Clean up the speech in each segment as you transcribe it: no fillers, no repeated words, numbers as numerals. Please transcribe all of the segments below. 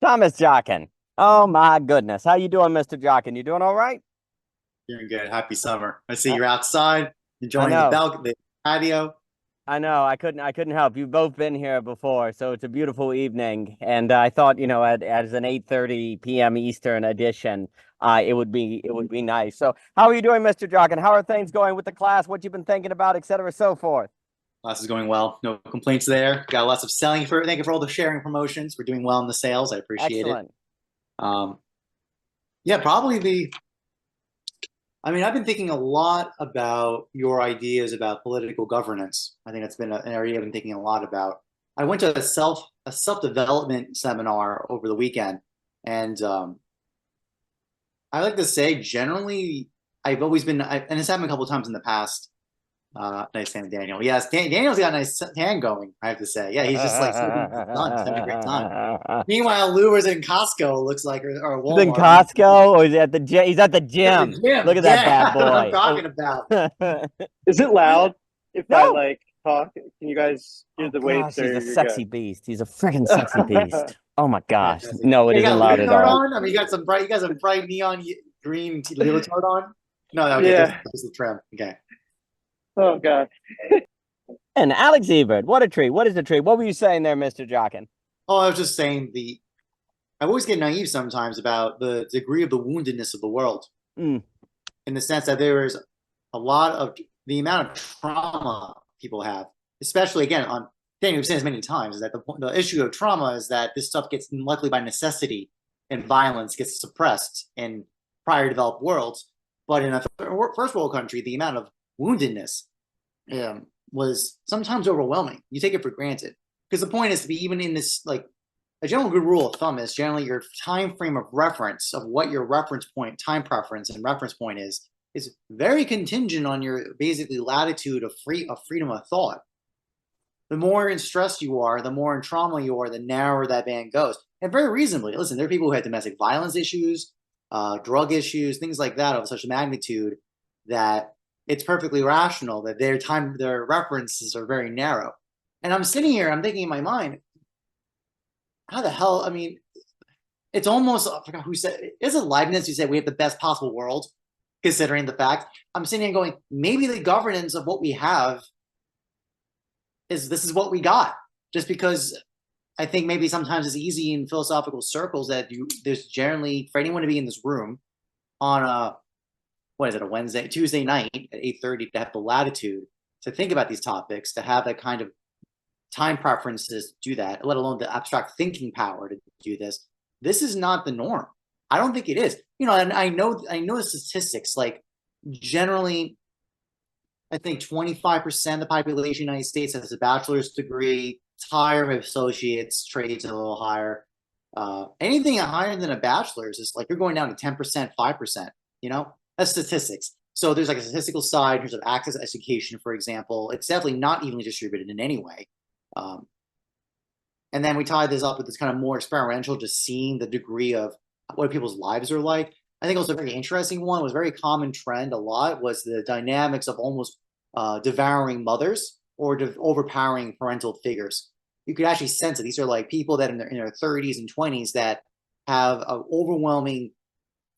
Thomas Jockin. Oh my goodness. How you doing, Mr. Jockin? You doing all right? Doing good. Happy summer. I see Uh, you're outside I enjoying the know. balcony, the patio. I know. I couldn't help. You've both been here before, so it's a beautiful evening. And I thought, as an 8:30 p.m. Eastern edition, it would be nice. So, how are you doing, Mr. Jockin? How are things going with the class? What you've been thinking about, et cetera, so forth? Class is going well. No complaints there. Got lots of selling for. Thank you for all the sharing promotions. We're doing well in the sales. I appreciate it. Excellent. Um, yeah, probably the. I mean, I've been thinking a lot about your ideas about political governance. I think that's been an area I've been thinking a lot about. I went to a self development seminar over the weekend, and I like to say generally I've always been, and it's happened a couple of times in the past. Nice tan, Daniel. Yes, Daniel's got a nice tan going, I have to say. Yeah, he's just like soaking in the sun. He's having a great time. Meanwhile, Luber's in Costco, looks like, or He's in Walmart. Costco, or is he at the gym? He's at the At the gym. gym. Look at that Yeah, bad that's what I'm boy. talking about. Is it loud if I No. like talk? Can you guys hear Oh the gosh, weights he's or a you're good? sexy beast. He's a freaking sexy beast. Oh my gosh. Fantastic. No, it Hey, you isn't got a loud at leotard all. on? I mean, you got some bright neon green leotard on? No, no, okay, Yeah. just the trim. Okay. Oh God. And Alex Ebert, what a treat. What is the treat? What were you saying there, Mr. Jockin? Oh, I was just saying I always get naive sometimes about the degree of the woundedness of the world, Mm. in the sense that there is a lot of the amount of trauma people have, especially again on thing we've said this many times, is that the issue of trauma is that this stuff gets luckily by necessity and violence gets suppressed in prior developed worlds. But in a first world country, the amount of woundedness was sometimes overwhelming. You take it for granted. Because the point is to be even in this, like, a general good rule of thumb is generally your time frame of reference of what your reference point, time preference, and reference point is very contingent on your basically latitude of freedom of thought. The more in stress you are, the more in trauma you are, the narrower that band goes. And very reasonably, listen, there are people who had domestic violence issues, drug issues, things like that of such magnitude that it's perfectly rational that their references are very narrow. And I'm sitting here, I'm thinking in my mind, how the hell? I mean, it's almost, I forgot who said, is it Leibniz who said we have the best possible world, considering the fact? I'm sitting here going, maybe the governance of what we have this is what we got, just because I think maybe sometimes it's easy in philosophical circles that there's generally for anyone to be in this room on a Tuesday night at 8:30 to have the latitude to think about these topics, to have that kind of time preferences to do that, let alone the abstract thinking power to do this. This is not the norm. I don't think it is. And I know the statistics, like generally I think 25% of the population of the United States has a bachelor's degree, higher associates, trades a little higher. Anything higher than a bachelor's is like you're going down to 10%, 5%, that's statistics. So there's like a statistical side in terms of access to education, for example. It's definitely not evenly distributed in any way. And then we tie this up with this kind of more experiential, just seeing the degree of what people's lives are like. I think also a very interesting one was a very common trend a lot was the dynamics of almost devouring mothers or overpowering parental figures. You could actually sense it. These are like people that in their 30s and 20s that have an overwhelming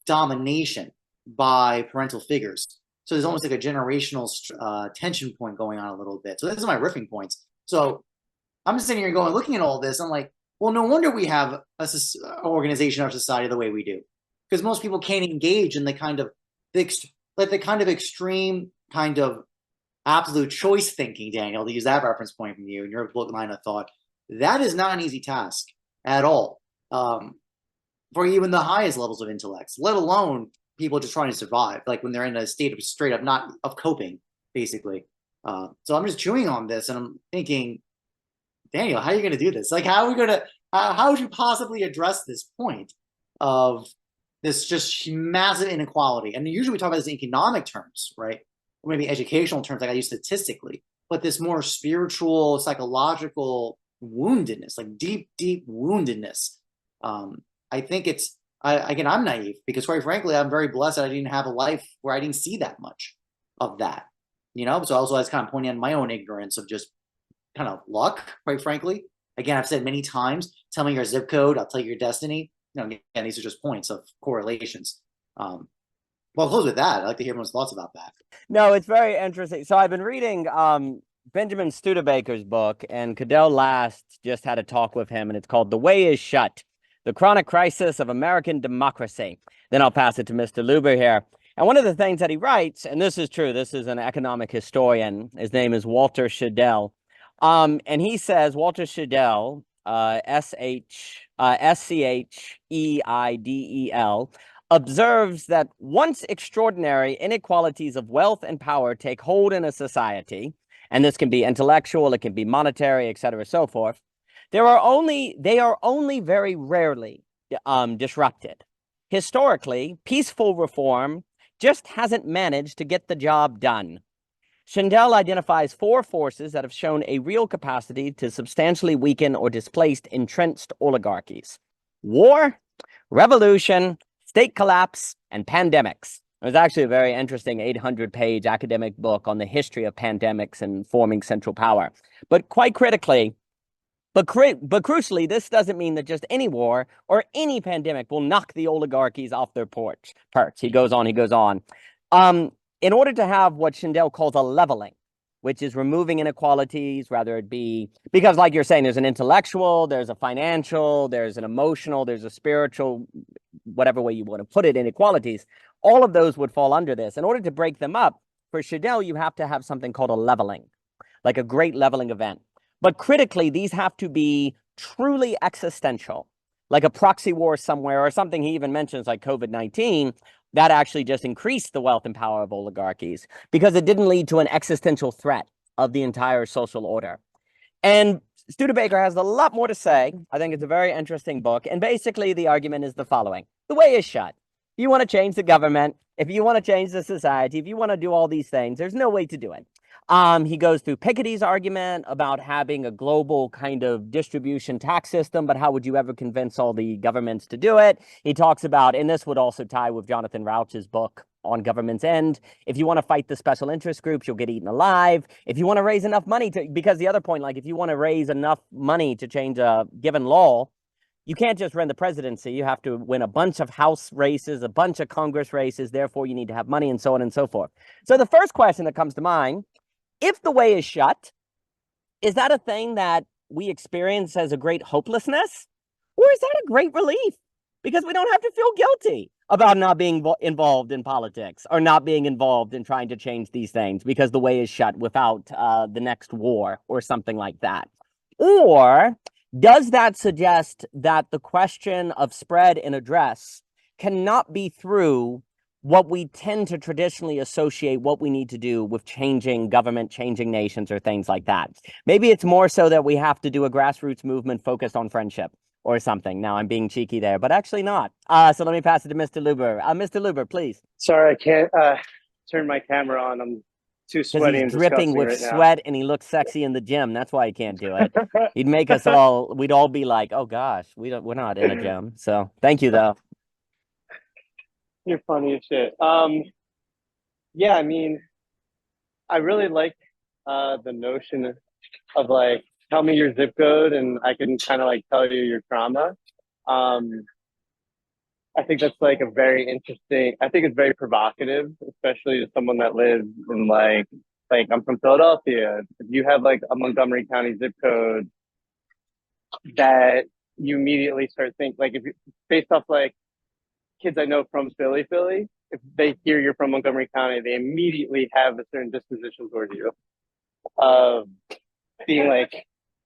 domination by parental figures. So there's almost like a generational tension point going on a little bit. So this is my riffing points. So I'm just sitting here going, looking at all this, I'm like, well, no wonder we have a organization of society the way we do, because most people can't engage in the kind of extreme kind of absolute choice thinking, Daniel, to use that reference point from you and your line of thought. That is not an easy task at all, for even the highest levels of intellects, let alone people just trying to survive, like when they're in a state of straight up not of coping, basically. So I'm just chewing on this and I'm thinking, Daniel, how are you going to do this? Like, how would you possibly address this point of this just massive inequality? And usually we talk about this in economic terms, right? Or maybe educational terms, like I use statistically, but this more spiritual, psychological woundedness, like deep, deep woundedness. I think again, I'm naive because quite frankly, I'm very blessed that I didn't have a life where I didn't see that much of that, So also I was kind of pointing out my own ignorance of just kind of luck, quite frankly. Again, I've said many times, tell me your zip code, I'll tell you your destiny. Again, these are just points of correlations. Well, I'll close with that. I'd like to hear everyone's thoughts about that. No, it's very interesting. So I've been reading Benjamin Studebaker's book, and Cadell Last just had a talk with him, and it's called The Way is Shut, The Chronic Crisis of American Democracy. Then I'll pass it to Mr. Luber here. And one of the things that he writes, and this is true, this is an economic historian, his name is Walter Scheidel, and he says, Walter Scheidel, Scheidel, observes that once extraordinary inequalities of wealth and power take hold in a society, and this can be intellectual, it can be monetary, etc., so forth, they are only very rarely disrupted. Historically, peaceful reform just hasn't managed to get the job done. Scheidel identifies 4 forces that have shown a real capacity to substantially weaken or displace entrenched oligarchies: war, revolution, state collapse, and pandemics. It was actually a very interesting 800-page academic book on the history of pandemics and forming central power. But quite critically, but crucially, this doesn't mean that just any war or any pandemic will knock the oligarchies off their perch. He goes on. In order to have what Scheidel calls a leveling, which is removing inequalities, rather it be, because like you're saying, there's an intellectual, there's a financial, there's an emotional, there's a spiritual, whatever way you want to put it, inequalities, all of those would fall under this. In order to break them up, for Scheidel, you have to have something called a leveling, like a great leveling event. But critically, these have to be truly existential, like a proxy war somewhere, or something he even mentions like COVID-19, that actually just increased the wealth and power of oligarchies because it didn't lead to an existential threat of the entire social order. And Studebaker has a lot more to say. I think it's a very interesting book. And basically, the argument is the following. The way is shut. If you want to change the government, if you want to change the society, if you want to do all these things, there's no way to do it. He goes through Piketty's argument about having a global kind of distribution tax system, but how would you ever convince all the governments to do it? He talks about, and this would also tie with Jonathan Rauch's book on government's end, if you want to fight the special interest groups, you'll get eaten alive. If you want to raise enough money to, because the other point, like if you want to raise enough money to change a given law, you can't just run the presidency. You have to win a bunch of House races, a bunch of Congress races. Therefore, you need to have money and so on and so forth. So the first question that comes to mind, if the way is shut, is that a thing that we experience as a great hopelessness? Or is that a great relief? Because we don't have to feel guilty about not being involved in politics or not being involved in trying to change these things because the way is shut without the next war or something like that. Or does that suggest that the question of spread and address cannot be through what we tend to traditionally associate what we need to do with changing government, changing nations, or things like that? Maybe it's more so that we have to do a grassroots movement focused on friendship or something. Now I'm being cheeky there, but actually not. So let me pass it to Mr. Luber. Mr. Luber, please. Sorry, I can't turn my camera on. I'm too sweaty and dripping with right sweat and he looks sexy in the gym. That's why he can't do it. He'd make us all, we'd all be like, oh gosh, we're not in a gym. So thank you though. You're funny as shit. Yeah, I mean, I really like the notion of like, tell me your zip code and I can kind of like tell you your trauma. I think that's like a very interesting, I think it's very provocative, especially to someone that lives in like I'm from Philadelphia. If you have like a Montgomery County zip code that you immediately start thinking, like if you, based off like kids I know from Philly, if they hear you're from Montgomery County, they immediately have a certain disposition towards you of being like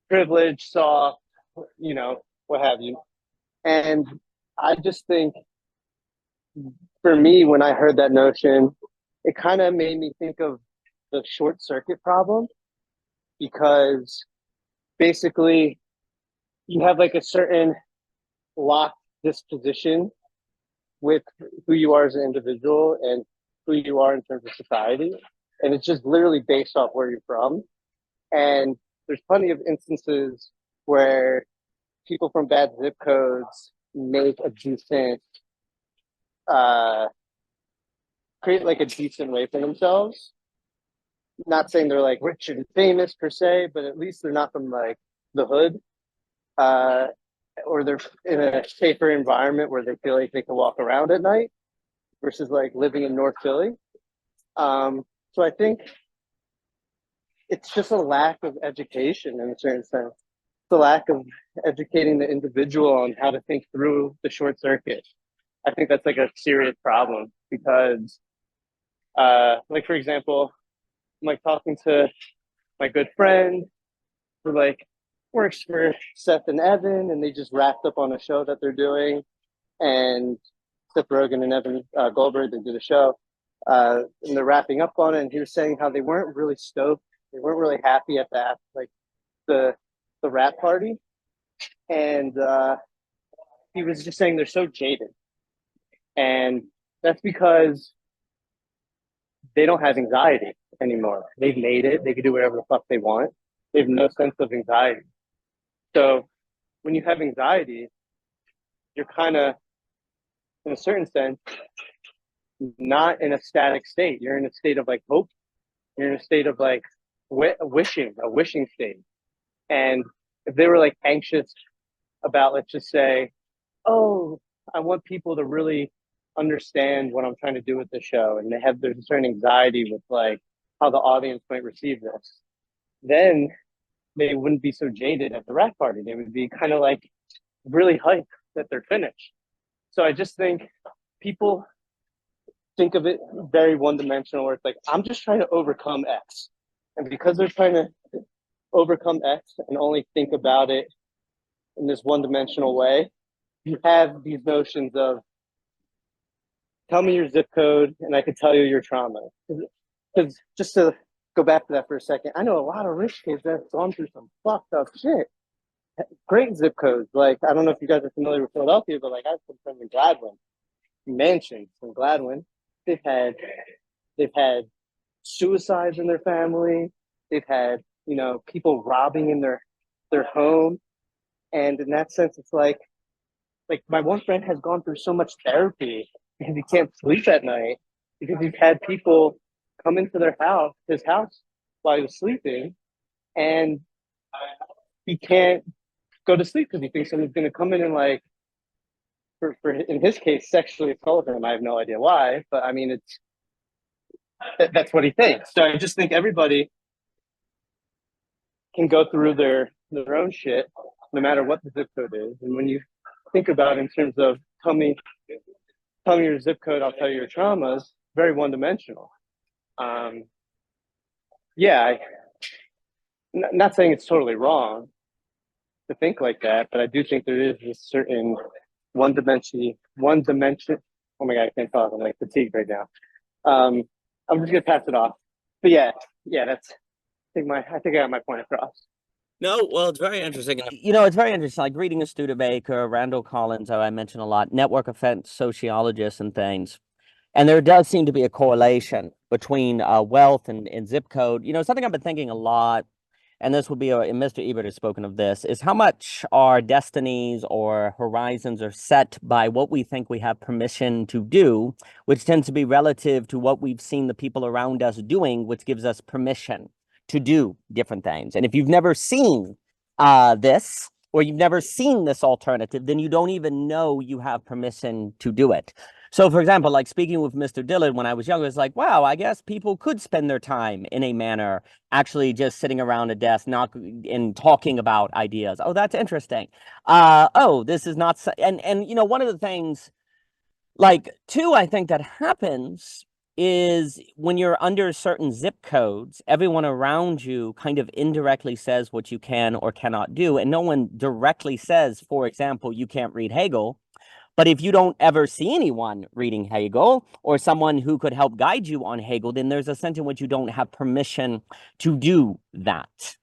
privileged, soft, you know, what have you. And I just think for me, when I heard that notion, it kind of made me think of the short circuit problem, because basically you have like a certain locked disposition with who you are as an individual and who you are in terms of society. And it's just literally based off where you're from. And there's plenty of instances where people from bad zip codes make a decent, create like a decent way for themselves. Not saying they're like rich and famous per se, but at least they're not from like the hood. or they're in a safer environment where they feel like they can walk around at night versus like living in North Philly. So I think it's just a lack of education in a certain sense. The lack of educating the individual on how to think through the short circuit. I think that's like a serious problem because, like for example, I'm like talking to my good friend who like works for Seth and Evan, and they just wrapped up on a show that they're doing, and Seth Rogen and Evan Goldberg, they did a show, and they're wrapping up on it, and he was saying how they weren't really stoked, they weren't really happy at that, like the rap party, and he was just saying they're so jaded, and that's because they don't have anxiety anymore. They've made it. They can do whatever the fuck they want. They have no sense of anxiety. So when you have anxiety, you're kind of, in a certain sense, not in a static state. You're in a state of like hope. You're in a state of like a wishing state. And if they were like anxious about, let's just say, oh, I want people to really understand what I'm trying to do with the show, and there's a certain anxiety with like how the audience might receive this, then they wouldn't be so jaded at the rap party. They would be kind of like really hyped that they're finished. So I just think people think of it very one-dimensional, where it's like, I'm just trying to overcome X. And because they're trying to overcome X and only think about it in this one-dimensional way, you have these notions of, tell me your zip code and I could tell you your trauma. Because just to go back to that for a second, I know a lot of rich kids that have gone through some fucked up shit. Great zip codes. Like, I don't know if you guys are familiar with Philadelphia, but like I have some friends in Gladwin, mansions in Gladwin. They've had suicides in their family. They've had, you know, people robbing in their home. And in that sense, it's like my one friend has gone through so much therapy because he can't sleep at night because he's had people come into his house while he was sleeping, and he can't go to sleep because he thinks someone's going to come in and like, for in his case, sexually assault him. I have no idea why, but I mean, that's what he thinks. So I just think everybody can go through their own shit, no matter what the zip code is. And when you think about it in terms of tell me your zip code, I'll tell you your traumas, very one-dimensional. Yeah, not saying it's totally wrong to think like that, but I do think there is a certain one dimension. Oh my God, I can't talk. I'm like fatigued right now. I'm just gonna pass it off. But yeah, that's. I think I got my point across. No, well, it's very interesting. You know, it's very interesting. Like reading Studebaker, Randall Collins, who I mentioned a lot, network effect sociologists and things. And there does seem to be a correlation between wealth and zip code. You know, something I've been thinking a lot, and this would be, and Mr. Ebert has spoken of this, is how much our destinies or horizons are set by what we think we have permission to do, which tends to be relative to what we've seen the people around us doing, which gives us permission to do different things. And if you've never seen this, or you've never seen this alternative, then you don't even know you have permission to do it. So, for example, like speaking with Mr. Dillon when I was younger, it's like, wow, I guess people could spend their time in a manner actually just sitting around a desk, not and talking about ideas. Oh, that's interesting. Oh, this is not, and you know, one of the things, like, too, I think that happens is when you're under certain zip codes, everyone around you kind of indirectly says what you can or cannot do, and no one directly says, for example, you can't read Hegel. But if you don't ever see anyone reading Hegel or someone who could help guide you on Hegel, then there's a sense in which you don't have permission to do that.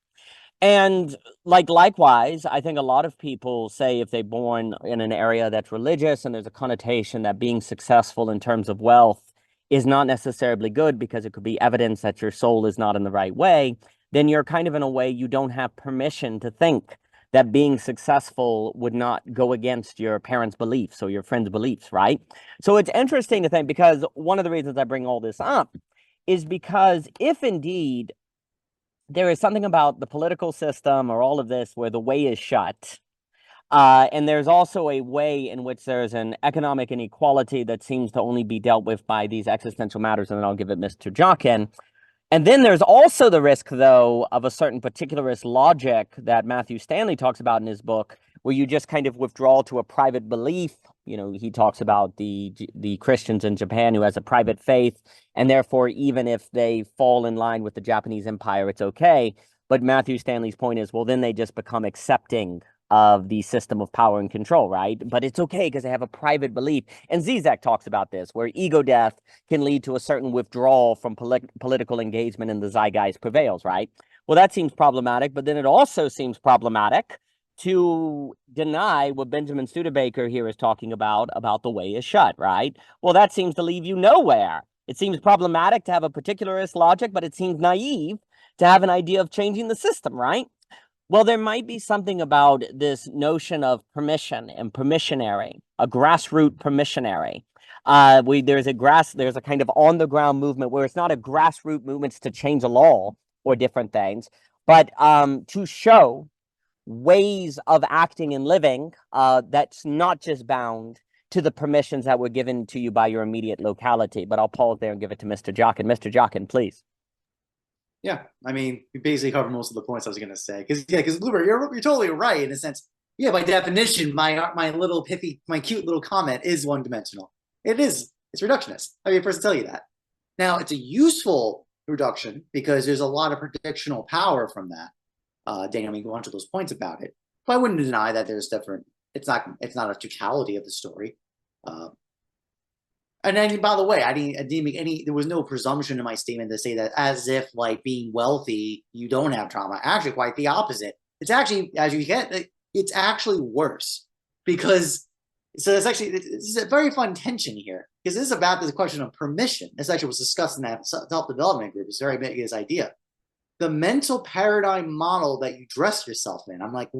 And like likewise, I think a lot of people say if they're born in an area that's religious and there's a connotation that being successful in terms of wealth is not necessarily good because it could be evidence that your soul is not in the right way, then you're kind of in a way you don't have permission to think that being successful would not go against your parents' beliefs or your friends' beliefs, right? So it's interesting to think, because one of the reasons I bring all this up is because if indeed there is something about the political system or all of this where the way is shut, And there's also a way in which there's an economic inequality that seems to only be dealt with by these existential matters, and then I'll give it Mr. Jockin. And then there's also the risk, though, of a certain particularist logic that Matthew Stanley talks about in his book, where you just kind of withdraw to a private belief. You know, he talks about the Christians in Japan who has a private faith, and therefore, even if they fall in line with the Japanese empire, it's okay. But Matthew Stanley's point is, well, then they just become accepting of the system of power and control, right? But it's okay because they have a private belief. And Zizek talks about this, where ego death can lead to a certain withdrawal from political engagement and the zeitgeist prevails, right? Well, that seems problematic, but then it also seems problematic to deny what Benjamin Studebaker here is talking about the way is shut, right? Well, that seems to leave you nowhere. It seems problematic to have a particularist logic, but it seems naive to have an idea of changing the system, right? Well, there might be something about this notion of permission and permissionary, a grassroots permissionary. There's a kind of on the ground movement where it's not a grassroots movement to change a law or different things, but to show ways of acting and living that's not just bound to the permissions that were given to you by your immediate locality. But I'll pause there and give it to Mr. Jockin. Mr. Jockin, please. Yeah, I mean, we basically covered most of the points I was going to say. Because Luber, you're totally right in a sense. Yeah, by definition, my little pithy, my cute little comment is one dimensional. It's reductionist. I'll be the first to tell you that. Now, it's a useful reduction because there's a lot of predictional power from that. Daniel, we go on to those points about it. But I wouldn't deny that there's different. It's not a totality of the story. And then, by the way, I didn't make any. There was no presumption in my statement to say that as if like being wealthy, you don't have trauma. Actually, quite the opposite. It's actually, as you get, it's actually worse because. So it's a very fun tension here because this is about this question of permission. This actually was discussed in that self-development group. It's very big, this idea. The mental paradigm model that you dress yourself in. I'm like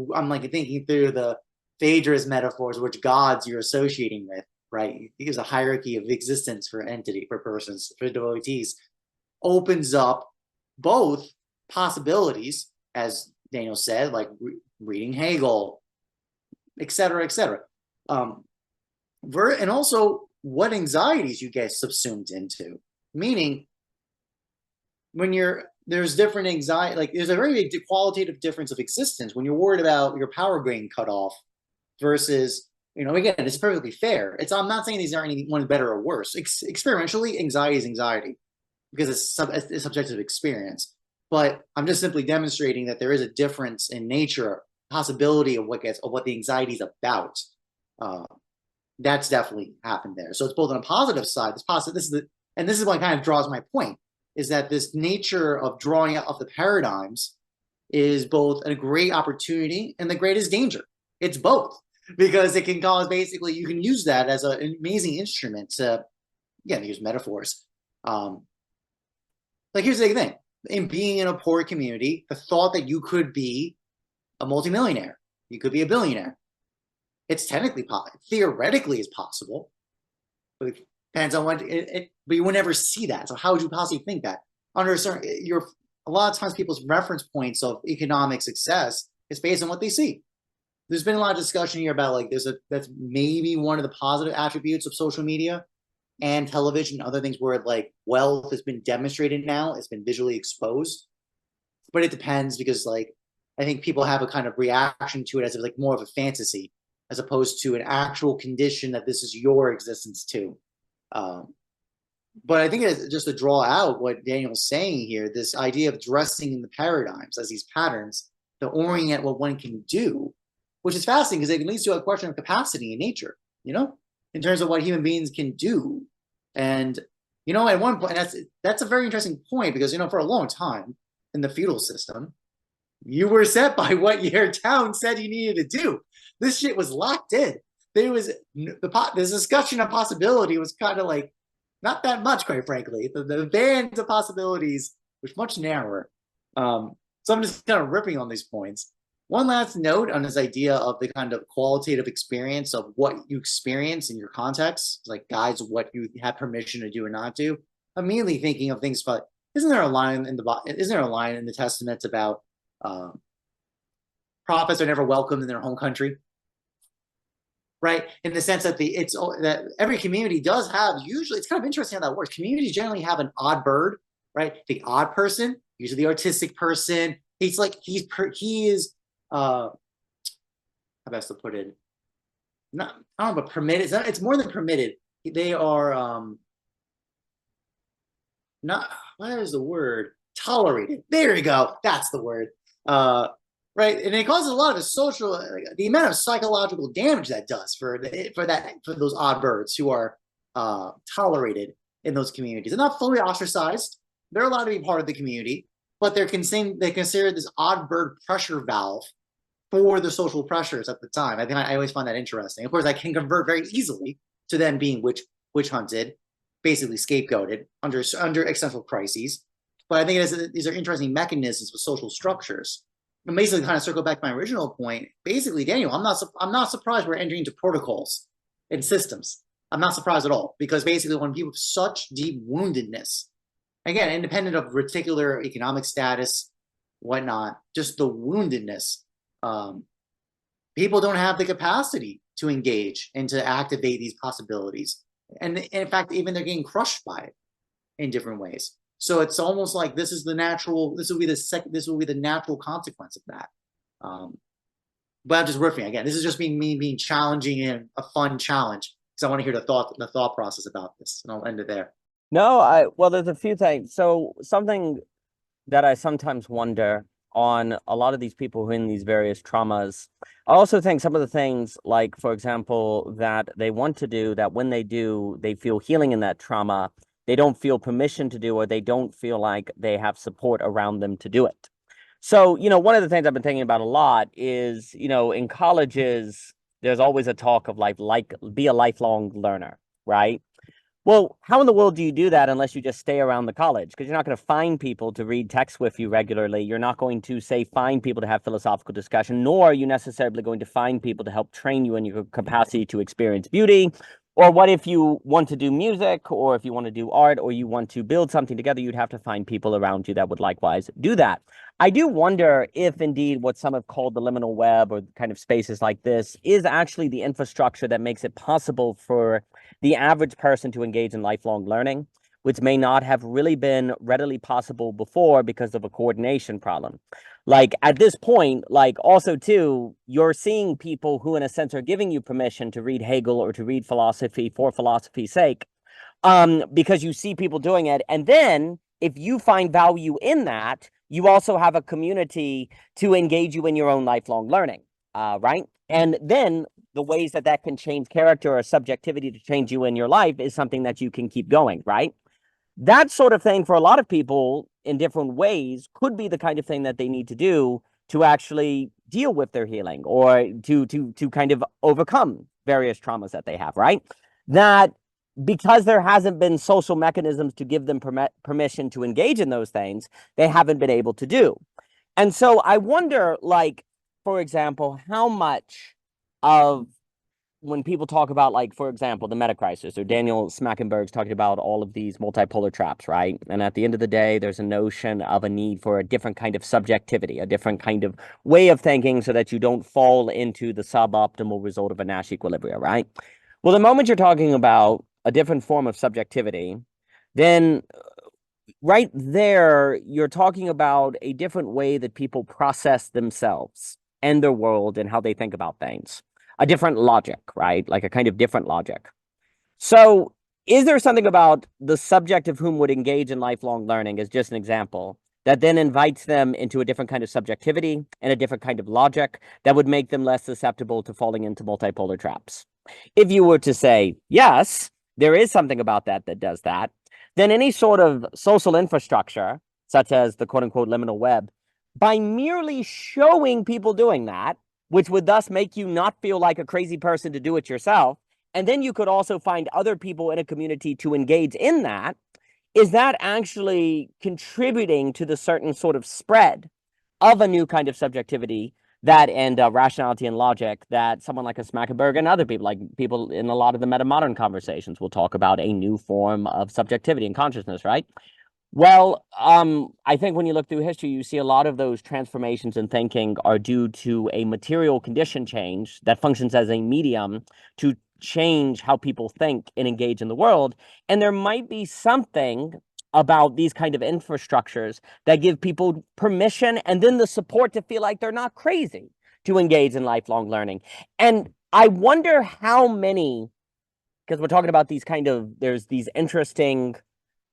thinking through the Phaedrus metaphors, which gods you're associating with. Right, because a hierarchy of existence for persons, for devotees, opens up both possibilities, as Daniel said, like reading Hegel, etc., etc. And also what anxieties you get subsumed into. Meaning, when there's different anxiety, like there's a very big qualitative difference of existence when you're worried about your power getting cut off versus. Again, it's perfectly fair. I'm not saying these are any one better or worse. Experientially, anxiety is anxiety because it's a subjective experience. But I'm just simply demonstrating that there is a difference in nature, possibility of what the anxiety is about. That's definitely happened there. So it's both on a positive side. This is what kind of draws my point is that this nature of drawing out of the paradigms is both a great opportunity and the greatest danger. It's both. Because it can cause basically, you can use that as an amazing instrument to, again, use metaphors. Like here's the thing: in being in a poor community, the thought that you could be a multimillionaire, you could be a billionaire, it's technically possible, theoretically is possible, but it depends on what but you would never see that. So how would you possibly think that? Under a lot of times people's reference points of economic success is based on what they see. There's been a lot of discussion here about like that's maybe one of the positive attributes of social media and television and other things where like wealth has been demonstrated now, it's been visually exposed. But it depends because like I think people have a kind of reaction to it as if like more of a fantasy as opposed to an actual condition that this is your existence too. But I think it's just to draw out what Daniel's saying here, this idea of dressing in the paradigms as these patterns to orient what one can do. Which is fascinating because it leads to a question of capacity in nature, in terms of what human beings can do. And, at one point, that's a very interesting point because, for a long time in the feudal system, you were set by what your town said you needed to do. This shit was locked in. There was this discussion of possibility was kind of like not that much, quite frankly. The band of possibilities was much narrower. So I'm just kind of ripping on these points. One last note on this idea of the kind of qualitative experience of what you experience in your context, like guides what you have permission to do or not do. I'm immediately thinking of things, but isn't there a line in the Testaments about prophets are never welcomed in their home country? right? In the sense that that every community does have, usually it's kind of interesting how that works. Communities generally have an odd bird, right? The odd person, usually the artistic person. He's like he is how best to put it? Not, I don't know, but permitted. It's more than permitted. They are not, what is the word? Tolerated. There you go. That's the word. Right, and it causes a lot of social, the amount of psychological damage that does for those odd birds who are tolerated in those communities. They're not fully ostracized. They're allowed to be part of the community, but they consider this odd bird pressure valve for the social pressures at the time. I think I always find that interesting. Of course, I can convert very easily to then being witch hunted, basically scapegoated under existential crises. But I think these are interesting mechanisms with social structures. And basically, kind of circle back to my original point. Basically, Daniel, I'm not surprised we're entering into protocols and systems. I'm not surprised at all, because basically, when people have such deep woundedness, again, independent of particular economic status, whatnot, just the woundedness, people don't have the capacity to engage and to activate these possibilities. And in fact, even they're getting crushed by it in different ways. So it's almost like this will be the natural consequence of that. But I'm just riffing again. This is just me being challenging and a fun challenge, because I want to hear the thought process about this, and I'll end it there. No, well, there's a few things. So something that I sometimes wonder on a lot of these people who are in these various traumas, I also think some of the things, like, for example, that they want to do, that when they do, they feel healing in that trauma, they don't feel permission to do, or they don't feel like they have support around them to do it. So, one of the things I've been thinking about a lot is, in colleges, there's always a talk of like be a lifelong learner, right? Well, how in the world do you do that unless you just stay around the college? Because you're not going to find people to read texts with you regularly. You're not going to, say, find people to have philosophical discussion, nor are you necessarily going to find people to help train you in your capacity to experience beauty. Or what if you want to do music, or if you want to do art, or you want to build something together, you'd have to find people around you that would likewise do that. I do wonder if indeed what some have called the liminal web, or kind of spaces like this, is actually the infrastructure that makes it possible for the average person to engage in lifelong learning, which may not have really been readily possible before because of a coordination problem. Like at this point, like also too, you're seeing people who in a sense are giving you permission to read Hegel or to read philosophy for philosophy's sake, because you see people doing it. And then if you find value in that, you also have a community to engage you in your own lifelong learning, right? And then the ways that can change character or subjectivity to change you in your life is something that you can keep going, right? That sort of thing for a lot of people in different ways could be the kind of thing that they need to do to actually deal with their healing, or to kind of overcome various traumas that they have, right? That because there hasn't been social mechanisms to give them permission to engage in those things, they haven't been able to do. And so I wonder, like, for example, how much of when people talk about, like, for example, the meta crisis, or Daniel Smackenberg's talking about all of these multipolar traps, right? And at the end of the day, there's a notion of a need for a different kind of subjectivity, a different kind of way of thinking, so that you don't fall into the suboptimal result of a Nash equilibrium, right? Well, the moment you're talking about a different form of subjectivity, then right there, you're talking about a different way that people process themselves and their world and how they think about things. A different logic, right? Like a kind of different logic. So is there something about the subject of whom would engage in lifelong learning, as just an example, that then invites them into a different kind of subjectivity and a different kind of logic that would make them less susceptible to falling into multipolar traps? If you were to say, yes, there is something about that does that, then any sort of social infrastructure, such as the quote-unquote liminal web, by merely showing people doing that, which would thus make you not feel like a crazy person to do it yourself, and then you could also find other people in a community to engage in that, is that actually contributing to the certain sort of spread of a new kind of subjectivity that and rationality and logic that someone like a Smackenberg and other people, like people in a lot of the meta-modern conversations, will talk about a new form of subjectivity and consciousness, right? Well, I think when you look through history, you see a lot of those transformations in thinking are due to a material condition change that functions as a medium to change how people think and engage in the world. And there might be something about these kind of infrastructures that give people permission and then the support to feel like they're not crazy to engage in lifelong learning. And I wonder how many, because we're talking about these kind of, there's these interesting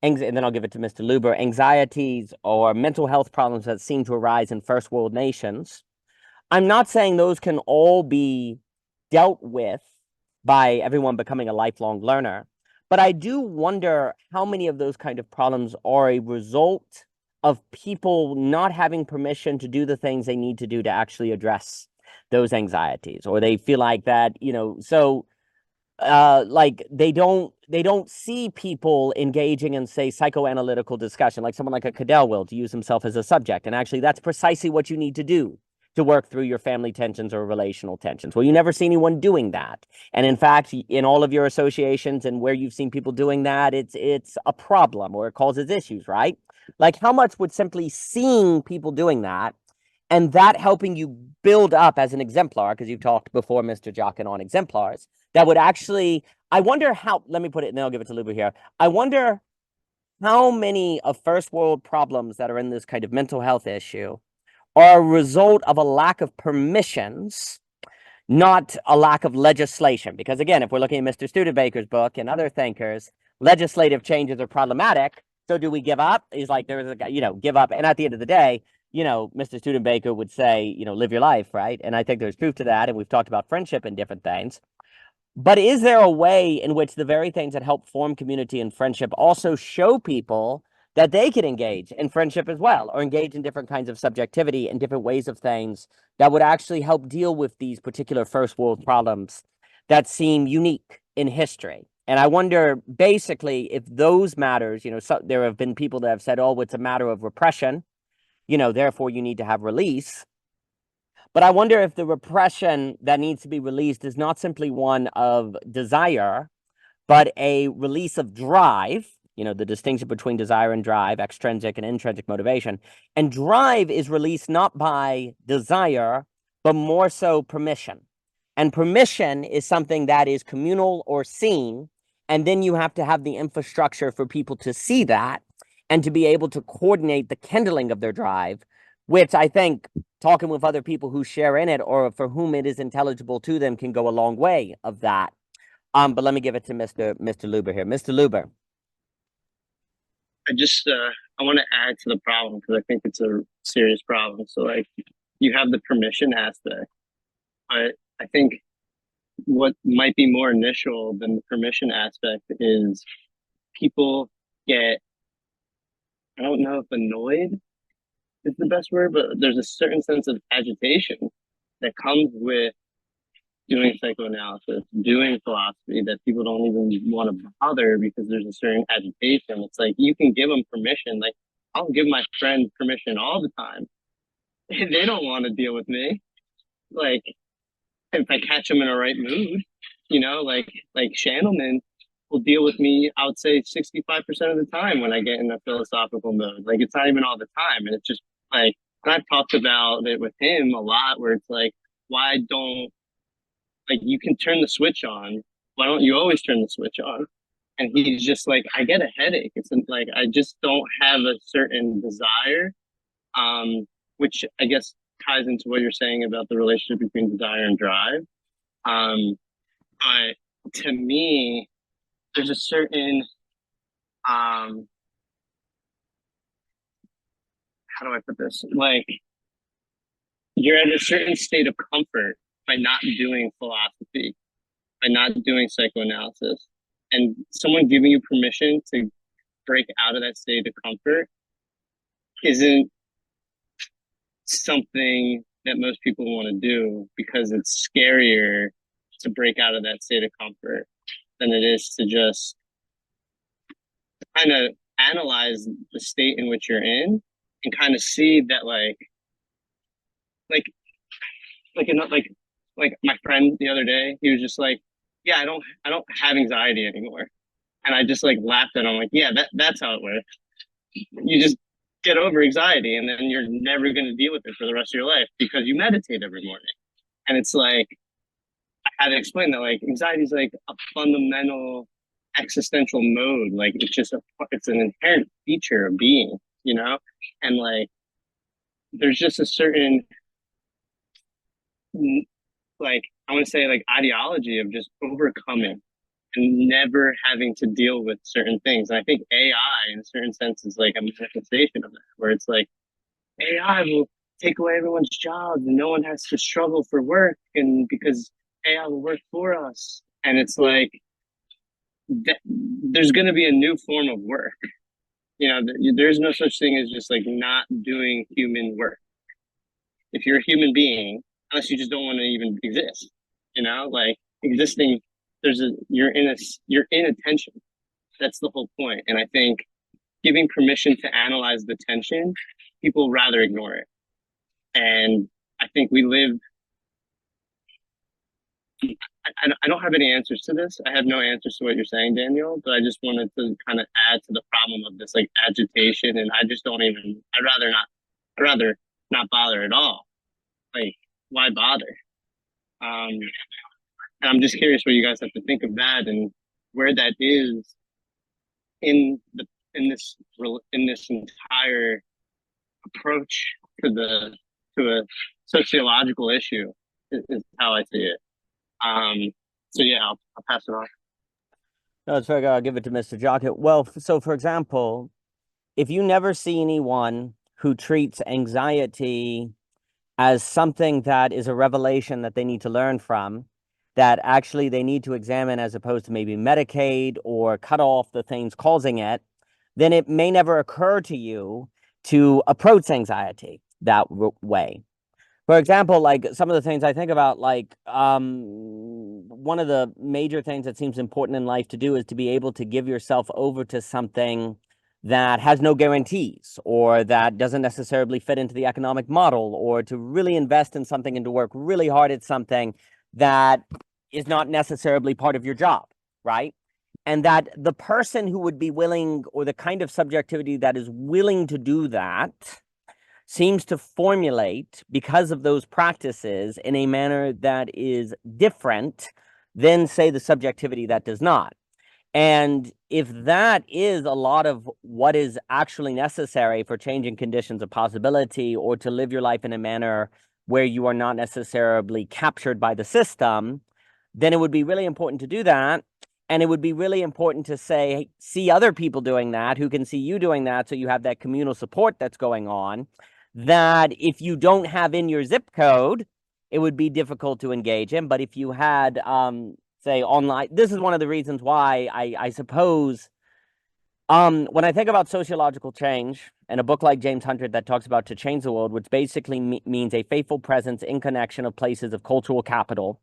and then I'll give it to Mr. Luber, anxieties or mental health problems that seem to arise in first world nations. I'm not saying those can all be dealt with by everyone becoming a lifelong learner, but I do wonder how many of those kind of problems are a result of people not having permission to do the things they need to do to actually address those anxieties, or they feel like that, so like they don't see people engaging in, say, psychoanalytical discussion, like someone like a Cadell will, to use himself as a subject. And actually that's precisely what you need to do to work through your family tensions or relational tensions. Well, you never see anyone doing that. And in fact, in all of your associations and where you've seen people doing that, it's a problem, or it causes issues, right? Like, how much would simply seeing people doing that and that helping you build up as an exemplar, because you've talked before, Mr. Jockin, on exemplars, that would actually, I wonder how, let me put it, and then I'll give it to Luber here. I wonder how many of first world problems that are in this kind of mental health issue are a result of a lack of permissions, not a lack of legislation. Because again, if we're looking at Mr. Studebaker's book and other thinkers, legislative changes are problematic. So do we give up? He's like, there's a guy, give up. And at the end of the day, Mr. Studebaker would say, live your life, right? And I think there's truth to that. And we've talked about friendship and different things. But is there a way in which the very things that help form community and friendship also show people that they can engage in friendship as well, or engage in different kinds of subjectivity and different ways of things that would actually help deal with these particular first world problems that seem unique in history? And I wonder, basically, if those matters, there have been people that have said, oh, it's a matter of repression, therefore you need to have release. But I wonder if the repression that needs to be released is not simply one of desire, but a release of drive, the distinction between desire and drive, extrinsic and intrinsic motivation. And drive is released not by desire, but more so permission. And permission is something that is communal or seen. And then you have to have the infrastructure for people to see that and to be able to coordinate the kindling of their drive, which I think talking with other people who share in it or for whom it is intelligible to them can go a long way of that. But let me give it to Mr. Luber here. Mr. Luber. I want to add to the problem because I think it's a serious problem. So like you have the permission aspect. I think what might be more initial than the permission aspect is people get, I don't know if annoyed is the best word, but there's a certain sense of agitation that comes with doing psychoanalysis, doing philosophy, that people don't even want to bother because there's a certain agitation. It's like you can give them permission. Like I'll give my friends permission all the time. They don't want to deal with me. Like if I catch them in a right mood, like Shandelman will deal with me, I would say 65% of the time when I get in a philosophical mode. Like it's not even all the time. And it's just like, and I've talked about it with him a lot where it's like, why don't, like you can turn the switch on. Why don't you always turn the switch on? And he's just like, I get a headache. It's like, I just don't have a certain desire, which I guess ties into what you're saying about the relationship between desire and drive. But to me, there's a certain, how do I put this? Like, you're at a certain state of comfort by not doing philosophy, by not doing psychoanalysis. And someone giving you permission to break out of that state of comfort isn't something that most people want to do because it's scarier to break out of that state of comfort than it is to just kind of analyze the state in which you're in and kind of see that like my friend the other day, he was just like, yeah, I don't have anxiety anymore. And I just like laughed at him like, yeah, that's how it works. you just get over anxiety, and then you're never going to deal with it for the rest of your life because you meditate every morning. And it's like, I had to explain that, like, anxiety is like a fundamental existential mode. Like, it's an inherent feature of being, you know? And like, there's just a certain, like, I want to say, like, ideology of just overcoming and never having to deal with certain things. And I think AI, in a certain sense, is like a manifestation of that, where it's like AI will take away everyone's jobs and no one has to struggle for work, and because AI will work for us. And it's like, there's going to be a new form of work. You know, there's no such thing as just like not doing human work. If you're a human being, unless you just don't want to even exist, you know, like existing, you're in a tension. That's the whole point. And I think giving permission to analyze the tension, people rather ignore it. And I think we live, I don't have any answers to this. I have no answers to what you're saying, Daniel, but I just wanted to kind of add to the problem of this like agitation. And I just I'd rather not bother at all. Like, why bother? And I'm just curious what you guys have to think of that and where that is in this entire approach to a sociological issue is how I see it. So yeah, I'll pass it on. No, it's very good. I'll give it to Mr. Jockin. Well, so for example, if you never see anyone who treats anxiety as something that is a revelation that they need to learn from, that actually they need to examine as opposed to maybe medicate or cut off the things causing it, then it may never occur to you to approach anxiety that way. For example, like some of the things I think about, like one of the major things that seems important in life to do is to be able to give yourself over to something that has no guarantees or that doesn't necessarily fit into the economic model, or to really invest in something and to work really hard at something that is not necessarily part of your job, right? And that the person who would be willing, or the kind of subjectivity that is willing to do that, seems to formulate, because of those practices, in a manner that is different than, say, the subjectivity that does not. And if that is a lot of what is actually necessary for changing conditions of possibility, or to live your life in a manner where you are not necessarily captured by the system, then it would be really important to do that. And it would be really important to see other people doing that who can see you doing that, so you have that communal support that's going on, that if you don't have in your zip code, it would be difficult to engage in. But if you had, say, online, this is one of the reasons why I suppose, when I think about sociological change, and a book like James Hunter that talks about to change the world, which basically means a faithful presence in connection of places of cultural capital,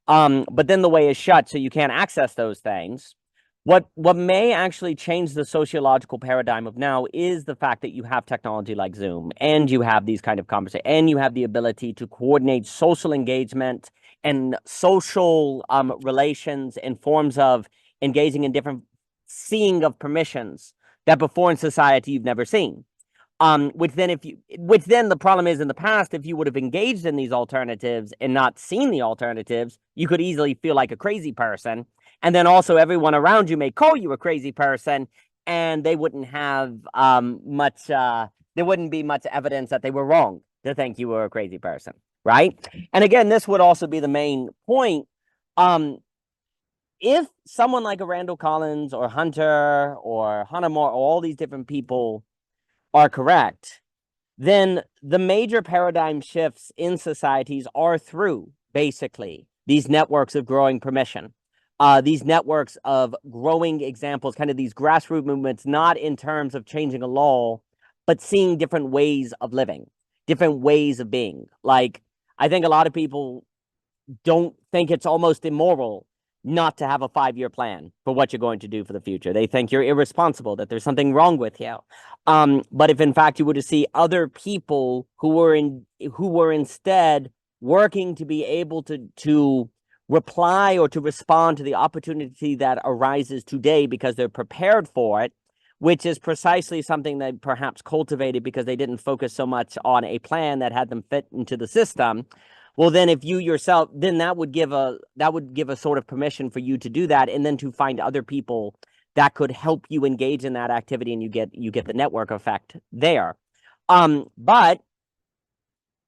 but then the way is shut, so you can't access those things. What may actually change the sociological paradigm of now is the fact that you have technology like Zoom, and you have these kind of conversations, and you have the ability to coordinate social engagement and social relations in forms of engaging in different seeing of permissions that before in society you've never seen. Which then the problem is, in the past, if you would have engaged in these alternatives and not seen the alternatives, you could easily feel like a crazy person. And then also everyone around you may call you a crazy person, and they wouldn't have there wouldn't be much evidence that they were wrong to think you were a crazy person, right? And again, this would also be the main point. If someone like a Randall Collins or Hunter or Hannah More, or all these different people are correct, then the major paradigm shifts in societies are through, basically, these networks of growing permission, these networks of growing examples, kind of these grassroots movements, not in terms of changing a law, but seeing different ways of living, different ways of being. Like, I think a lot of people don't think it's almost immoral not to have a 5-year plan for what you're going to do for the future. They think you're irresponsible, that there's something wrong with you. But if in fact you were to see other people who were instead working to be able to reply or to respond to the opportunity that arises today because they're prepared for it, which is precisely something they perhaps cultivated because they didn't focus so much on a plan that had them fit into the system. Well, then if you yourself, then that would give a sort of permission for you to do that, and then to find other people that could help you engage in that activity, and you get the network effect there. But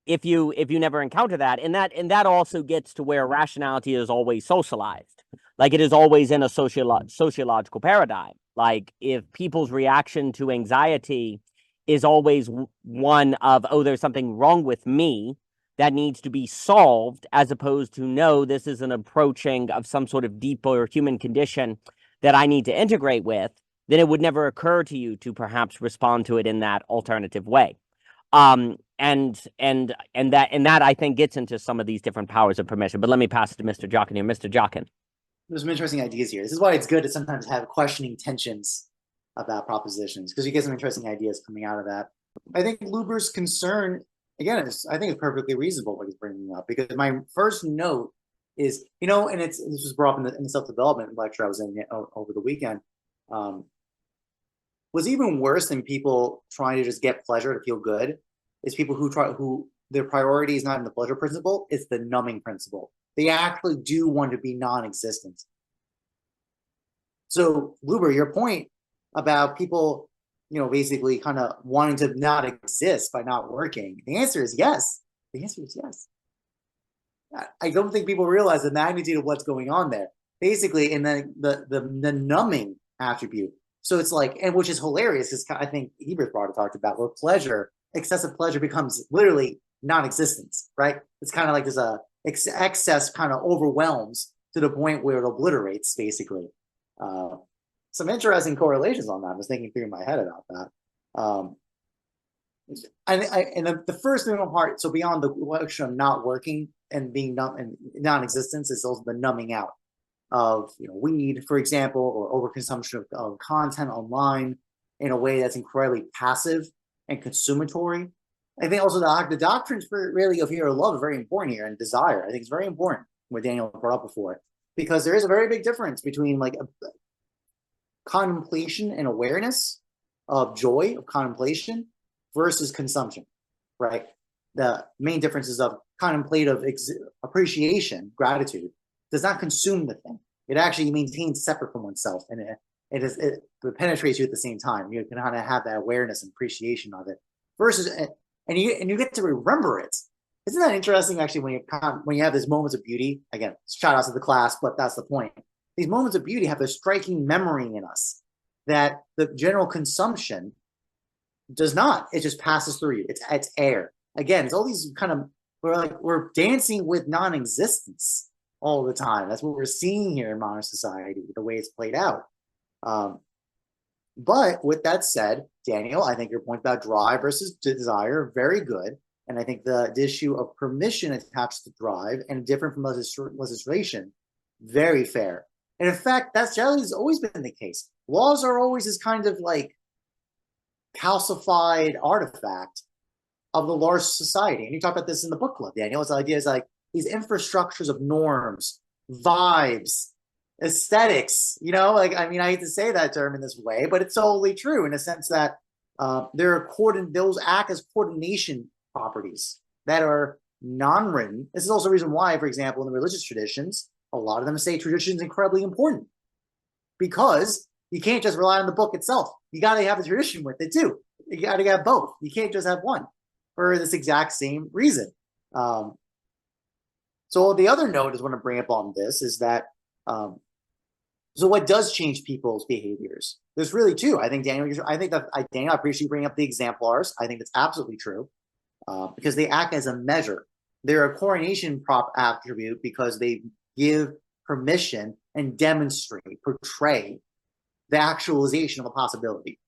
if you never encounter that, and that also gets to where rationality is always socialized, like it is always in a sociological paradigm. Like if people's reaction to anxiety is always one of, oh, there's something wrong with me that needs to be solved, as opposed to, no, this is an approaching of some sort of deeper human condition that I need to integrate with, then it would never occur to you to perhaps respond to it in that alternative way. And that I think gets into some of these different powers of permission. But let me pass it to Mr. Jockin here. Mr. Jockin. There's some interesting ideas here. This is why it's good to sometimes have questioning tensions about propositions, because you get some interesting ideas coming out of that. I think Luber's concern, again, I think it's perfectly reasonable what he's bringing up, because my first note is, and this was brought up in the self-development lecture I was in over the weekend, was even worse than people trying to just get pleasure to feel good, is people who their priority is not in the pleasure principle, it's the numbing principle. They actually do want to be non-existent. So, Luber, your point about people basically kind of wanting to not exist by not working. The answer is yes. The answer is yes. I don't think people realize the magnitude of what's going on there. Basically, and then the numbing attribute. So it's like, and which is hilarious, because I think Ebert talked about where excessive pleasure becomes literally non-existence, right? It's kind of like there's a excess kind of overwhelms to the point where it obliterates, basically. Some interesting correlations on that. I was thinking through my head about that. And the first moving part, so beyond the question of not working and being numb and non-existence, is also the numbing out of weed, for example, or overconsumption of content online in a way that's incredibly passive and consumatory. I think also the doctrines for really of fear or love are very important here, and desire. I think it's very important what Daniel brought up before, because there is a very big difference between like contemplation and awareness of joy, of contemplation, versus consumption, right? The main differences of contemplative appreciation, gratitude, does not consume the thing. It actually maintains separate from oneself, and it penetrates you at the same time. You can kind of have that awareness and appreciation of it, versus and you get to remember it. Isn't that interesting? Actually, when you have these moments of beauty, again, shout out to the class, but that's the point. These moments of beauty have a striking memory in us that the general consumption does not. It just passes through you. It's air. Again, it's all these kind of, we're dancing with non-existence all the time. That's what we're seeing here in modern society, the way it's played out. But with that said, Daniel, I think your point about drive versus desire, very good. And I think the issue of permission attached to drive and different from legislation, very fair. And in fact, that's generally has always been the case. Laws are always this kind of like calcified artifact of the large society. And you talk about this in the book club, Daniel. This idea is like these infrastructures of norms, vibes, aesthetics, I hate to say that term in this way, but it's totally true in a sense that those act as coordination properties that are non-written. This is also a reason why, for example, in the religious traditions, a lot of them say tradition is incredibly important, because you can't just rely on the book itself. You got to have the tradition with it too. You got to have both. You can't just have one for this exact same reason. So the other note I want to bring up on this is that so what does change people's behaviors? There's really two. I think Daniel, I appreciate you bringing up the exemplars. I think that's absolutely true, because they act as a measure. They're a coordination prop attribute because they give permission and demonstrate, portray the actualization of a possibility.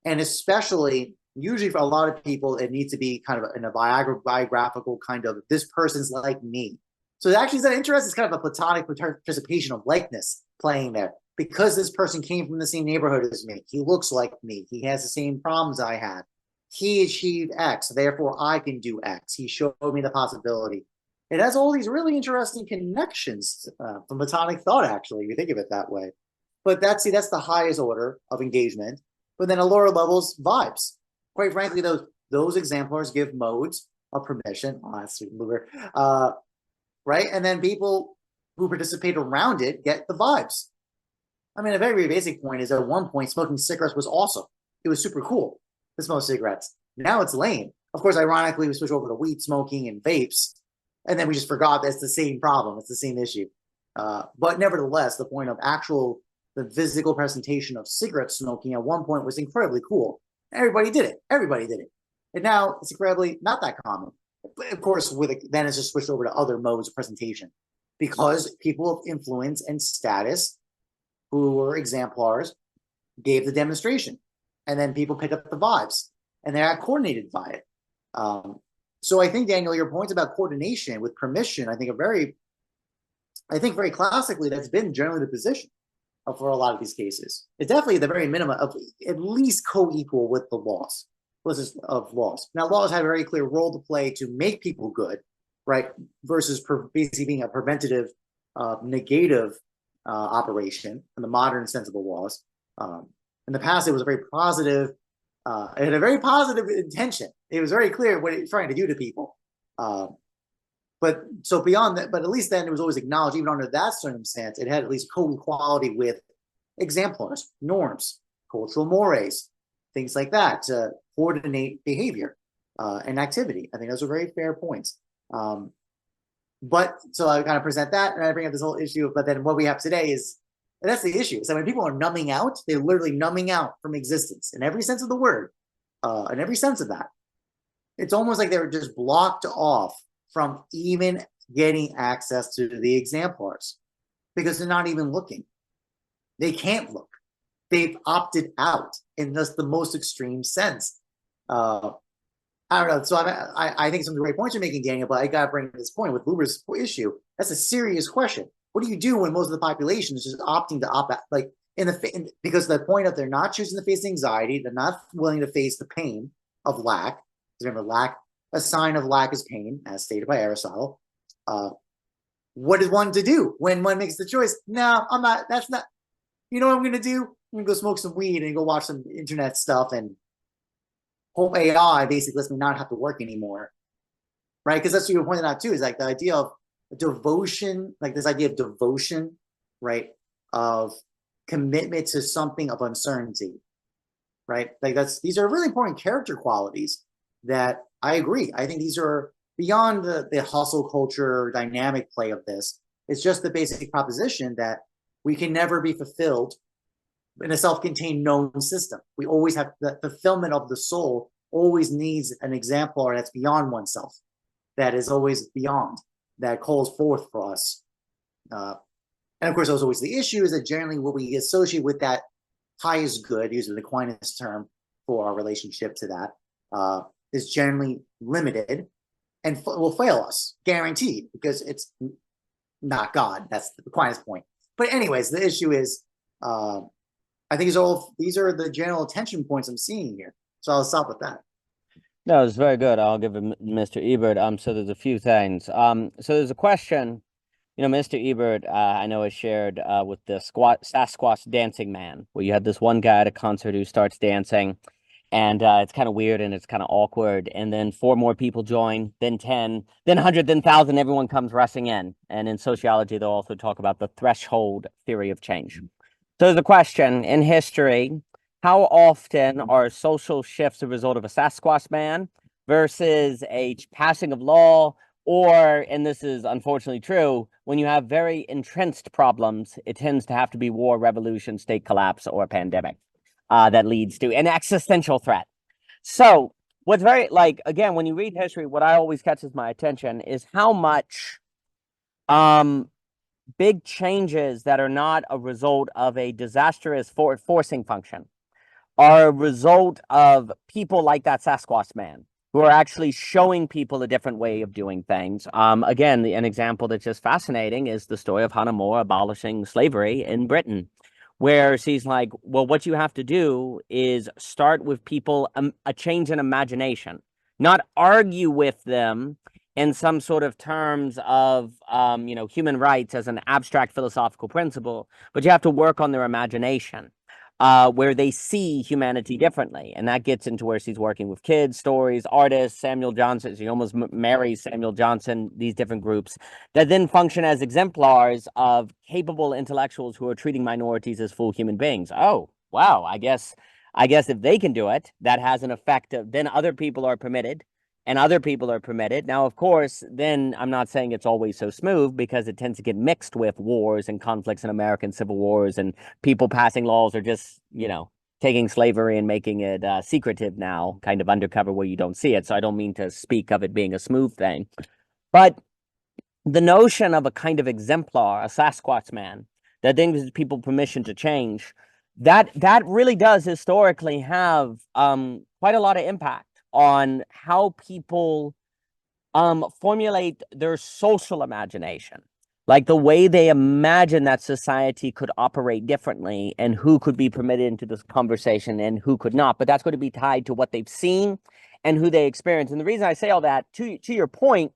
And especially, usually for a lot of people, it needs to be kind of in a biographical kind of, this person's like me. So actually, is that interesting? It's kind of a platonic participation of likeness playing there, because this person came from the same neighborhood as me. He looks like me. He has the same problems I had. He achieved X, therefore I can do X. He showed me the possibility. It has all these really interesting connections from platonic thought, actually, if you think of it that way. But that's the highest order of engagement. but then at lower levels, vibes. Quite frankly, those exemplars give modes of permission. Oh, that's sweet, Luber. Right? And then people who participate around it get the vibes. I mean, a very, very basic point is at one point, smoking cigarettes was awesome. It was super cool to smoke cigarettes. Now it's lame. Of course, ironically, we switch over to weed smoking and vapes, and then we just forgot that's the same problem. It's the same issue. But nevertheless, the point of the physical presentation of cigarette smoking at one point was incredibly cool. Everybody did it. Everybody did it. And now it's incredibly not that common. But of course, then it's just switched over to other modes of presentation because people of influence and status who were exemplars gave the demonstration. And then people pick up the vibes and they're coordinated by it. So I think, Daniel, your points about coordination with permission, I think very classically, that's been generally the position for a lot of these cases. It's definitely the very minimum of at least co-equal with the laws, of laws. Now, laws have a very clear role to play to make people good, right? Versus basically being a preventative, negative operation in the modern sense of the laws. In the past, it was a very positive, it had a very positive intention. It was very clear what it was trying to do to people. But so beyond that, but at least then it was always acknowledged, even under that circumstance, it had at least co-equality with exemplars, norms, cultural mores, things like that to coordinate behavior and activity. I think those are very fair points. But so I kind of present that and I bring up this whole issue, but then what we have today is, and that's the issue. So when people are numbing out, they're literally numbing out from existence in every sense of the word, in every sense of that. It's almost like they were just blocked off from even getting access to the exemplars because they're not even looking. They can't look. They've opted out in just the most extreme sense. I don't know. So I think some of the great points you're making, Daniel, but I got to bring this point with Luber's issue. That's a serious question. What do you do when most of the population is just opting to opt out? Like because the point of they're not choosing to face anxiety, they're not willing to face the pain of lack. Remember, lack, a sign of lack is pain, as stated by Aristotle. What is one to do when one makes the choice? No, I'm not. That's not. You know what I'm going to do? I'm going to go smoke some weed and go watch some internet stuff and hope AI basically lets me not have to work anymore, right? Because that's what you were pointing out too, is like the idea of devotion, like this idea of devotion, right? Of commitment to something of uncertainty, right? Like these are really important character qualities that I agree. I think these are beyond the hustle culture dynamic play of this. It's just the basic proposition that we can never be fulfilled in a self-contained known system. We always have the fulfillment of the soul always needs an exemplar that's beyond oneself, that is always beyond, that calls forth for us. And of course, there's always the issue is that generally what we associate with that highest good, using the Aquinas term for our relationship to that, is generally limited and will fail us, guaranteed, because it's not God. That's the Aquinas point. But anyways, the issue is, I think these are the general attention points I'm seeing here. So I'll stop with that. No, it's very good. I'll give it Mr. Ebert. So there's a few things. So there's a question, Mr. Ebert, I know has shared with the Sasquatch dancing man, where you have this one guy at a concert who starts dancing, and it's kind of weird and it's kind of awkward. And then 4 more people join, then 10, then 100, then 1,000. Everyone comes rushing in. And in sociology, they'll also talk about the threshold theory of change. So there's a question in history: how often are social shifts a result of a Sasquatch man versus a passing of law, or, and this is unfortunately true, when you have very entrenched problems, it tends to have to be war, revolution, state collapse, or a pandemic that leads to an existential threat. So what's very, again, when you read history, what I always catches my attention is how much big changes that are not a result of a disastrous forcing function are a result of people like that Sasquatch man who are actually showing people a different way of doing things. Again, an example that's just fascinating is the story of Hannah More abolishing slavery in Britain, where she's like, well, what you have to do is start with people a change in imagination, not argue with them in some sort of terms of, human rights as an abstract philosophical principle, but you have to work on their imagination. where they see humanity differently. And that gets into where she's working with kids, stories, artists, Samuel Johnson. She almost marries Samuel Johnson, these different groups that then function as exemplars of capable intellectuals who are treating minorities as full human beings. Oh, wow. I guess if they can do it, that has an effect of then other people are permitted. And other people are permitted. Now, of course, then I'm not saying it's always so smooth because it tends to get mixed with wars and conflicts in American civil wars and people passing laws or just, taking slavery and making it secretive now, kind of undercover where you don't see it. So I don't mean to speak of it being a smooth thing. But the notion of a kind of exemplar, a Sasquatch man, that then gives people permission to change, that really does historically have quite a lot of impact on how people formulate their social imagination, like the way they imagine that society could operate differently and who could be permitted into this conversation and who could not. But that's going to be tied to what they've seen and who they experience. And the reason I say all that, to your point,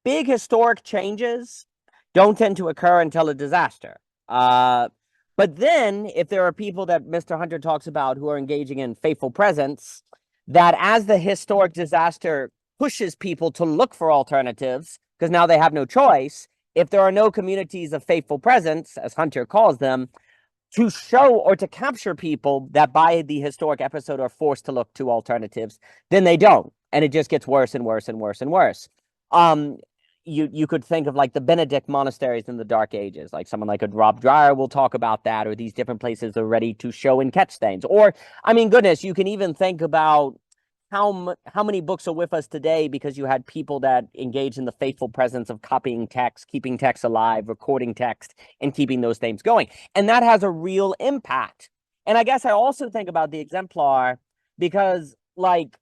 big historic changes don't tend to occur until a disaster. But then if there are people that Mr. Hunter talks about who are engaging in faithful presence, that as the historic disaster pushes people to look for alternatives, because now they have no choice, if there are no communities of faithful presence, as Hunter calls them, to show or to capture people that by the historic episode are forced to look to alternatives, then they don't. And it just gets worse and worse and worse and worse. You could think of like the Benedict monasteries in the Dark Ages, like someone like a Rob Dreyer will talk about that, or these different places are ready to show and catch things. Or, I mean, goodness, you can even think about how many books are with us today because you had people that engage in the faithful presence of copying text, keeping text alive, recording text, and keeping those things going. And that has a real impact. And I guess I also think about the exemplar because, like,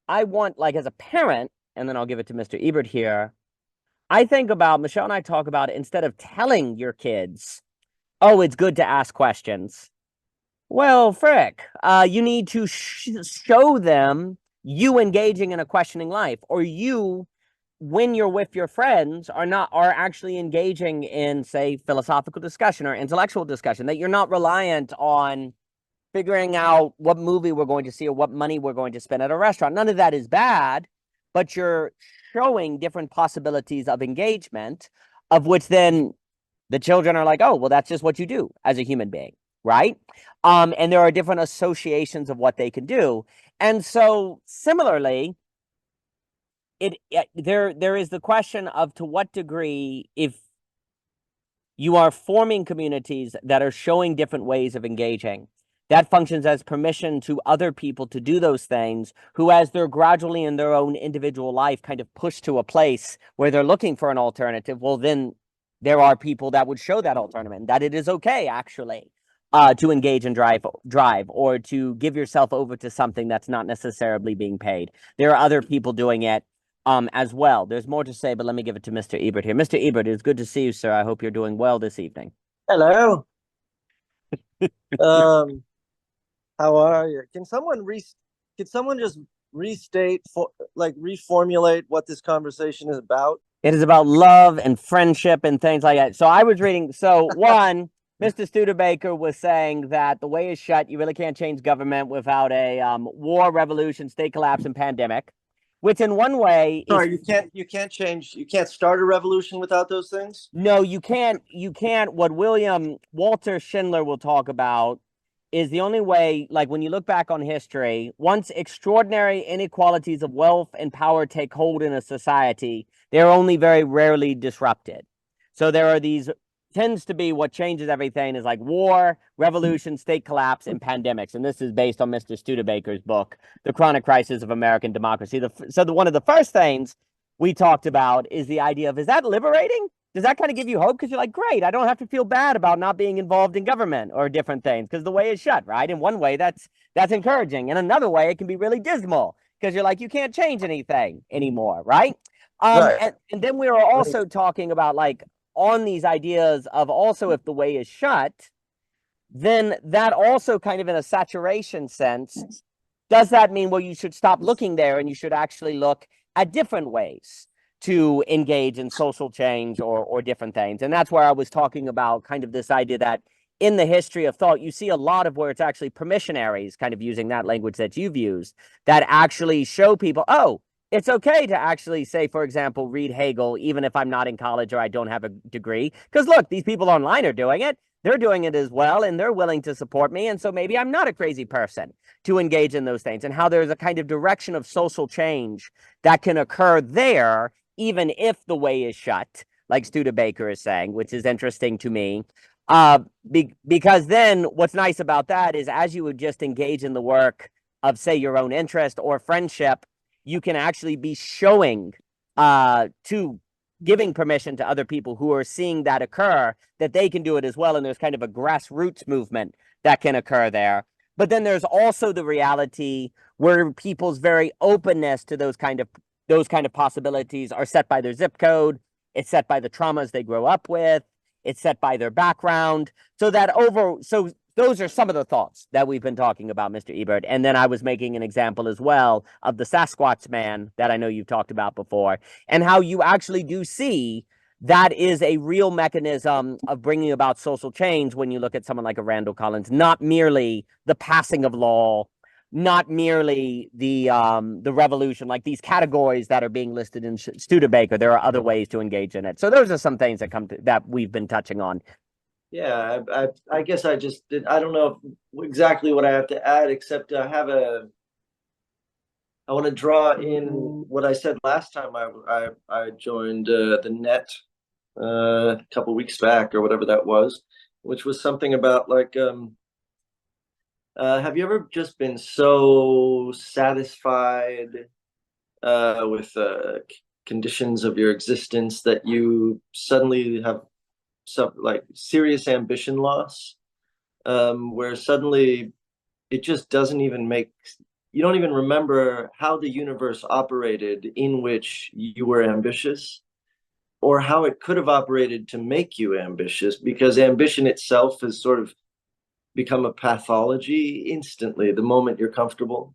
I want, like, as a parent, and then I'll give it to Mr. Ebert here, I think about, Michelle and I talk about it, instead of telling your kids, oh, it's good to ask questions. Well, frick, you need to show them you engaging in a questioning life, or you, when you're with your friends, are actually engaging in, say, philosophical discussion or intellectual discussion, that you're not reliant on figuring out what movie we're going to see or what money we're going to spend at a restaurant. None of that is bad, but you're showing different possibilities of engagement, of which then the children are like, oh, well, that's just what you do as a human being, right? And there are different associations of what they can do. And so similarly, there is the question of to what degree, if you are forming communities that are showing different ways of engaging, that functions as permission to other people to do those things who, as they're gradually in their own individual life kind of pushed to a place where they're looking for an alternative, well, then there are people that would show that alternative, that it is okay, actually, to engage and drive, or to give yourself over to something that's not necessarily being paid. There are other people doing it as well. There's more to say, but let me give it to Mr. Ebert here. Mr. Ebert, it's good to see you, sir. I hope you're doing well this evening. Hello. How are you? Can someone just restate reformulate what this conversation is about? It is about love and friendship and things like that. So I was reading. So one, Mr. Studebaker was saying that the way is shut. You really can't change government without a war, revolution, state collapse, and pandemic. Which in one way, sorry, you can't start a revolution without those things. No, you can't. You can't. What Walter Schindler will talk about is the only way, like when you look back on history, once extraordinary inequalities of wealth and power take hold in a society, they're only very rarely disrupted. So there are these, tends to be what changes everything is like war, revolution, state collapse, and pandemics. And this is based on Mr. Studebaker's book, The Chronic Crisis of American Democracy. One of the first things we talked about is the idea of, is that liberating? Does that kind of give you hope? Because you're like, great, I don't have to feel bad about not being involved in government or different things because the way is shut, right? In one way, that's encouraging. In another way, it can be really dismal because you're like, you can't change anything anymore, right? Right. And then we were also talking about, like, on these ideas of also, if the way is shut, then that also kind of in a saturation sense, does that mean, well, you should stop looking there and you should actually look at different ways to engage in social change or different things? And that's where I was talking about kind of this idea that in the history of thought, you see a lot of where it's actually permissionaries, kind of using that language that you've used, that actually show people, oh, it's okay to actually say, for example, read Hegel, even if I'm not in college or I don't have a degree. Because look, these people online are doing it. They're doing it as well, and they're willing to support me. And so maybe I'm not a crazy person to engage in those things, and how there's a kind of direction of social change that can occur there, even if the way is shut, like Studebaker is saying, which is interesting to me. Because then what's nice about that is as you would just engage in the work of, say, your own interest or friendship, you can actually be showing to giving permission to other people who are seeing that occur, that they can do it as well. And there's kind of a grassroots movement that can occur there. But then there's also the reality where people's very openness to those kind of possibilities are set by their zip code. It's set by the traumas they grow up with. It's set by their background. So those are some of the thoughts that we've been talking about, Mr. Ebert. And then I was making an example as well of the Sasquatch man that I know you've talked about before, and how you actually do see that is a real mechanism of bringing about social change when you look at someone like a Randall Collins, not merely the passing of law, not merely the revolution, like these categories that are being listed in Studebaker. There are other ways to engage in it. So those are some things that we've been touching on. Yeah, I guess I just did. I don't know exactly what I have to add, except I want to draw in what I said last time I joined the net a couple weeks back or whatever that was, which was something about like, have you ever just been so satisfied with conditions of your existence that you suddenly have some like serious ambition loss, where suddenly it just doesn't even make, you don't even remember how the universe operated in which you were ambitious, or how it could have operated to make you ambitious, because ambition itself has sort of become a pathology instantly the moment you're comfortable.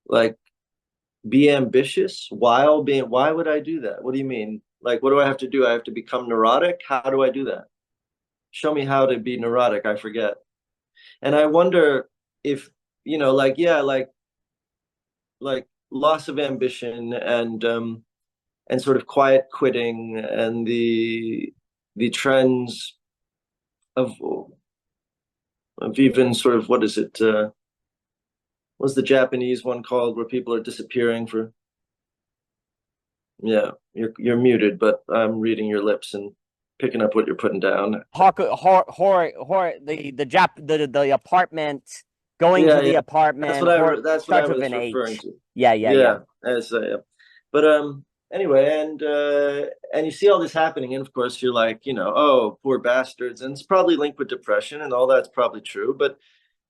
Like, be ambitious while being, why would I do that? What do you mean? Like, what do I have to do? I have to become neurotic? How do I do that? Show me how to be neurotic. I forget. And I wonder if, you know, like, yeah, like loss of ambition and sort of quiet quitting and the trends of even sort of, what is it? What's the Japanese one called where people are disappearing for? Yeah, you're muted, but I'm reading your lips and picking up what you're putting down. The apartment, going to the apartment. That's what I was referring to. Yeah. But anyway, and you see all this happening, and of course you're like, you know, oh, poor bastards, and it's probably linked with depression, and all that's probably true. But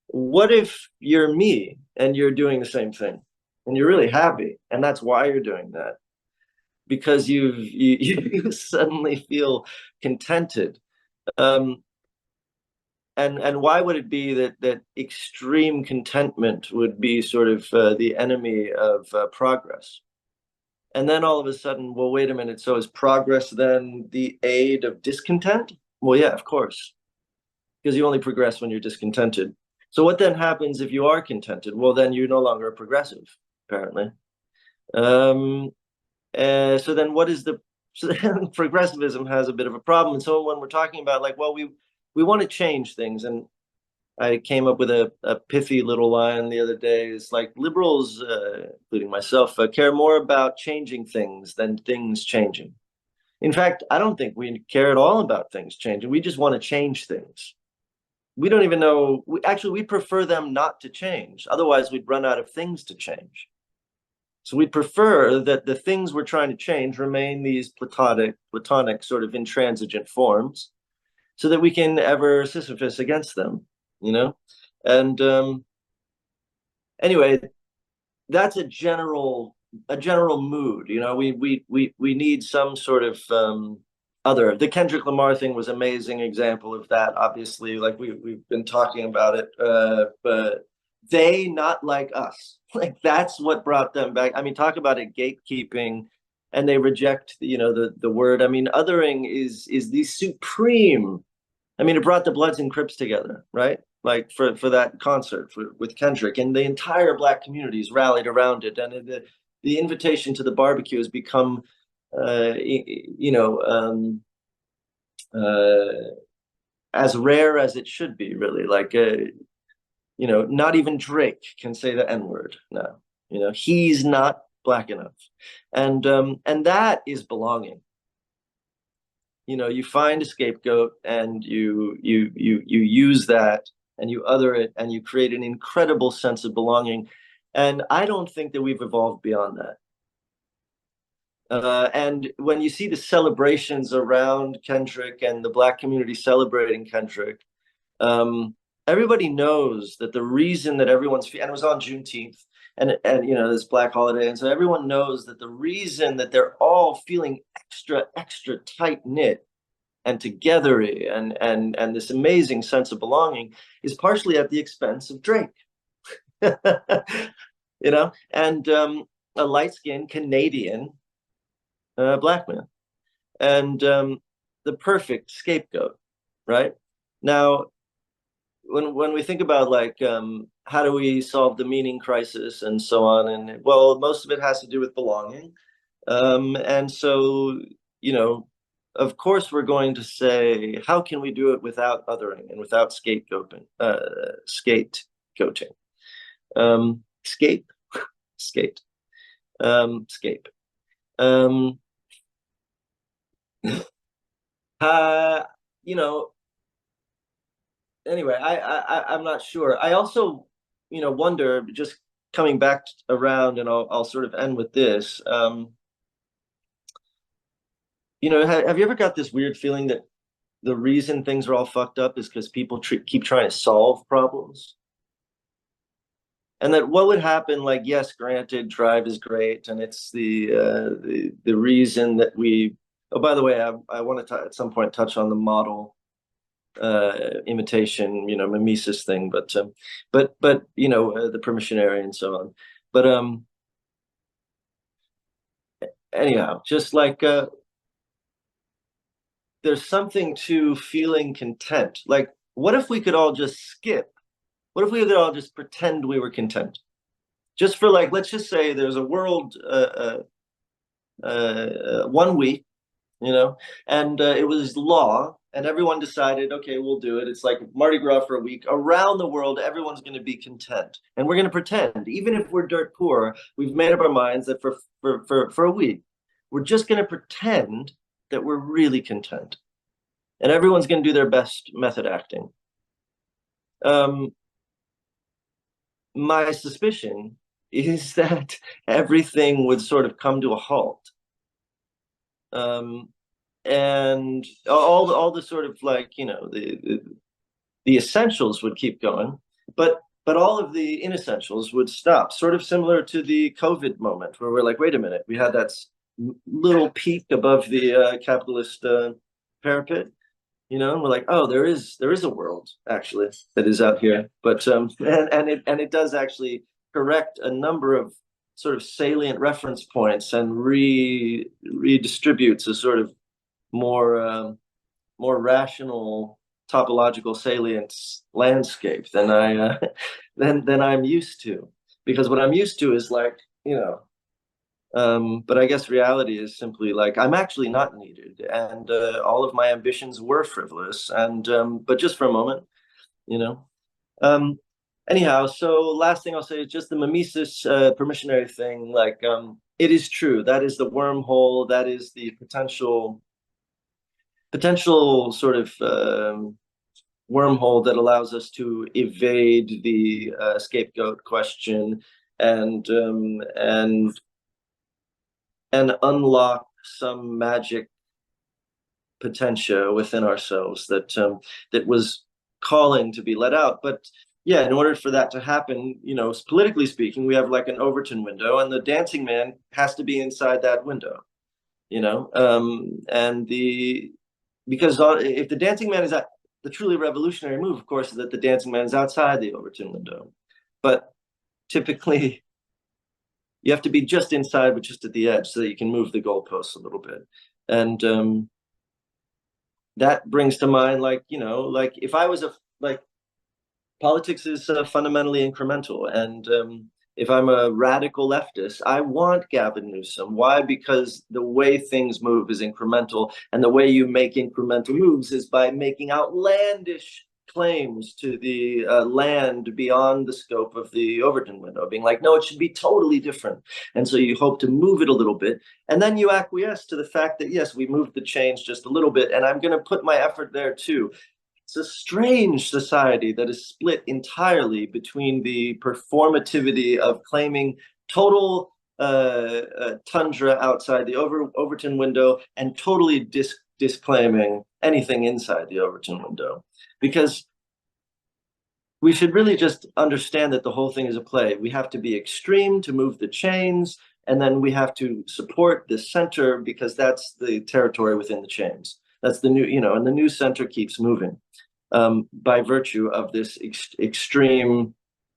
what if you're me and you're doing the same thing, and you're really happy, and that's why you're doing that? Because you suddenly feel contented, and why would it be that extreme contentment would be sort of the enemy of progress? And then all of a sudden, well, wait a minute. So is progress then the aid of discontent? Well, yeah, of course, because you only progress when you're discontented. So what then happens if you are contented? Well, then you're no longer a progressive, apparently. So then what is so then progressivism has a bit of a problem. And so when we're talking about like, well, we want to change things, and I came up with a pithy little line the other day. It's like liberals, including myself, care more about changing things than things changing. In fact, I don't think we care at all about things changing. We just want to change things. We don't even know. We prefer them not to change. Otherwise, we'd run out of things to change. So we prefer that the things we're trying to change remain these platonic sort of intransigent forms, so that we can ever Sisyphus against them, you know? And anyway, that's a general mood, you know. We need some sort of other. The Kendrick Lamar thing was an amazing example of that, obviously. Like we've been talking about it, but they not like us. Like that's what brought them back. I mean, talk about it, gatekeeping, and they reject, you know, the word. I mean, othering is the supreme I mean, it brought the Bloods and Crips together, right? Like for that concert with Kendrick, and the entire Black communities rallied around it, and the invitation to the barbecue has become, as rare as it should be, really. Like, not even Drake can say the N-word now. He's not Black enough, and that is belonging. You find a scapegoat and you use that and you other it and you create an incredible sense of belonging. And I don't think that we've evolved beyond that. And when you see the celebrations around Kendrick and the Black community celebrating Kendrick, everybody knows that the reason that and it was on Juneteenth, and this Black holiday, and so everyone knows that the reason that they're all feeling extra tight knit and together and this amazing sense of belonging is partially at the expense of Drake. And a light-skinned Canadian Black man, and the perfect scapegoat, right? Now, when we think about like how do we solve the meaning crisis and so on, and well, most of it has to do with belonging, and so of course we're going to say, how can we do it without othering and without scapegoating? Skate. Anyway, I'm not sure. I also, wonder, just coming back around, and I'll sort of end with this. Have you ever got this weird feeling that the reason things are all fucked up is because people keep trying to solve problems? And that what would happen, like, yes, granted, Drive is great, and it's the reason that we. Oh, by the way, I want to at some point touch on the model imitation, mimesis thing, but the permissionary and so on. But anyhow, just like there's something to feeling content. Like, what if we could all just skip? What if we could all just pretend we were content? Just for, like, let's just say there's a world 1 week, and it was law, and everyone decided, okay, we'll do it. It's like Mardi Gras for a week. Around the world, everyone's going to be content. And we're going to pretend, even if we're dirt poor, we've made up our minds that for a week, we're just going to pretend that we're really content. And everyone's going to do their best method acting. My suspicion is that everything would sort of come to a halt. And all the sort of, like, the essentials would keep going, but all of the inessentials would stop, sort of similar to the COVID moment, where we're like, wait a minute, we had that little peak above the capitalist parapet, and we're like, oh, there is a world actually that is out here, but and it does actually correct a number of sort of salient reference points and redistributes a sort of more rational topological salience landscape than I'm used to, because what I'm used to is like, but I guess reality is simply like, I'm actually not needed, and all of my ambitions were frivolous, and but just for a moment, anyhow. So last thing I'll say is just the mimesis permissionary thing. Like, it is true, that is the wormhole, that is the potential sort of wormhole that allows us to evade the scapegoat question and unlock some magic potential within ourselves that was calling to be let out. But yeah, in order for that to happen, politically speaking, we have like an Overton window, and the dancing man has to be inside that window, and because if the dancing man is at the truly revolutionary move, of course, is that the dancing man is outside the Overton window. But typically, you have to be just inside, but just at the edge, so that you can move the goalposts a little bit. And that brings to mind, like, like if I was politics is fundamentally incremental. And if I'm a radical leftist, I want Gavin Newsom. Why? Because the way things move is incremental. And the way you make incremental moves is by making outlandish claims to the land beyond the scope of the Overton window, being like, no, it should be totally different. And so you hope to move it a little bit. And then you acquiesce to the fact that, yes, we moved the change just a little bit. And I'm going to put my effort there too. It's a strange society that is split entirely between the performativity of claiming total tundra outside the Overton window and totally disclaiming anything inside the Overton window. Because we should really just understand that the whole thing is a play. We have to be extreme to move the chains, and then we have to support the center because that's the territory within the chains. That's the new, and the new center keeps moving by virtue of this extreme,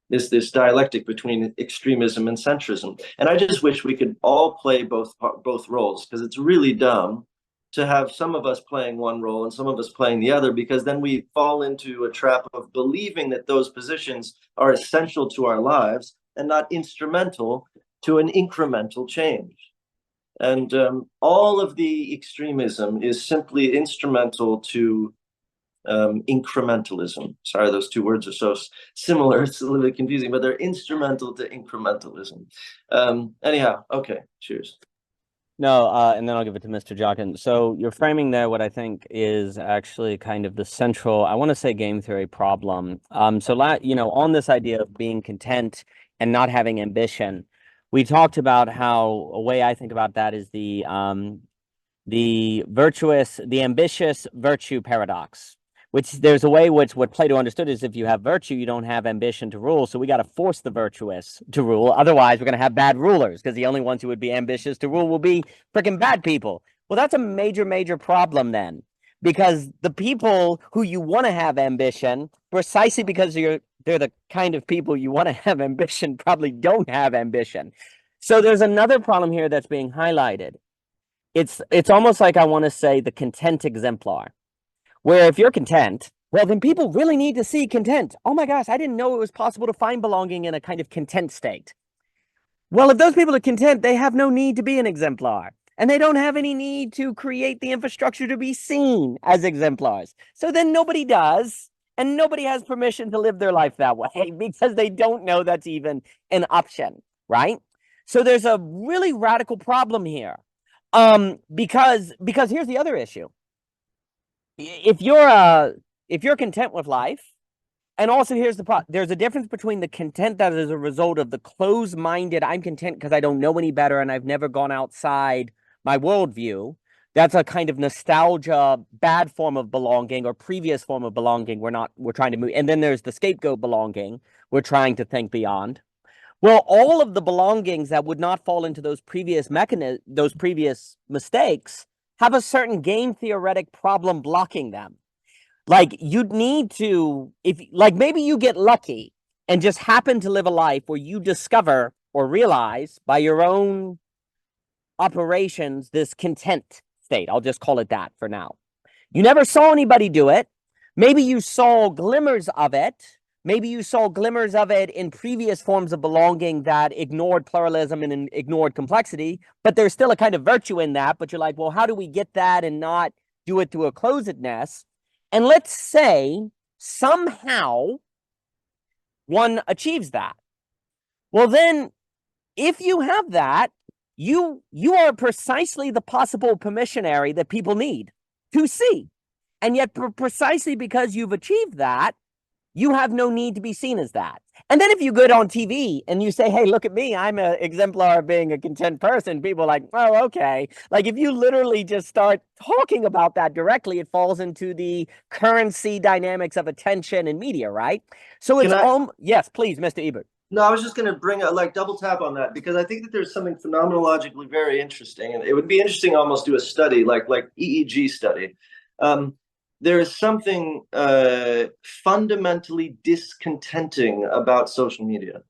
this dialectic between extremism and centrism. And I just wish we could all play both roles, because it's really dumb to have some of us playing one role and some of us playing the other, because then we fall into a trap of believing that those positions are essential to our lives and not instrumental to an incremental change. And all of the extremism is simply instrumental to incrementalism. Sorry, those two words are so similar, it's a little bit confusing, but they're instrumental to incrementalism. Anyhow, okay, cheers. No, and then I'll give it to Mr. Jockin. So you're framing there what I think is actually kind of the central, I want to say, game theory problem. So on this idea of being content and not having ambition, we talked about how a way I think about that is the ambitious virtue paradox, which there's a way which what Plato understood is if you have virtue, you don't have ambition to rule. So we got to force the virtuous to rule. Otherwise, we're going to have bad rulers, because the only ones who would be ambitious to rule will be freaking bad people. Well, that's a major, major problem then, because the people who you want to have ambition, precisely because they're the kind of people you want to have ambition, probably don't have ambition. So there's another problem here that's being highlighted. It's almost like, I want to say, the content exemplar, where if you're content, well, then people really need to see content. Oh my gosh, I didn't know it was possible to find belonging in a kind of content state. Well, if those people are content, they have no need to be an exemplar, and they don't have any need to create the infrastructure to be seen as exemplars. So then nobody does, and nobody has permission to live their life that way because they don't know that's even an option, right? So there's a really radical problem here. Because here's the other issue. If you're content with life, and also here's the problem, there's a difference between the content that is a result of the closed-minded, I'm content because I don't know any better and I've never gone outside my worldview. That's a kind of nostalgia, bad form of belonging, or previous form of belonging we're trying to move. And then there's the scapegoat belonging, we're trying to think beyond. Well, all of the belongings that would not fall into those previous mistakes have a certain game theoretic problem blocking them. Like, you'd need to, maybe you get lucky and just happen to live a life where you discover or realize by your own operations this content state. I'll just call it that for now. You never saw anybody do it. Maybe you saw glimmers of it. Maybe you saw glimmers of it in previous forms of belonging that ignored pluralism and ignored complexity, but there's still a kind of virtue in that. But you're like, well, how do we get that and not do it through a closedness? And let's say somehow one achieves that. Well, then, if you have that, you are precisely the possible permissionary that people need to see. And yet, precisely because you've achieved that, you have no need to be seen as that. And then if you go on TV and you say, hey, look at me, I'm an exemplar of being a content person, people are like, oh, okay. Like, if you literally just start talking about that directly, it falls into the currency dynamics of attention and media, right? So it's, yes, please, Mr. Ebert. No, I was just going to bring a double tap on that, because I think that there's something phenomenologically very interesting, and it would be interesting to almost do a study like EEG study. There is something fundamentally discontenting about social media.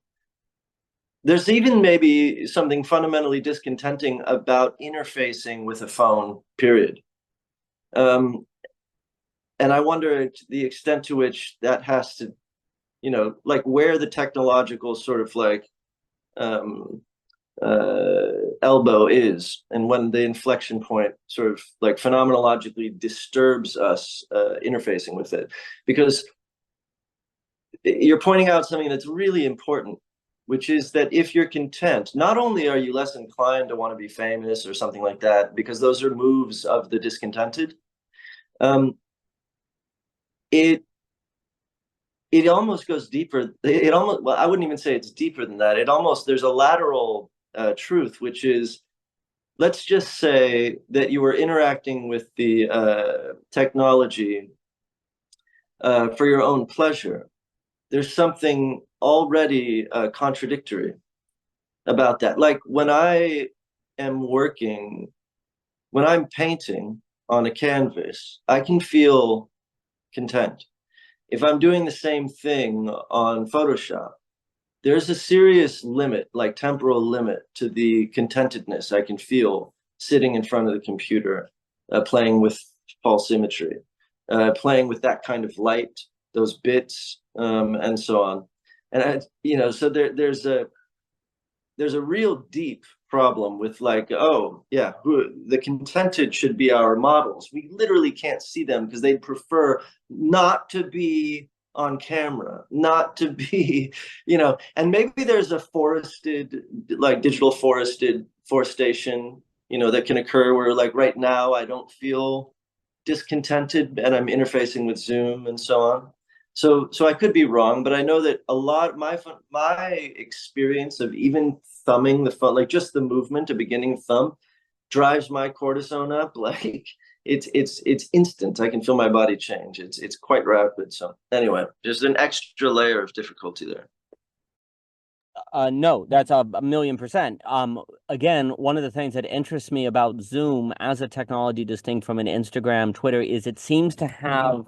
There's even maybe something fundamentally discontenting about interfacing with a phone, period. and I wonder the extent to which that has to, you know, like where the technological sort of like elbow is, and when the inflection point sort of like phenomenologically disturbs us interfacing with it. Because you're pointing out something that's really important, which is that if you're content, not only are you less inclined to want to be famous or something like that, because those are moves of the discontented, it almost goes deeper. It almost, well, I wouldn't even say it's deeper than that. It almost, there's a lateral truth, which is, let's just say that you were interacting with the technology for your own pleasure. There's something already contradictory about that. Like when I am working, when I'm painting on a canvas, I can feel content. If I'm doing the same thing on Photoshop, there's a serious limit, like temporal limit, to the contentedness I can feel sitting in front of the computer, playing with false symmetry, playing with that kind of light, those bits, and so on. And you know, so there's a real deep problem with like, oh yeah, the contented should be our models. We literally can't see them because they prefer not to be on camera, not to be, you know. And maybe there's a forested, like digital forestation, you know, that can occur where like right now I don't feel discontented and I'm interfacing with Zoom and so on. So I could be wrong, but I know that a lot, my experience of even thumbing the phone, like just the movement, a beginning thumb, drives my cortisone up. Like it's instant. I can feel my body change. It's quite rapid. So anyway, there's an extra layer of difficulty there. No, that's a million%. Again, one of the things that interests me about Zoom as a technology distinct from an Instagram, Twitter, is it seems to have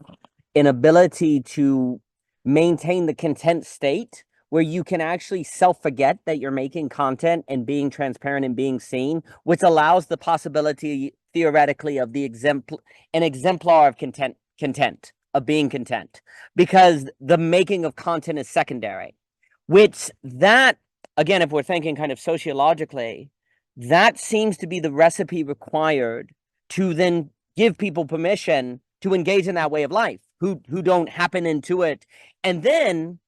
an ability to maintain the content state where you can actually self-forget that you're making content and being transparent and being seen, which allows the possibility theoretically of an exemplar of content of being content, because the making of content is secondary. Which that, again, if we're thinking kind of sociologically, that seems to be the recipe required to then give people permission to engage in that way of life, who don't happen into it. And then,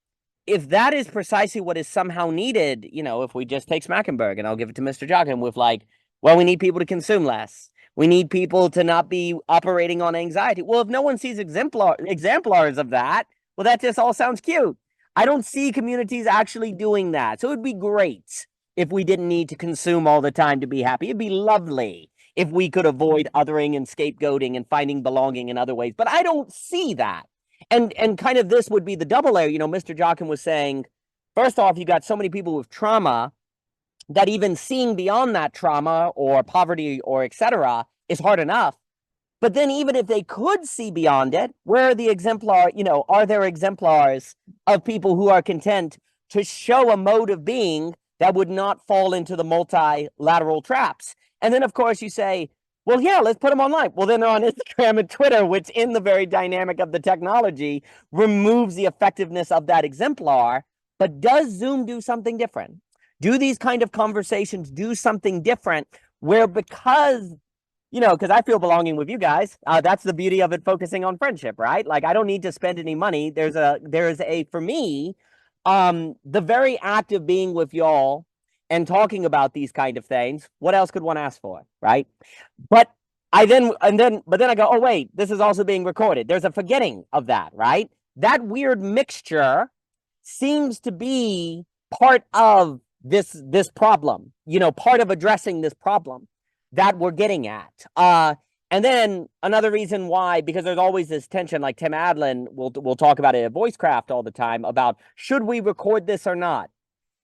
if that is precisely what is somehow needed, you know, if we just take Smackenberg, and I'll give it to Mr. Jockin with like, well, we need people to consume less. We need people to not be operating on anxiety. Well, if no one sees exemplars of that, well, that just all sounds cute. I don't see communities actually doing that. So it'd be great if we didn't need to consume all the time to be happy. It'd be lovely if we could avoid othering and scapegoating and finding belonging in other ways. But I don't see that. And kind of this would be the double layer. You know, Mr. Jockin was saying, first off, you got so many people with trauma that even seeing beyond that trauma or poverty or etc. is hard enough. But then even if they could see beyond it, where are the are there exemplars of people who are content to show a mode of being that would not fall into the multilateral traps? And then, of course, you say, well, yeah, let's put them online. Well, then they're on Instagram and Twitter, which in the very dynamic of the technology removes the effectiveness of that exemplar. But does Zoom do something different? Do these kind of conversations do something different where, because because I feel belonging with you guys. That's the beauty of it, focusing on friendship, right? Like, I don't need to spend any money. There's a, for me, the very act of being with y'all and talking about these kind of things, what else could one ask for, right? But then I go, oh, wait, this is also being recorded. There's a forgetting of that, right? That weird mixture seems to be part of this problem, part of addressing this problem that we're getting at. And then another reason why, because there's always this tension, like Tim Adlin will talk about it at Voicecraft all the time, about should we record this or not?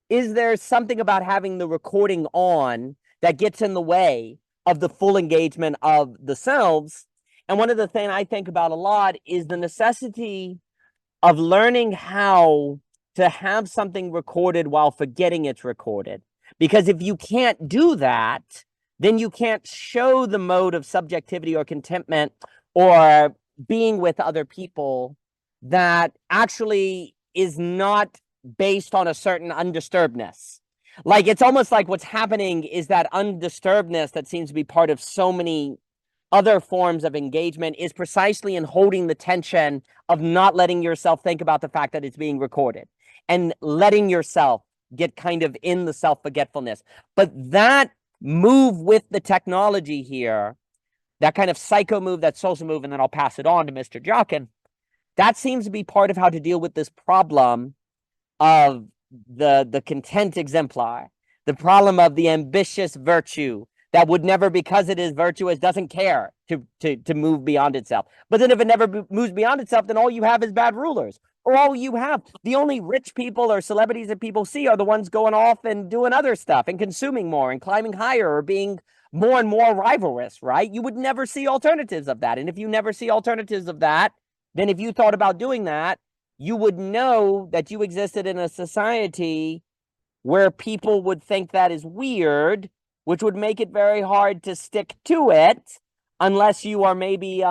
Is there something about having the recording on that gets in the way of the full engagement of the selves? And one of the things I think about a lot is the necessity of learning how to have something recorded while forgetting it's recorded. Because if you can't do that, then you can't show the mode of subjectivity or contentment or being with other people that actually is not based on a certain undisturbedness. Like, it's almost like what's happening is that undisturbedness that seems to be part of so many other forms of engagement is precisely in holding the tension of not letting yourself think about the fact that it's being recorded and letting yourself get kind of in the self-forgetfulness. But that move with the technology here, that kind of psycho move, that social move, and then I'll pass it on to Mr. Jockin, that seems to be part of how to deal with this problem of the content exemplar, the problem of the ambitious virtue that would never, because it is virtuous, doesn't care to move beyond itself. But then if it never moves beyond itself, then all you have is bad rulers. Or all you have, the only rich people or celebrities that people see are the ones going off and doing other stuff and consuming more and climbing higher or being more and more rivalrous, right? You would never see alternatives of that. And if you never see alternatives of that, then if you thought about doing that, you would know that you existed in a society where people would think that is weird, which would make it very hard to stick to it unless you are maybe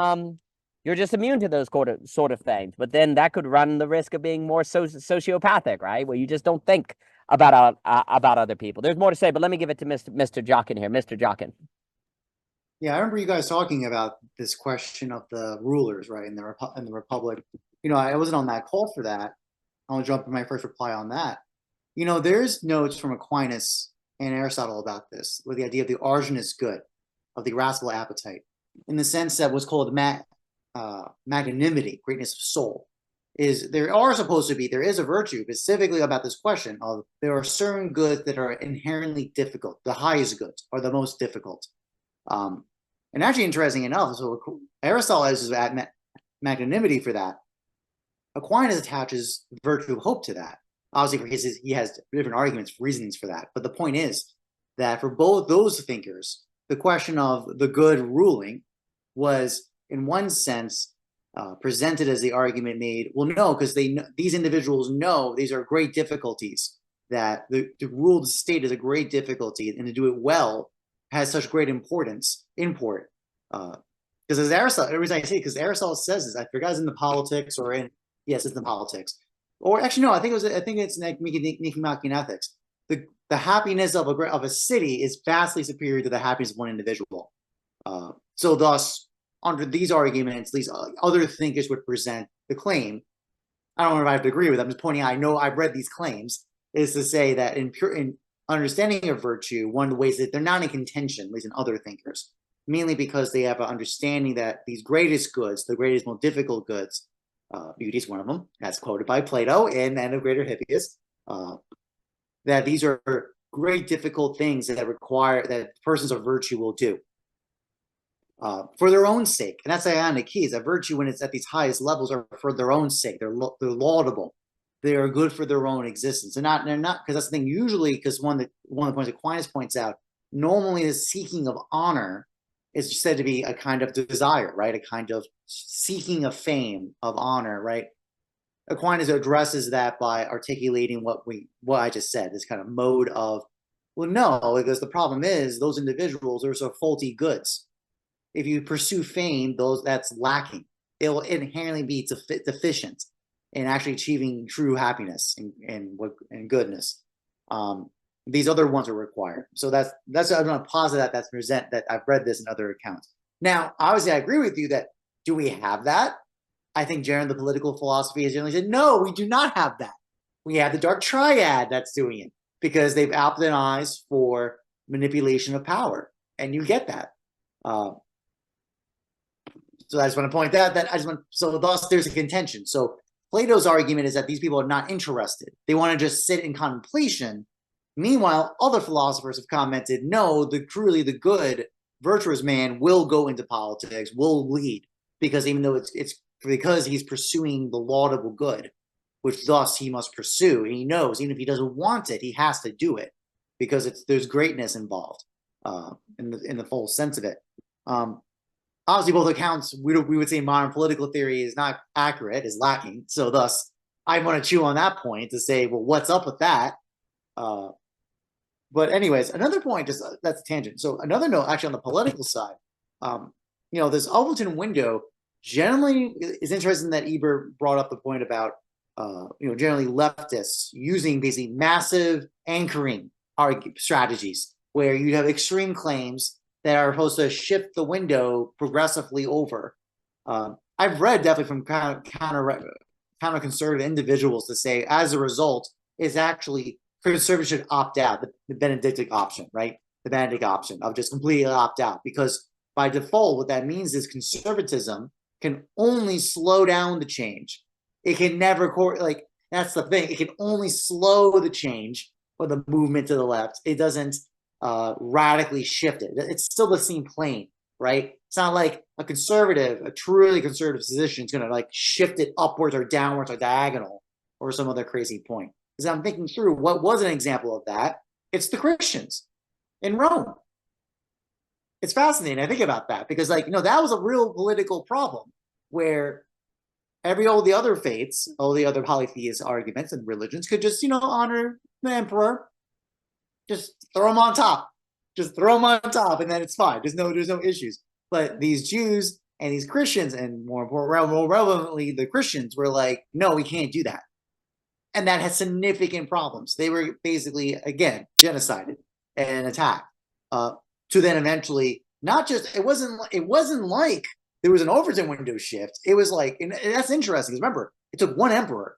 you're just immune to those sort of things. But then that could run the risk of being more sociopathic, right? Where you just don't think about other people. There's more to say, but let me give it to Mr. Jockin here. Mr. Jockin. Yeah, I remember you guys talking about this question of the rulers, right, in the Republic. You know, I wasn't on that call for that. I'll jump in my first reply on that. You know, there's notes from Aquinas and Aristotle about this, with the idea of the Arginous good, of the irascible appetite, in the sense that what's called magnanimity, greatness of soul, is there is a virtue specifically about this question of there are certain goods that are inherently difficult. The highest goods are the most difficult. And actually, interesting enough, so Aristotle is at magnanimity for that. Aquinas attaches virtue of hope to that. Obviously, because he has different arguments, reasonings for that. But the point is that for both those thinkers, the question of the good ruling was, in one sense, presented as the argument made. Well, no, because these individuals know these are great difficulties. That to rule the state is a great difficulty, and to do it well has such great import. Because as Aristotle, every time I say it, because Aristotle says this, I forgot it's in the Politics or in it's in the Politics. Or actually, no, I think it's Nicomachean Ethics. The happiness of a city is vastly superior to the happiness of one individual. So thus, under these arguments, these other thinkers would present the claim. I don't know if I have to agree with them. I'm just pointing out, I know I've read these claims, is to say that in understanding of virtue, one of the ways that they're not in contention, at least in other thinkers, mainly because they have an understanding that these greatest goods, the greatest, most difficult goods, beauty is one of them, as quoted by Plato in End of Greater Hippias, that these are great difficult things that require that persons of virtue will do for their own sake. And that's the ionic key, is that virtue, when it's at these highest levels, are for their own sake. They're laudable. They are good for their own existence. And they're not, because that's the thing, usually, because one of the points Aquinas points out, normally the seeking of honor is said to be a kind of desire, right? A kind of seeking of fame, of honor, right? Aquinas addresses that by articulating what I just said, this kind of mode of, well, no, because the problem is those individuals are so faulty goods. If you pursue fame, that's lacking. It will inherently be deficient in actually achieving true happiness and goodness. These other ones are required. So that's I'm going to posit that I've read this in other accounts. Now, obviously, I agree with you that do we have that? I think generally the political philosophy has generally said, no, we do not have that. We have the dark triad that's doing it because they've optimized for manipulation of power, and you get that. So I just want to point out that so thus there's a contention. So Plato's argument is that these people are not interested. They want to just sit in contemplation. Meanwhile, other philosophers have commented, no, truly the good, virtuous man will go into politics, will lead, because even though it's because he's pursuing the laudable good, which thus he must pursue, and he knows even if he doesn't want it, he has to do it because there's greatness involved in the full sense of it. Obviously, both accounts we would say modern political theory is not accurate, is lacking. So thus, I want to chew on that point to say, well, what's up with that? But anyways, another point, that's a tangent. So another note, actually, on the political side, this Overton window generally, it's interesting that Ebert brought up the point about, generally leftists using basically massive anchoring strategies where you have extreme claims that are supposed to shift the window progressively over. I've read definitely from counter conservative individuals to say, as a result, is actually conservatives should opt out, the Benedictine option, right? The Benedict option of just completely opt out, because by default, what that means is conservatism can only slow down the change. It can never, that's the thing. It can only slow the change or the movement to the left. It doesn't radically shift it. It's still the same plane, right? It's not like a truly conservative position is going to like shift it upwards or downwards or diagonal or some other crazy point. Because I'm thinking through what was an example of that. It's the Christians in Rome. It's fascinating. I think about that because, that was a real political problem where all the other faiths, all the other polytheist arguments and religions could just, honor the emperor, just throw him on top, and then it's fine. There's no issues. But these Jews and these Christians, and more relevantly, the Christians were like, no, we can't do that. And that has significant problems. They were basically, again, genocided and attacked. To then eventually, not just, it wasn't like there was an Overton window shift. It was like, and that's interesting, because remember, it took one emperor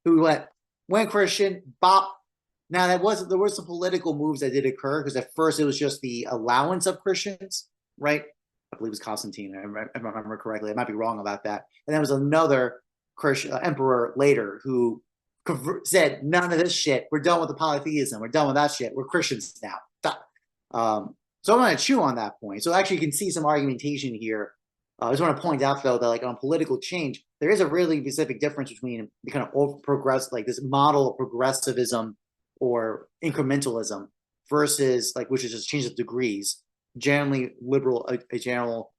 who went Christian, bop. Now there were some political moves that did occur, because at first it was just the allowance of Christians, right? I believe it was Constantine, if I remember correctly. I might be wrong about that. And there was another Christian emperor later who said, none of this shit. We're done with the polytheism. We're done with that shit. We're Christians now. So I'm going to chew on that point. So actually you can see some argumentation here. I just want to point out, though, that on political change, there is a really specific difference between the kind of this model of progressivism or incrementalism versus which is just change of degrees. Generally liberal, a general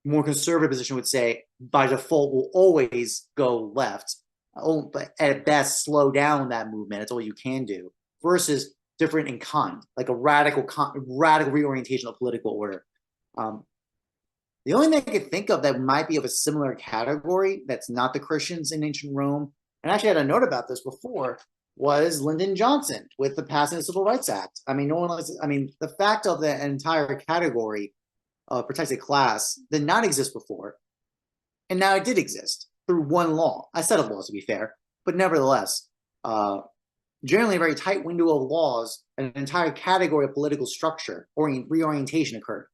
more conservative position would say by default will always go left, but at best slow down that movement. That's all you can do, versus different in kind, like a radical reorientation of political order. The only thing I could think of that might be of a similar category that's not the Christians in ancient Rome, and actually I had a note about this before, was Lyndon Johnson with the passing of the Civil Rights Act. The fact of the entire category of protected class did not exist before, and now it did exist through one law, a set of laws to be fair, but nevertheless, generally a very tight window of laws, an entire category of political structure or reorientation occurred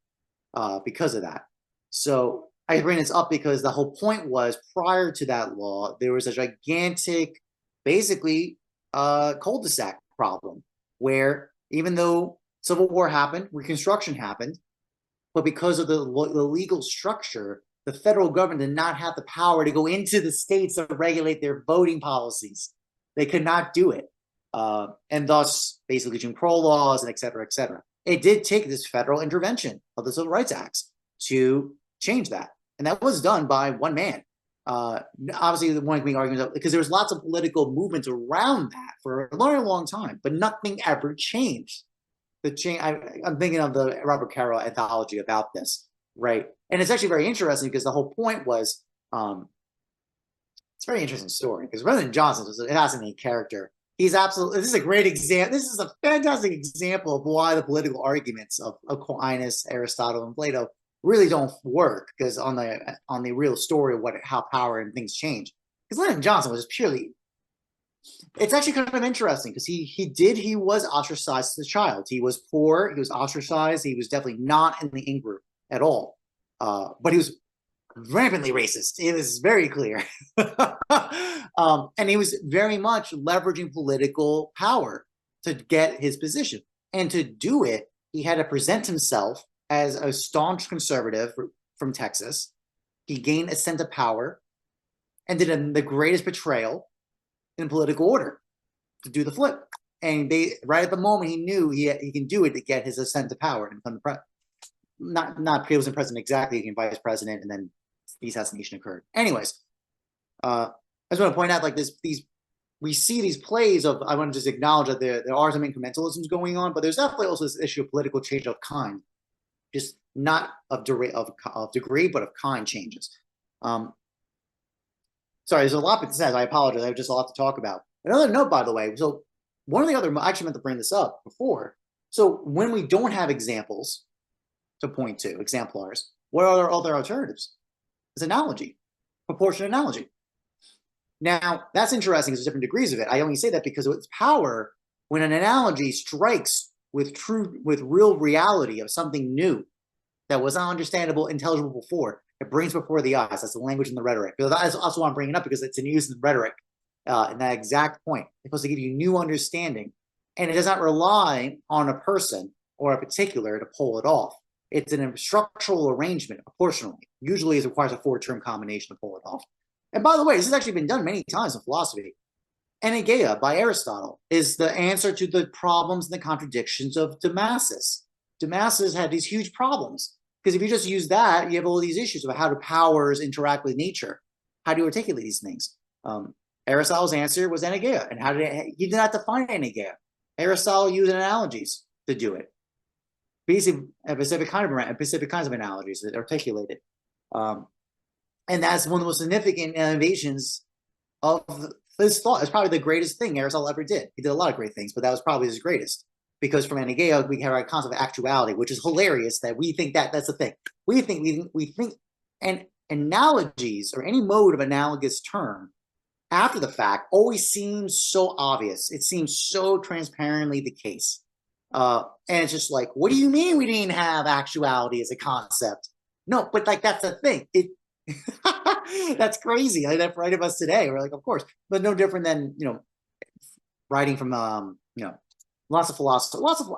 because of that. So I bring this up because the whole point was, prior to that law, there was a gigantic, basically, cul-de-sac problem where even though Civil War happened, Reconstruction happened, but because of the legal structure, the federal government did not have the power to go into the states to regulate their voting policies. They could not do it. And thus, basically, Jim Crow laws and et cetera, et cetera. It did take this federal intervention of the Civil Rights Acts to change that. And that was done by one man. Obviously, the one being argued because there was lots of political movements around that for a very long time, but nothing ever changed. I'm thinking of the Robert Caro anthology about this, right? And it's actually very interesting because the whole point was, it's a very interesting story because Lyndon Johnson was a fascinating character. This is a great example. This is a fantastic example of why the political arguments of Aquinas, Aristotle, and Plato really don't work, because on the real story of how power and things change. Because Lyndon Johnson was purely, it's actually kind of interesting because he was ostracized as a child. He was poor, he was ostracized, he was definitely not in the in group at all. But he was rampantly racist. It was very clear. And he was very much leveraging political power to get his position. And to do it, he had to present himself as a staunch conservative from Texas. He gained a sense of power and did the greatest betrayal in political order to do the flip. And right at the moment, he knew he can do it to get his ascent to power and become the president. Not he wasn't president exactly, he became vice president, and then the assassination occurred. Anyways, I just want to point out, we see these plays of, I want to just acknowledge that there are some incrementalisms going on, but there's definitely also this issue of political change of kind. just not of degree, but of kind changes. Sorry, there's a lot that says. I apologize. I have just a lot to talk about. Another note, by the way. So one of the other, I actually meant to bring this up before. So when we don't have examples to point to, exemplars, what are our other alternatives? It's analogy, proportionate analogy. Now, that's interesting because there's different degrees of it. I only say that because of its power when an analogy strikes with real reality of something new that was not understandable, intelligible before. It brings before the eyes. That's the language and the rhetoric. But that's also why I'm bringing it up, because it's in use in rhetoric in that exact point. It's supposed to give you new understanding. And it does not rely on a person or a particular to pull it off. It's an structural arrangement proportionally. Usually it requires a 4-term combination to pull it off. And by the way, this has actually been done many times in philosophy. Anageia by Aristotle is the answer to the problems and the contradictions of Damasus. Damasus had these huge problems because if you just use that, you have all these issues about how do powers interact with nature. How do you articulate these things? Aristotle's answer was anageia. And how did he did not define anageia? Aristotle used analogies to do it. Basically, specific kinds of analogies that articulate it. And that's one of the most significant innovations of this thought. It's probably the greatest thing Aristotle ever did. He did a lot of great things, but that was probably his greatest. Because from anageia, we have our concept of actuality, which is hilarious that we think that's the thing. We think and analogies or any mode of analogous term after the fact always seems so obvious. It seems so transparently the case. And it's just like, what do you mean we didn't have actuality as a concept? No, but like that's the thing. That's crazy. Like that for any of us today, we're like, of course, but no different than writing from lots of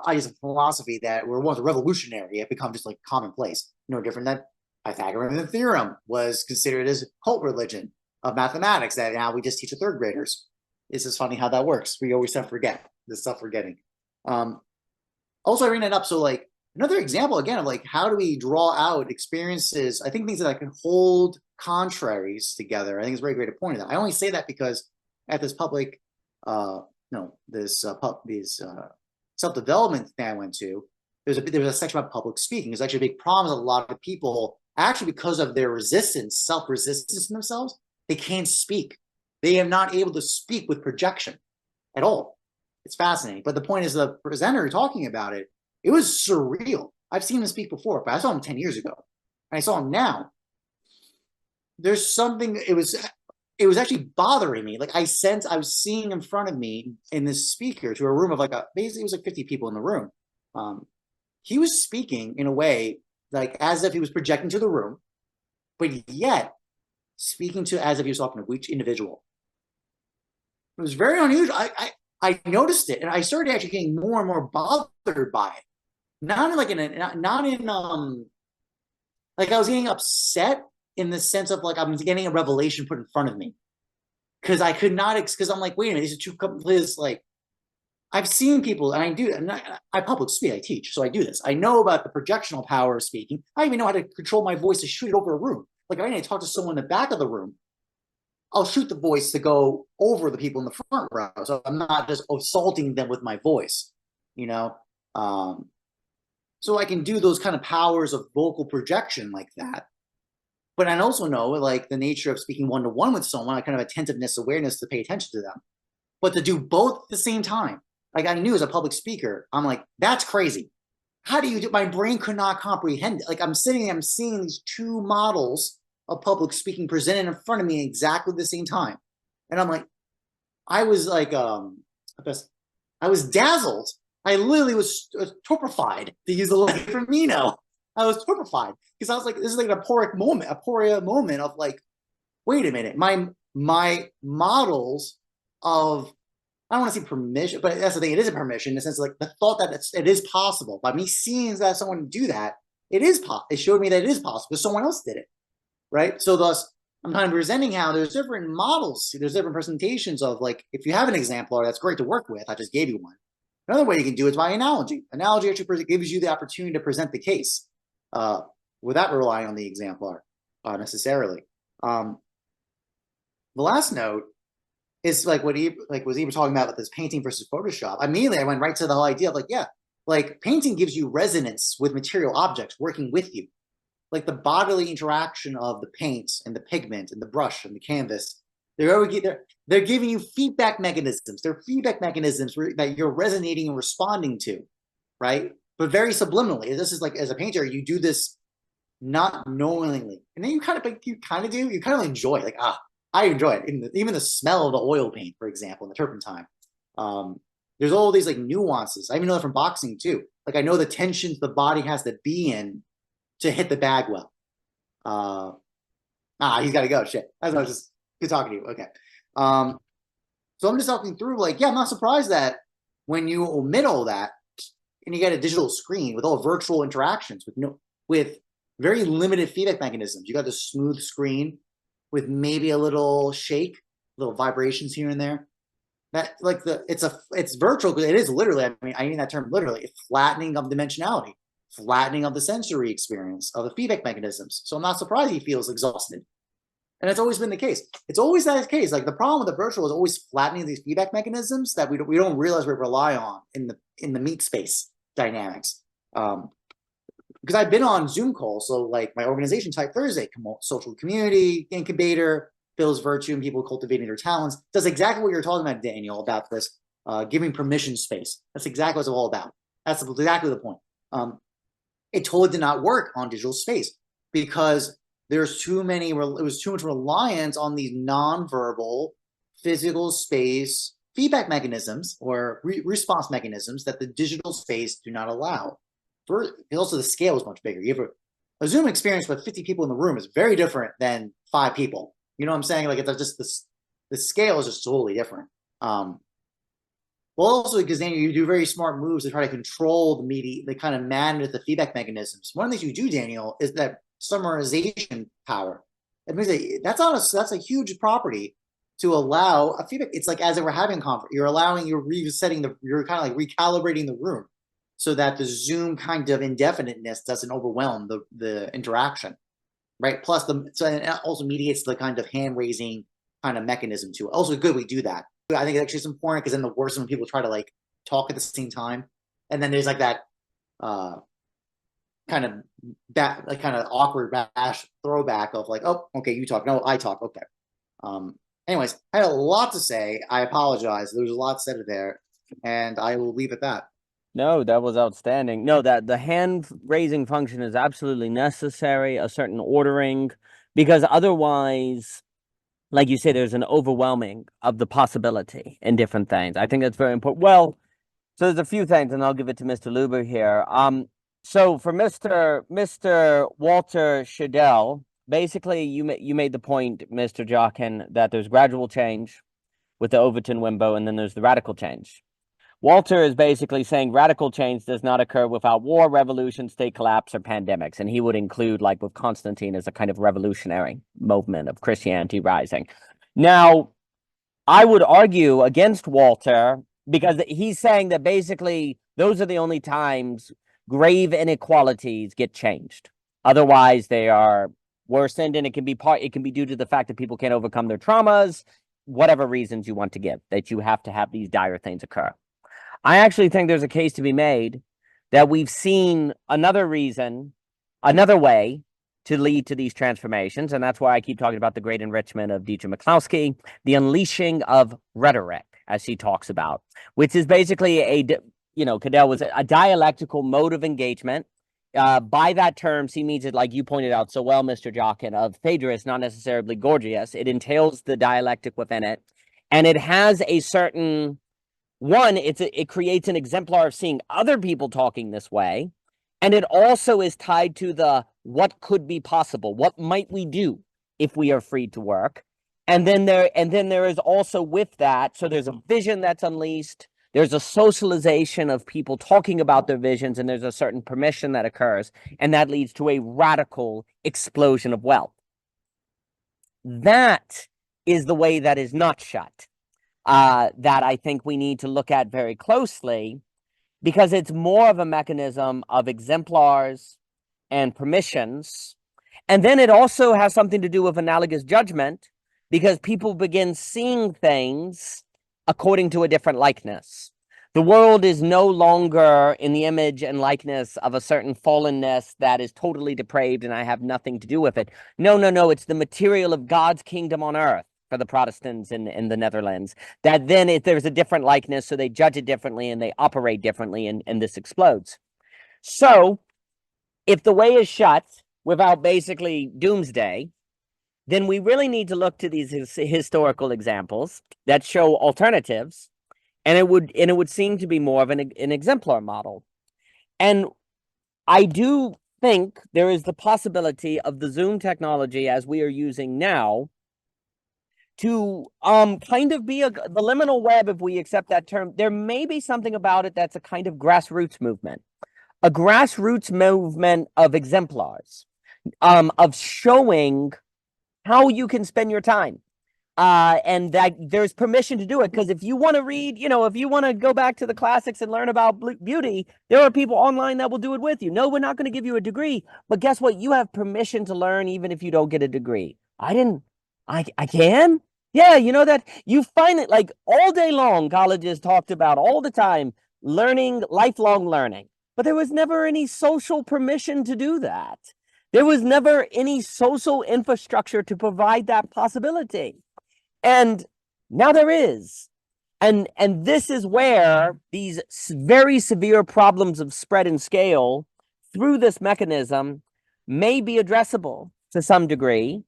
ideas of philosophy that were once revolutionary have become just like commonplace. No different than Pythagorean theorem was considered as cult religion of mathematics that now we just teach to third graders. It's just funny how that works. We always forget the stuff we're getting. Also, I bring that up. So like another example again of like how do we draw out experiences? I think things that can hold contraries together. I think it's a very great to point that. I only say that because at this public, this self-development thing I went to, there was a section about public speaking. There's actually a big problem with a lot of people, actually because of their self-resistance in themselves, they can't speak. They are not able to speak with projection at all. It's fascinating. But the point is the presenter talking about it, it was surreal. I've seen him speak before, but I saw him 10 years ago. And I saw him now. There's something, it was actually bothering me. Like I was seeing in front of me in this speaker to a room of basically it was like 50 people in the room. He was speaking in a way like as if he was projecting to the room, but yet speaking to as if he was talking to each individual. It was very unusual. I noticed it and I started actually getting more and more bothered by it. Not I was getting upset in the sense of like I'm getting a revelation put in front of me. Because I could not, because I'm like, wait a minute, these are two completely like, I've seen people, and I do, I public speak, I teach, so I do this. I know about the projectional power of speaking. I even know how to control my voice to shoot it over a room. Like if I need to talk to someone in the back of the room, I'll shoot the voice to go over the people in the front row. So I'm not just assaulting them with my voice, So I can do those kind of powers of vocal projection like that. But I also know like the nature of speaking one-to-one with someone, a kind of attentiveness, awareness to pay attention to them. But to do both at the same time, like I knew as a public speaker, I'm like, that's crazy. How do you do? My brain could not comprehend it. Like I'm seeing these two models of public speaking presented in front of me exactly at the same time. And I'm like, I was like, I was dazzled. I literally was torpified, to use the line from Mino. I was torpified because I was like, this is like a poria moment of like, wait a minute, my models of, I don't want to say permission, but that's the thing, it is a permission in the sense of like the thought that it is possible. By me seeing that someone do that, it showed me that it is possible because someone else did it, right? So thus, I'm kind of presenting how there's different models, there's different presentations of like, if you have an exemplar, that's great to work with. I just gave you one. Another way you can do it is by analogy. Analogy actually gives you the opportunity to present the case without relying on the exemplar necessarily. The last note is like what was Ebert talking about with this painting versus Photoshop. Immediately I went right to the whole idea of like, yeah, like painting gives you resonance with material objects working with you. Like the bodily interaction of the paint and the pigment and the brush and the canvas. They're giving you feedback mechanisms. They're feedback mechanisms that you're resonating and responding to, right? But very subliminally. This is like, as a painter, you do this not knowingly, and then you kind of enjoy it. Like, I enjoy it. Even the smell of the oil paint, for example, and the turpentine. There's all these like nuances. I even know that from boxing too. Like I know the tensions the body has to be in to hit the bag well. He's got to go. Shit. I was just good talking to you. Okay. So I'm just talking through like, yeah, I'm not surprised that when you omit all that and you get a digital screen with all virtual interactions with very limited feedback mechanisms. You got the smooth screen with maybe a little shake, little vibrations here and there. That like it's virtual because it is literally, I mean that term literally, it's flattening of dimensionality, flattening of the sensory experience of the feedback mechanisms. So I'm not surprised he feels exhausted. And it's always been the case. It's always that case. Like the problem with the virtual is always flattening these feedback mechanisms that we don't realize we rely on in the meat space dynamics. Because I've been on Zoom calls, so like my organization Type Thursday, social community incubator, Phil's Virtue and people cultivating their talents, does exactly what you're talking about, Daniel, about this giving permission space. That's exactly what it's all about. That's exactly the point. It totally did not work on digital space because it was too much reliance on these nonverbal physical space feedback mechanisms or response mechanisms that the digital space do not allow. Also, the scale is much bigger. You have a Zoom experience with 50 people in the room is very different than 5 people. You know what I'm saying? Like it's just the scale is just totally different. Well, also because Daniel, you do very smart moves to try to control the media, the kind of manage the feedback mechanisms. One of the things you do, Daniel, is that summarization power. It means that's a huge property to allow a feedback. It's like as if we're having a conference, you're kind of like recalibrating the room so that the Zoom kind of indefiniteness doesn't overwhelm the interaction. Right. Plus, it also mediates the kind of hand raising kind of mechanism too. Also, good we do that. I think actually it's important because then the worst is when people try to like talk at the same time, and then there's like that kind of awkward bash throwback of like, oh, okay, you talk, no, I talk, okay. Anyways, I had a lot to say. I apologize. There was a lot said there, and I will leave it at that. No, that was outstanding. No, that the hand raising function is absolutely necessary, a certain ordering, because otherwise, like you say, there's an overwhelming of the possibility in different things. I think that's very important. Well, so there's a few things, and I'll give it to Mr. Luber here. So for Mr. Walter Shadell, basically you made the point, Mr. Jockin, that there's gradual change with the Overton Wimbo, and then there's the radical change. Walter is basically saying radical change does not occur without war, revolution, state collapse, or pandemics. And he would include, like with Constantine, as a kind of revolutionary movement of Christianity rising. Now, I would argue against Walter because he's saying that basically those are the only times grave inequalities get changed. Otherwise, they are worsened, and it can be due to the fact that people can't overcome their traumas, whatever reasons you want to give, that you have to have these dire things occur. I actually think there's a case to be made that we've seen another reason, another way to lead to these transformations, and that's why I keep talking about the great enrichment of Dietrich McCloskey, the unleashing of rhetoric, as he talks about, which is basically Cadell was a dialectical mode of engagement. By that terms, he means it, like you pointed out so well, Mr. Jockin, of Phaedrus, not necessarily Gorgias. It entails the dialectic within it, and it has a certain... One, it creates an exemplar of seeing other people talking this way, and it also is tied to the what could be possible, what might we do if we are free to work, and then there is also with that, so there's a vision that's unleashed, there's a socialization of people talking about their visions, and there's a certain permission that occurs, and that leads to a radical explosion of wealth. That is the way that is not shut. That I think we need to look at very closely, because it's more of a mechanism of exemplars and permissions. And then it also has something to do with analogous judgment, because people begin seeing things according to a different likeness. The world is no longer in the image and likeness of a certain fallenness that is totally depraved and I have nothing to do with it. No, no, no. It's the material of God's kingdom on earth for the Protestants in the Netherlands. That then there's a different likeness, so they judge it differently and they operate differently, and this explodes. So if the way is shut without basically doomsday, then we really need to look to these historical examples that show alternatives. And it would seem to be more of an exemplar model. And I do think there is the possibility of the Zoom technology as we are using now to kind of be the liminal web, if we accept that term. There may be something about it that's a kind of grassroots movement, a grassroots movement of exemplars, of showing how you can spend your time. And that there's permission to do it. Because if you want to read, if you want to go back to the classics and learn about beauty, there are people online that will do it with you. No, we're not going to give you a degree. But guess what? You have permission to learn even if you don't get a degree. I can? Yeah, that you find it like all day long, colleges talked about all the time, learning, lifelong learning. But there was never any social permission to do that. There was never any social infrastructure to provide that possibility. And now there is. And this is where these very severe problems of spread and scale through this mechanism may be addressable to some degree.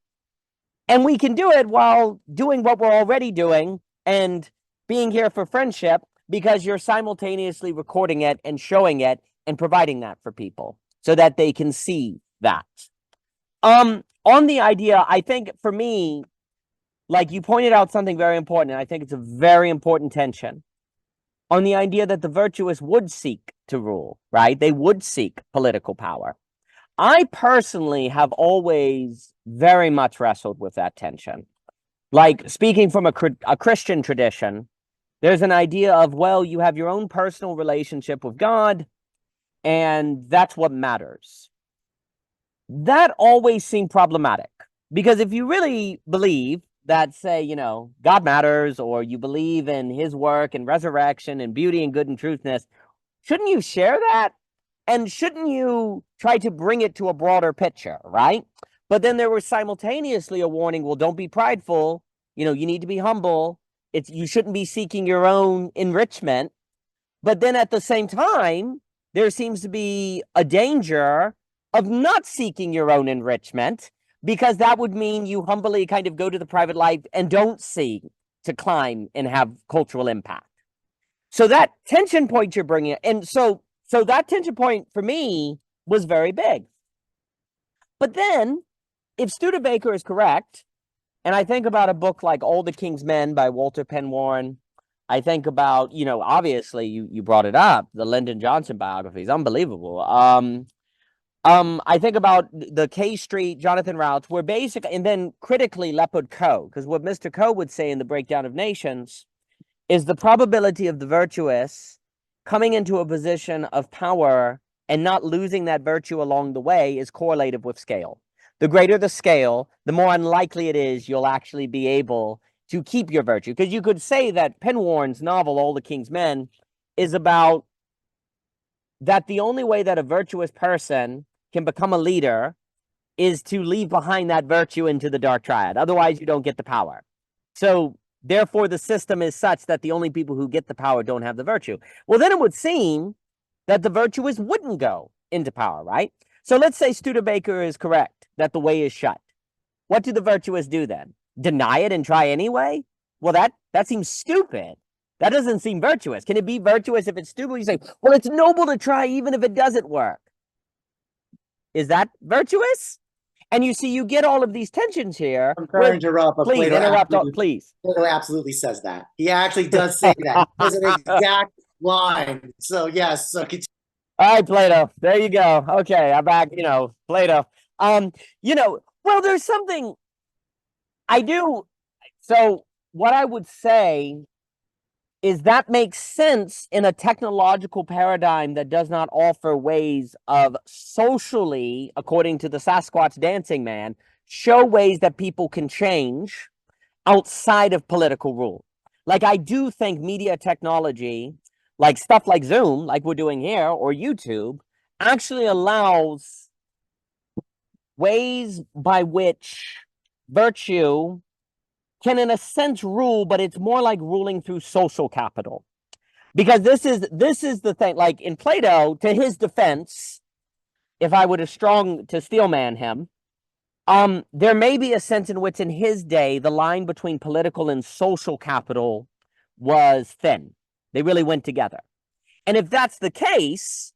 And we can do it while doing what we're already doing and being here for friendship, because you're simultaneously recording it and showing it and providing that for people so that they can see that. On the idea, I think for me, like you pointed out something very important, and I think it's a very important tension on the idea that the virtuous would seek to rule, right? They would seek political power. I personally have always very much wrestled with that tension. Like speaking from a Christian tradition, there's an idea of, well, you have your own personal relationship with God, and that's what matters. That always seemed problematic, because if you really believe that, say, God matters, or you believe in his work and resurrection and beauty and good and truthness, shouldn't you share that? And shouldn't you try to bring it to a broader picture, right? But then there was simultaneously a warning, well, don't be prideful. You need to be humble. You shouldn't be seeking your own enrichment. But then at the same time, there seems to be a danger of not seeking your own enrichment, because that would mean you humbly kind of go to the private life and don't seek to climb and have cultural impact. So that tension point you're bringing, and so that tension point for me was very big. But then, if Studebaker is correct, and I think about a book like All the King's Men by Walter Penn Warren, I think about, obviously you brought it up, the Lyndon Johnson biography is unbelievable. I think about the K Street, Jonathan Routes, where basically, and then critically Leopold Coe, because what Mr. Coe would say in The Breakdown of Nations is the probability of the virtuous coming into a position of power and not losing that virtue along the way is correlative with scale. The greater the scale, the more unlikely it is you'll actually be able to keep your virtue. Because you could say that Penn Warren's novel, All the King's Men, is about that the only way that a virtuous person can become a leader is to leave behind that virtue into the dark triad. Otherwise, you don't get the power. So therefore, the system is such that the only people who get the power don't have the virtue. Well, then it would seem that the virtuous wouldn't go into power, right? So let's say Studebaker is correct, that the way is shut. What do the virtuous do then? Deny it and try anyway? Well, that seems stupid. That doesn't seem virtuous. Can it be virtuous if it's stupid? You say, well, it's noble to try even if it doesn't work. Is that virtuous? And you see, you get all of these tensions here. I'm sorry to interrupt, but please interrupt, please. Plato absolutely says that. He actually does say that. It's an exact line. So yes, so continue. All right, Plato. There you go. Okay, I'm back. Plato. Well, there's something I do. So what I would say is that makes sense in a technological paradigm that does not offer ways of socially, according to the Sasquatch dancing man, show ways that people can change outside of political rule. Like, I do think media technology, like stuff like Zoom, like we're doing here, or YouTube, actually allows ways by which virtue can, in a sense, rule, but it's more like ruling through social capital. Because this is the thing, like in Plato, to his defense, if I were to steelman him, there may be a sense in which in his day, the line between political and social capital was thin. They really went together. And if that's the case,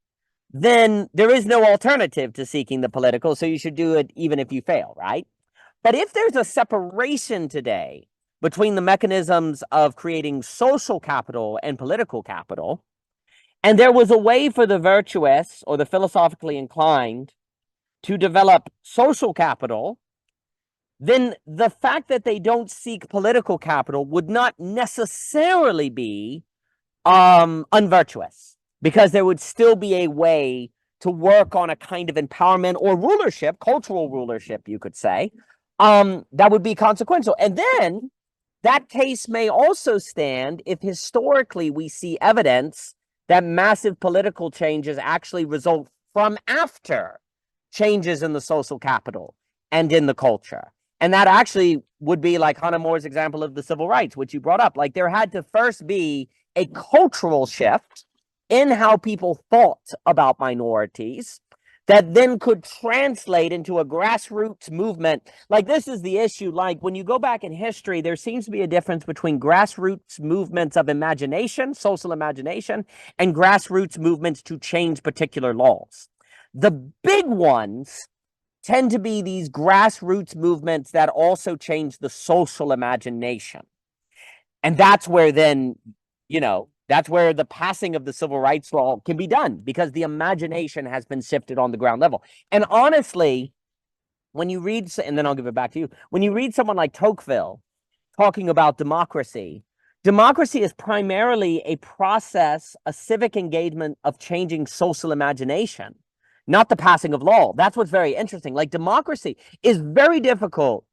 then there is no alternative to seeking the political, so you should do it even if you fail, right? But if there's a separation today between the mechanisms of creating social capital and political capital, and there was a way for the virtuous or the philosophically inclined to develop social capital, then the fact that they don't seek political capital would not necessarily be unvirtuous, because there would still be a way to work on a kind of empowerment or rulership, cultural rulership, you could say, that would be consequential. And then that case may also stand if historically we see evidence that massive political changes actually result from after changes in the social capital and in the culture. And that actually would be like Hannah More's example of the civil rights, which you brought up. Like there had to first be a cultural shift in how people thought about minorities that then could translate into a grassroots movement. Like this is the issue. Like when you go back in history, there seems to be a difference between grassroots movements of imagination, social imagination, and grassroots movements to change particular laws. The big ones tend to be these grassroots movements that also change the social imagination. And that's where then, you know, that's where the passing of the civil rights law can be done, because the imagination has been shifted on the ground level. And honestly, when you read, and then I'll give it back to you, when you read someone like Tocqueville talking about democracy, democracy is primarily a process, a civic engagement of changing social imagination, not the passing of law. That's what's very interesting. Like democracy is very difficult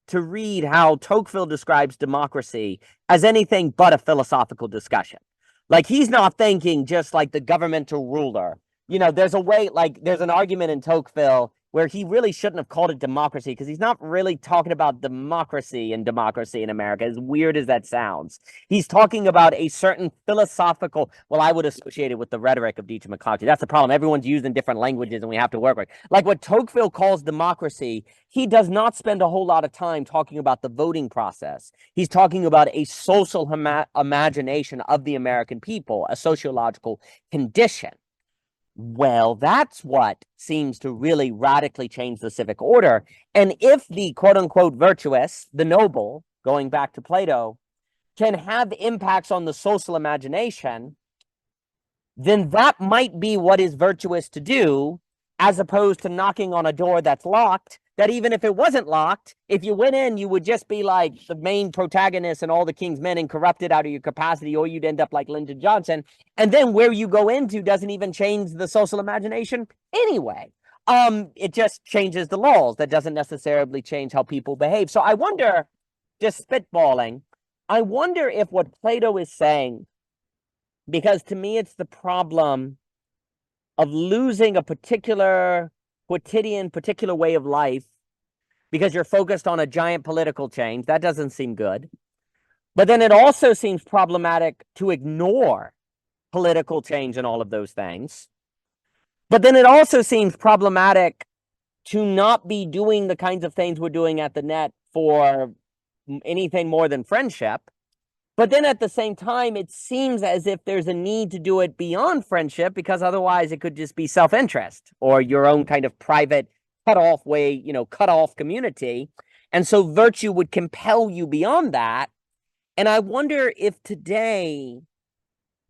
to read how Tocqueville describes democracy as anything but a philosophical discussion. Like he's not thinking just like the governmental ruler. You know, there's a way, like there's an argument in Tocqueville where he really shouldn't have called it democracy, because he's not really talking about democracy in America, as weird as that sounds. He's talking about a certain philosophical, well, I would associate it with the rhetoric of Dietrich McCloskey. That's the problem. Everyone's using different languages and we have to work with. Like what Tocqueville calls democracy, he does not spend a whole lot of time talking about the voting process. He's talking about a social imagination of the American people, a sociological condition. Well, that's what seems to really radically change the civic order. And if the quote unquote virtuous, the noble, going back to Plato, can have impacts on the social imagination, then that might be what is virtuous to do, as opposed to knocking on a door that's locked, that even if it wasn't locked, if you went in, you would just be like the main protagonist and all the king's men and corrupted out of your capacity, or you'd end up like Lyndon Johnson. And then where you go into doesn't even change the social imagination anyway. It just changes the laws. That doesn't necessarily change how people behave. So I wonder, just spitballing, I wonder if what Plato is saying, because to me it's the problem of losing a particular quotidian, particular way of life because you're focused on a giant political change. That doesn't seem good. But then it also seems problematic to ignore political change and all of those things. But then it also seems problematic to not be doing the kinds of things we're doing at the net for anything more than friendship. But then at the same time, it seems as if there's a need to do it beyond friendship, because otherwise it could just be self-interest or your own kind of private cut-off way, you know, cut-off community. And so virtue would compel you beyond that. And I wonder if today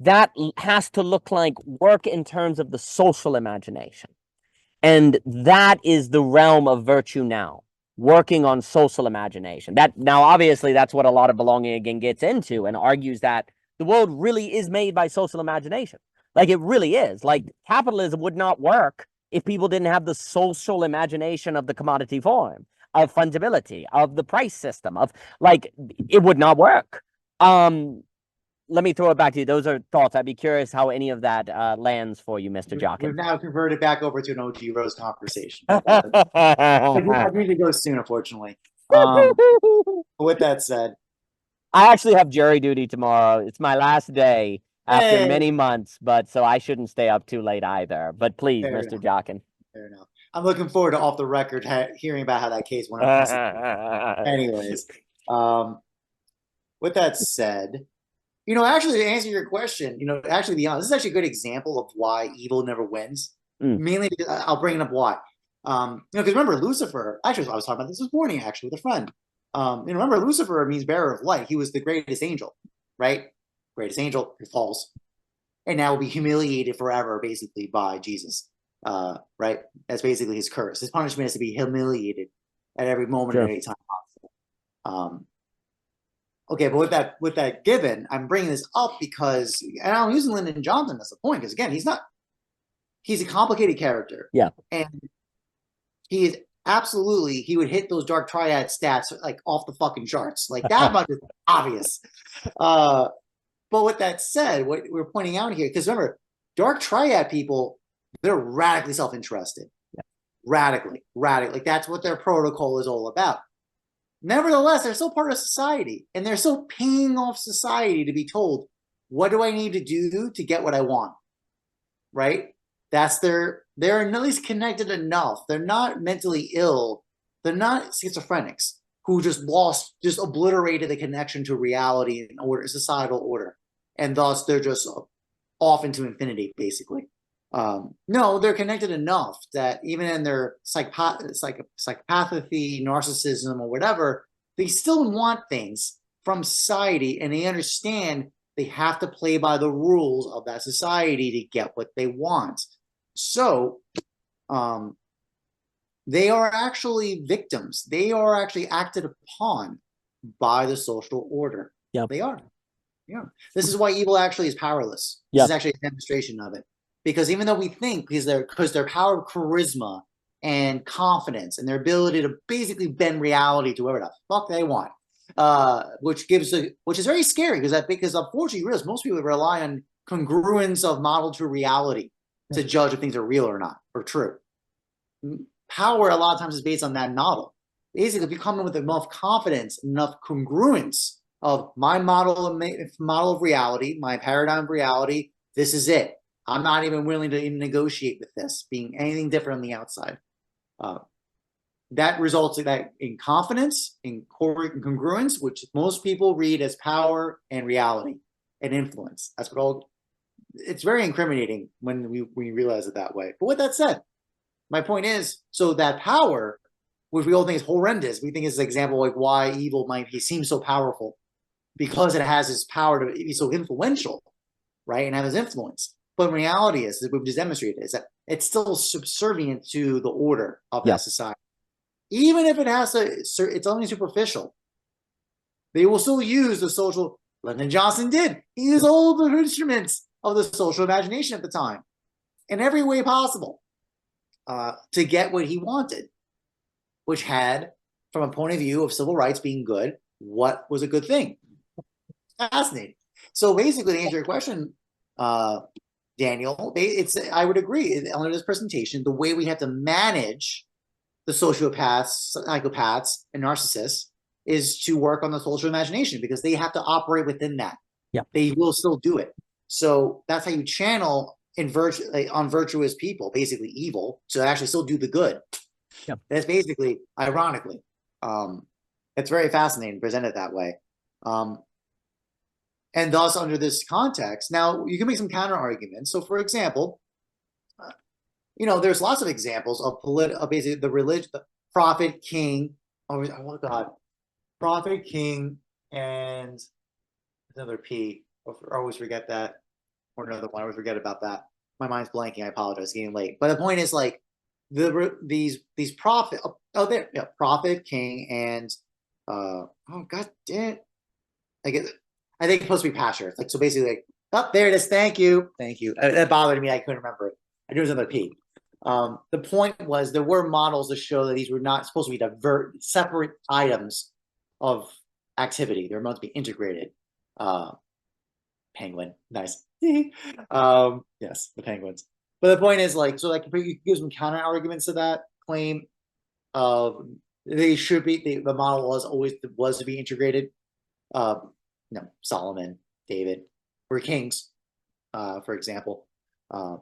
that has to look like work in terms of the social imagination. And that is the realm of virtue now. Working on social imagination. That now, obviously, that's what a lot of belonging again gets into, and argues that the world really is made by social imagination. Like it really is. Like capitalism would not work if people didn't have the social imagination of the commodity form, of fungibility, of the price system, of like it would not work. let me throw it back to you. Those are thoughts. I'd be curious how any of that lands for you, Mr. We've Jockin. now converted back over to an OG Rose conversation. I need to go soon, unfortunately. With that said, I actually have jury duty tomorrow. It's my last day after Hey. many months, but so I shouldn't stay up too late either. But please, Fair Mr. enough. Jockin. fair enough. I'm looking forward to off the record hearing about how that case went up. Anyways, with that said, actually to answer your question, actually to be honest, this is actually a good example of why evil never wins. Mainly because I'll bring up why. Because remember Lucifer, actually I was talking about this morning actually with a friend. Remember Lucifer means bearer of light. He was the greatest angel, right? Greatest angel, he falls. And now will be humiliated forever, basically, by Jesus. Right? That's basically his curse. His punishment is to be humiliated at every moment, at any time possible. Okay, but with that given, I'm bringing this up because, and I'm using Lyndon Johnson as a point, because again, he's a complicated character. Yeah. And he is absolutely, he would hit those dark triad stats like off the fucking charts. Like that much is obvious. But with that said, what we're pointing out here, because remember, dark triad people, they're radically self-interested. Yeah. Radically. Like that's what their protocol is all about. Nevertheless, they're still part of society, and they're still paying off society to be told, what do I need to do to get what I want? Right? They're at least connected enough. They're not mentally ill. They're not schizophrenics who just obliterated the connection to reality and order, societal order. And thus they're just off into infinity, basically. No, they're connected enough that even in their psychopathy, narcissism, or whatever, they still want things from society, and they understand they have to play by the rules of that society to get what they want. So, they are actually victims. They are actually acted upon by the social order. Yeah, they are. Yeah, this is why evil actually is powerless. This is actually a demonstration of it. Because even though we think, because their power of charisma and confidence and their ability to basically bend reality to whatever the fuck they want, which is very scary, because unfortunately, most people rely on congruence of model to reality to judge if things are real or not, or true. Power a lot of times is based on that model. Basically, if you come in with enough confidence, enough congruence of my model of reality, my paradigm of reality, this is it. I'm not even willing to even negotiate with this being anything different on the outside. That results in confidence, in congruence, which most people read as power and reality and influence. That's what it's very incriminating when we realize it that way. But with that said, my point is, so that power, which we all think is horrendous, we think is an example like why evil seem so powerful, because it has this power to be so influential, right, and have this influence. But in reality is, as we've just demonstrated, is that it's still subservient to the order of that society. Even if it's only superficial, they will still use the social. Lyndon Johnson did. He used all the instruments of the social imagination at the time, in every way possible, to get what he wanted, which had, from a point of view of civil rights being good, what was a good thing. Fascinating. So basically, to answer your question, Daniel, I would agree under this presentation, the way we have to manage the sociopaths, psychopaths, and narcissists is to work on the social imagination, because they have to operate within that. Yeah, they will still do it. So that's how you channel unvirtuous people, basically evil, to actually still do the good. Yeah, that's basically, ironically, it's very fascinating presented that way. And thus, under this context, now you can make some counter arguments. So, for example, there's lots of examples of basically the religion, the prophet, king. Oh God, prophet, king, and another P. I always forget that, or another one. I always forget about that. My mind's blanking. I apologize. It's getting late. But the point is, like, these prophet. Oh, there, yeah, prophet, king, and oh God damn it, I think it's supposed to be pasture. Like, so basically, like, oh, there it is. Thank you. That bothered me. I couldn't remember it. I knew it was another P. The point was, there were models to show that these were not supposed to be separate items of activity. They're meant to be integrated. penguin, nice. Yes, the penguins. But the point is, like, so like, you give some counter arguments to that claim of they should be the model was to be integrated. Solomon, David, were kings, for example. But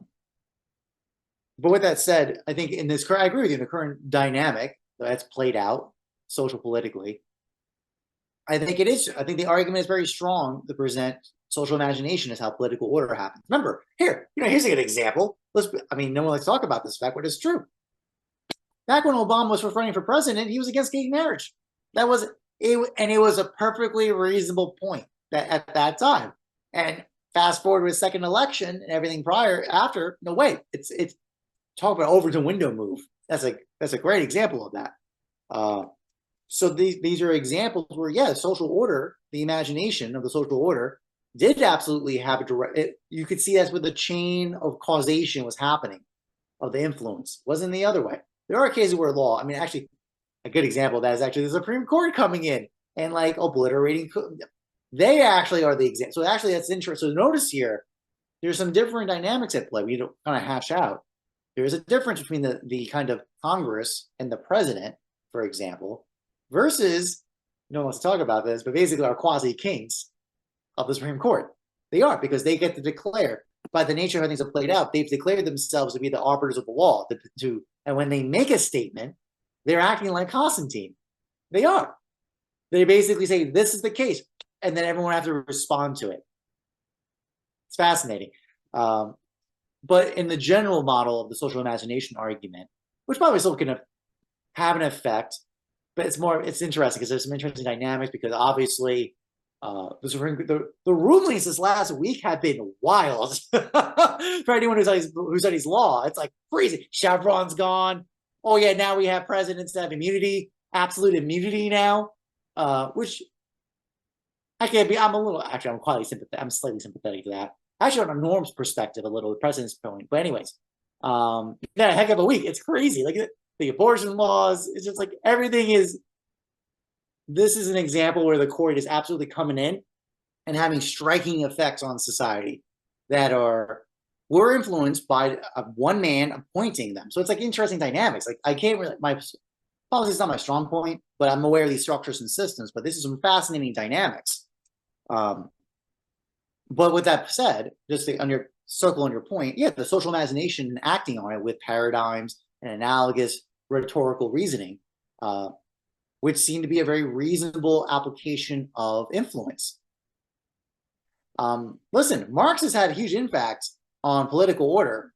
with that said, I think in this, I agree with you. In the current dynamic that's played out social politically, I think it is. I think the argument is very strong to present social imagination as how political order happens. Remember, here's a good example. No one likes to talk about this fact, but it's true. Back when Obama was running for president, he was against gay marriage. That was it, and it was a perfectly reasonable point at that time. And fast forward to his second election and everything after. No way, it's talk about Overton window move. That's a great example of that. So these are examples where, social order, the imagination of the social order, did absolutely have a direct. You could see that's where the chain of causation was happening, of the influence. Wasn't the other way. There are cases where law. Actually, a good example of that is actually the Supreme Court coming in and like obliterating. They actually are the example. So actually, that's interesting. So notice here, there's some different dynamics at play. We don't kind of hash out. There is a difference between the kind of Congress and the president, for example, versus, no one wants to talk about this, but basically our quasi-kings of the Supreme Court. They are, because they get to declare, by the nature of how things have played out, they've declared themselves to be the arbiters of the law. And when they make a statement, they're acting like Constantine. They are. They basically say, this is the case, and then everyone has to respond to it. It's fascinating. But in the general model of the social imagination argument, which probably still can have an effect, but it's interesting because there's some interesting dynamics, because obviously the rulings this last week have been wild for anyone who studies law. It's like crazy. Chevron's gone. Oh yeah, now we have presidents that have immunity, absolute immunity now, which I can't be. I'm quite sympathetic. I'm slightly sympathetic to that. Actually, on a Norm's perspective, a little, the president's point. But anyways, a heck of a week. It's crazy. Like the abortion laws, it's just like everything is. This is an example where the court is absolutely coming in and having striking effects on society that were influenced by one man appointing them. So it's like interesting dynamics. Like I can't really, my policy is not my strong point, but I'm aware of these structures and systems. But this is some fascinating dynamics. But with that said, just on your point, the social imagination and acting on it with paradigms and analogous rhetorical reasoning, which seem to be a very reasonable application of influence. Listen, Marx has had a huge impact on political order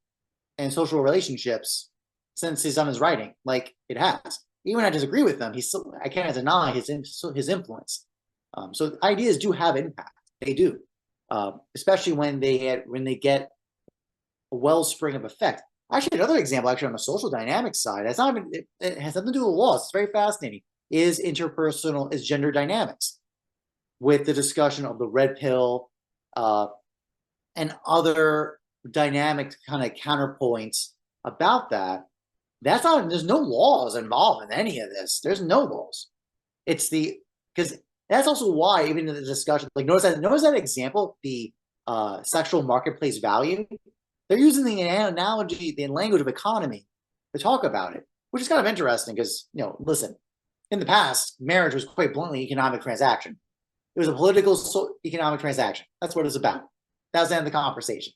and social relationships since he's done his writing. Like it has. Even when I disagree with him, I can't deny his influence. So ideas do have impact. They do. Especially when they get a wellspring of effect. Actually, another example, on the social dynamics side, it has nothing to do with laws. It's very fascinating. Is gender dynamics, with the discussion of the red pill and other dynamic kind of counterpoints about that. There's no laws involved in any of this. There's no laws. Because that's also why, even in the discussion, like notice that example, the sexual marketplace value, they're using the analogy, the language of economy to talk about it, which is kind of interesting because, listen, in the past, marriage was quite bluntly economic transaction. It was a political economic transaction. That's what it's about. That was the end of the conversation.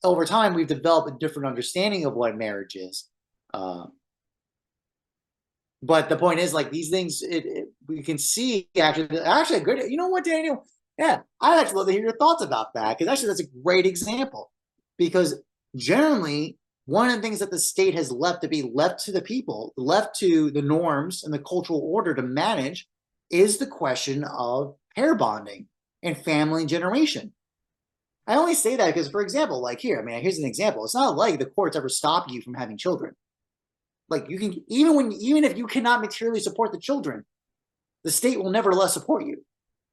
Over time, we've developed a different understanding of what marriage is. But the point is, like, these things, we can see actually a good. You know what, Daniel? Yeah, I'd actually love to hear your thoughts about that, because actually that's a great example. Because generally, one of the things that the state has left to the people, left to the norms and the cultural order to manage, is the question of pair bonding and family generation. I only say that because, for example, like here's an example. It's not like the courts ever stop you from having children. Like you can, even if you cannot materially support the children, the state will nevertheless support you.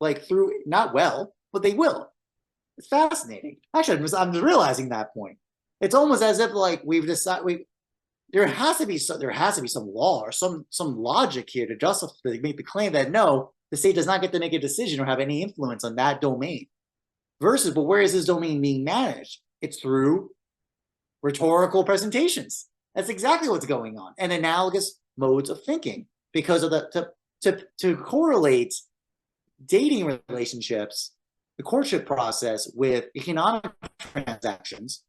Like through, not well, but they will. It's fascinating. Actually, I'm just realizing that point. It's almost as if like we've decided there has to be some law or some logic here to justify, to make the claim that no, the state does not get to make a decision or have any influence on that domain. Versus, but where is this domain being managed? It's through rhetorical presentations. That's exactly what's going on. And analogous modes of thinking, because of to correlate dating relationships, the courtship process, with economic transactions.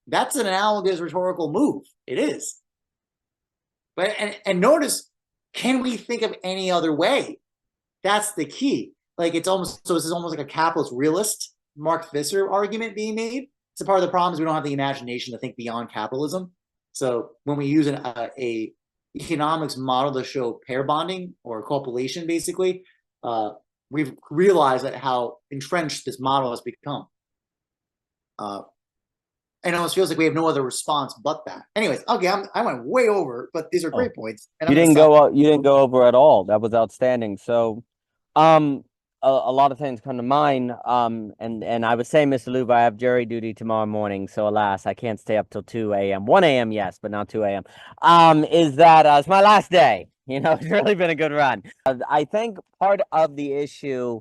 That's an analogous rhetorical move. It is. But and notice, can we think of any other way? That's the key. Like, it's almost, so this is almost like a capitalist realist Mark Visser argument being made. It's a part of the problem is we don't have the imagination to think beyond capitalism. So when we use a economics model to show pair bonding or copulation, basically, we've realized that how entrenched this model has become. And it almost feels like we have no other response but that. Anyways, okay, I went way over, but these are great points. And You didn't go over at all. That was outstanding. So, a lot of things come to mind. And I was saying, Mr. Luber, I have jury duty tomorrow morning, so alas, I can't stay up till 2 a.m. 1 a.m. yes, but not 2 a.m. Is that it's my last day. You know, it's really been a good run. I think part of the issue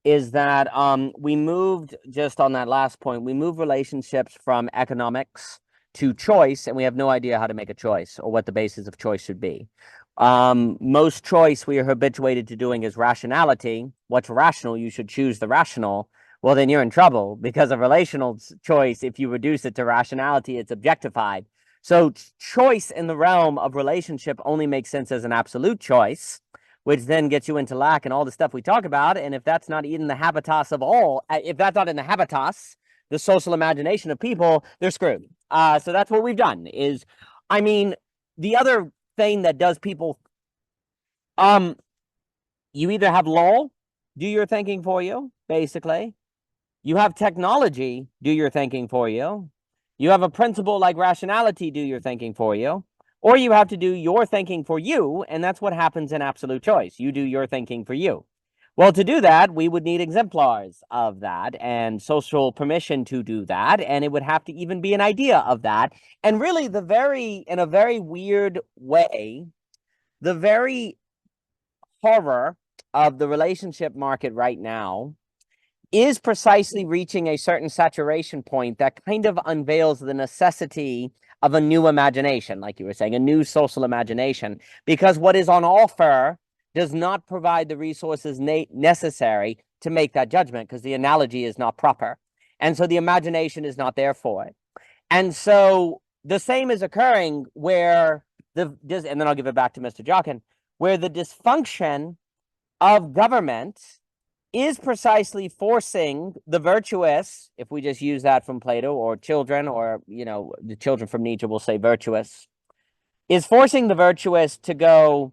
is that we moved, just on that last point, we moved relationships from economics to choice, and we have no idea how to make a choice or what the basis of choice should be. Most choice we are habituated to doing is rationality. What's rational? You should choose the rational. Well, then you're in trouble, because a relational choice, if you reduce it to rationality, it's objectified. So choice in the realm of relationship only makes sense as an absolute choice, which then gets you into lack and all the stuff we talk about. And if that's not in the habitus of all, if that's not in the habitus, the social imagination of people, they're screwed. So that's what we've done is, I mean, the other thing that does people, you either have law do your thinking for you, basically. You have technology do your thinking for you. You have a principle like rationality do your thinking for you. Or you have to do your thinking for you, and that's what happens in absolute choice. You do your thinking for you. Well, to do that, we would need exemplars of that and social permission to do that, and it would have to even be an idea of that. And really, in a very weird way, the very horror of the relationship market right now is precisely reaching a certain saturation point that kind of unveils the necessity of a new imagination, like you were saying, a new social imagination, because what is on offer does not provide the resources necessary to make that judgment, because the analogy is not proper. And so the imagination is not there for it. And so the same is occurring where and then I'll give it back to Mr. Jockin, where the dysfunction of government is precisely forcing the virtuous, if we just use that from Plato, or children, or, you know, the children from Nietzsche will say virtuous, is forcing the virtuous to go,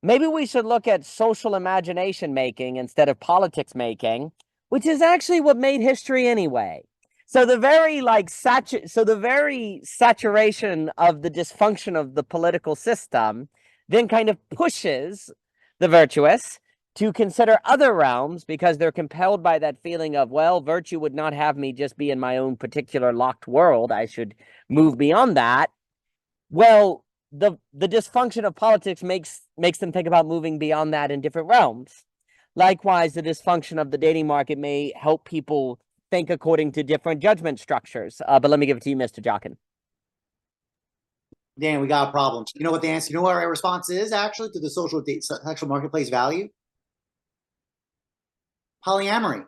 maybe we should look at social imagination making instead of politics making, which is actually what made history anyway. So the very saturation of the dysfunction of the political system then kind of pushes the virtuous to consider other realms, because they're compelled by that feeling of, well, virtue would not have me just be in my own particular locked world. I should move beyond that. Well, the dysfunction of politics makes them think about moving beyond that in different realms. Likewise, the dysfunction of the dating market may help people think according to different judgment structures. But let me give it to you, Mr. Jockin. Dan, we got problems. You know what the answer? You know what our response is actually to the sexual marketplace value? Polyamory.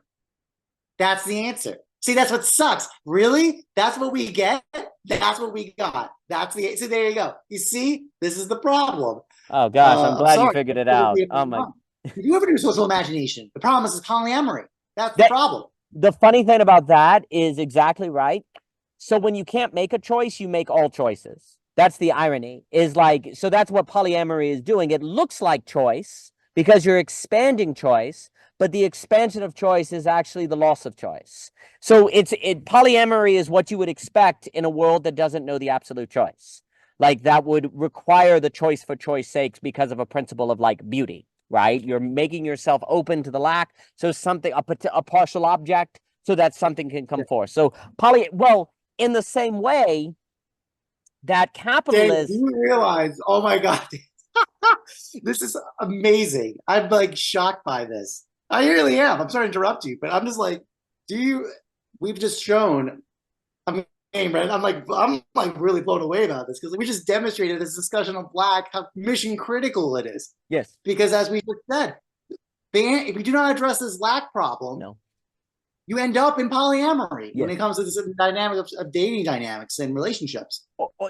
That's the answer. See, that's what sucks. Really? That's what we get? That's what we got. That's the answer. There you go. You see, this is the problem. Oh gosh, I'm glad you figured it out. Oh my. If you ever do social imagination, the problem is polyamory. That's the problem. The funny thing about that is exactly right. So when you can't make a choice, you make all choices. That's the irony, is like, so that's what polyamory is doing. It looks like choice because you're expanding choice, but the expansion of choice is actually the loss of choice. So polyamory is what you would expect in a world that doesn't know the absolute choice. Like, that would require the choice for choice sakes because of a principle of like beauty, right? You're making yourself open to the lack. So something, a partial object, so that something can come forth. So in the same way that capitalism. You realize, oh my God, this is amazing. I'm like shocked by this. I really am. I'm sorry to interrupt you, but I'm just like, we've just shown, I mean, Brandon, I'm like really blown away about this because we just demonstrated this discussion on Black, how mission critical it is. Yes. Because as we just said, if we do not address this lack problem, No. you end up in polyamory when Yes. it comes to this dynamic of dating dynamics and relationships.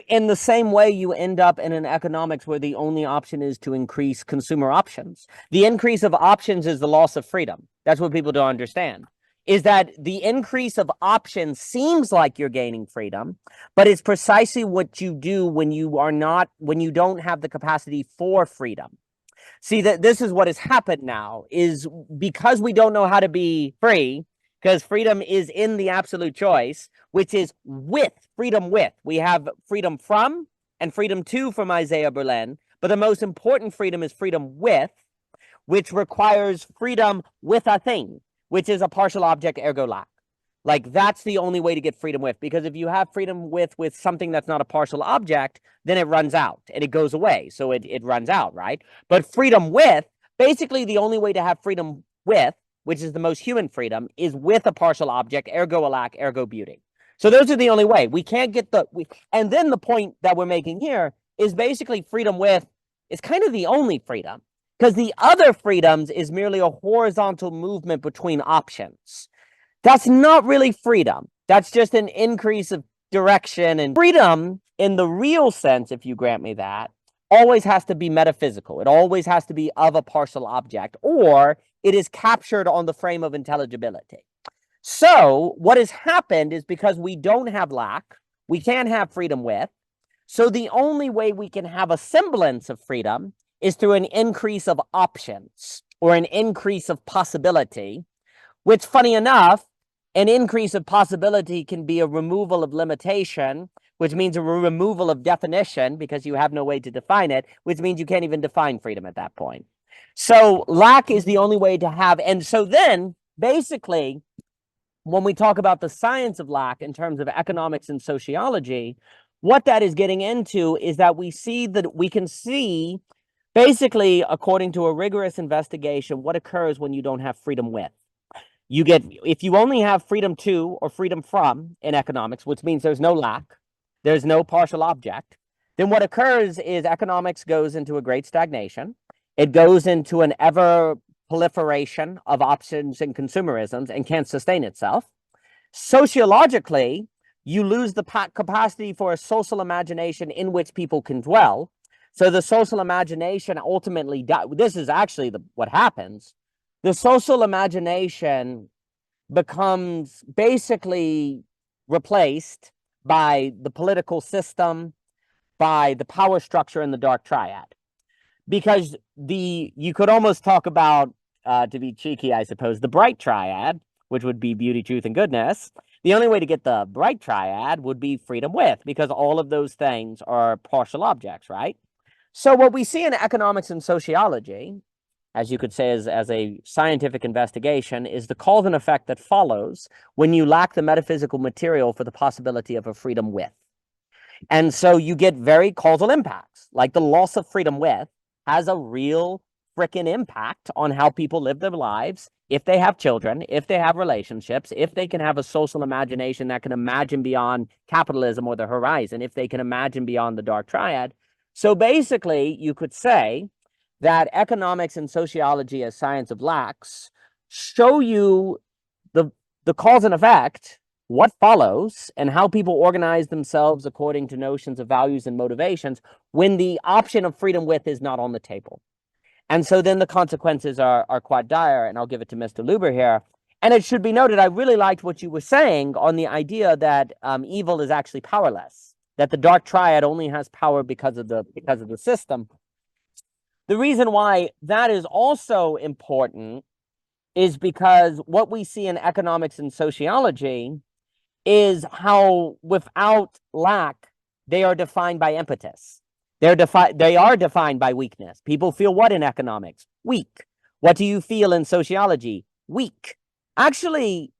In the same way, you end up in an economics where the only option is to increase consumer options. The increase of options is the loss of freedom. That's what people don't understand, is that the increase of options seems like you're gaining freedom, but it's precisely what you do when you don't have the capacity for freedom. See, that this is what has happened now, is because we don't know how to be free, because freedom is in the absolute choice, which is freedom with. We have freedom from and freedom to from Isaiah Berlin, but the most important freedom is freedom with, which requires freedom with a thing, which is a partial object, ergo lack. Like, that's the only way to get freedom with, because if you have freedom with something that's not a partial object, then it runs out and it goes away. So it runs out, right? But freedom with, basically the only way to have freedom with, which is the most human freedom, is with a partial object, ergo a lack, ergo beauty. So those are the only way. We can't get and then the point that we're making here is basically freedom with is kind of the only freedom, because the other freedoms is merely a horizontal movement between options. That's not really freedom. That's just an increase of direction. And freedom, in the real sense, if you grant me that, always has to be metaphysical. It always has to be of a partial object, or it is captured on the frame of intelligibility. So what has happened is, because we don't have lack, we can't have freedom with. So the only way we can have a semblance of freedom is through an increase of options or an increase of possibility, which, funny enough, an increase of possibility can be a removal of limitation, which means a removal of definition, because you have no way to define it, which means you can't even define freedom at that point. So lack is the only way to have. And so then, basically, when we talk about the science of lack in terms of economics and sociology, what that is getting into is that we can see, basically, according to a rigorous investigation, what occurs when you don't have freedom with. If you only have freedom to or freedom from in economics, which means there's no lack, there's no partial object, then what occurs is economics goes into a great stagnation. It goes into an ever proliferation of options and consumerisms and can't sustain itself. Sociologically, you lose the capacity for a social imagination in which people can dwell. So the social imagination ultimately, this is actually what happens. The social imagination becomes basically replaced by the political system, by the power structure, and the dark triad. Because you could almost talk about, to be cheeky, I suppose, the bright triad, which would be beauty, truth, and goodness. The only way to get the bright triad would be freedom with, because all of those things are partial objects, right? So what we see in economics and sociology, as you could say, as a scientific investigation, is the cause and effect that follows when you lack the metaphysical material for the possibility of a freedom with. And so you get very causal impacts, like the loss of freedom with has a real frickin' impact on how people live their lives, if they have children, if they have relationships, if they can have a social imagination that can imagine beyond capitalism or the horizon, if they can imagine beyond the dark triad. So basically, you could say that economics and sociology as science of lacks show you the cause and effect, what follows, and how people organize themselves according to notions of values and motivations when the option of freedom with is not on the table. And so then the consequences are quite dire, and I'll give it to Mr. Luber here. And it should be noted, I really liked what you were saying on the idea that evil is actually powerless, that the dark triad only has power because of the system. The reason why that is also important is because what we see in economics and sociology is how without lack, they are defined by impetus. They are defined by weakness. People feel what in economics? Weak. What do you feel in sociology? Weak. Actually,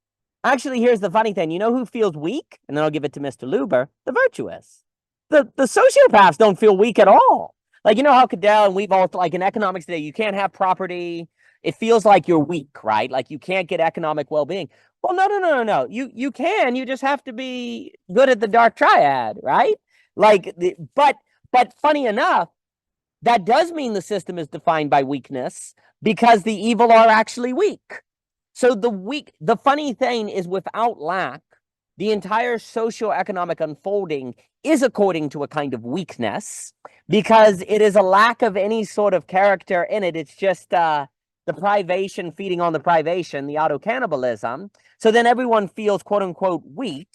here's the funny thing. You know who feels weak? And then I'll give it to Mr. Luber, the virtuous. The sociopaths don't feel weak at all. Like, you know how Cadell and we've all, like in economics today, you can't have property, it feels like you're weak, right? Like you can't get economic well-being. Well, no. You can. You just have to be good at the dark triad, right? Like, but funny enough, that does mean the system is defined by weakness because the evil are actually weak. So the funny thing is, without lack, the entire socioeconomic unfolding is according to a kind of weakness because it is a lack of any sort of character in it. It's just the privation feeding on the privation, the auto-cannibalism. So then everyone feels quote unquote weak,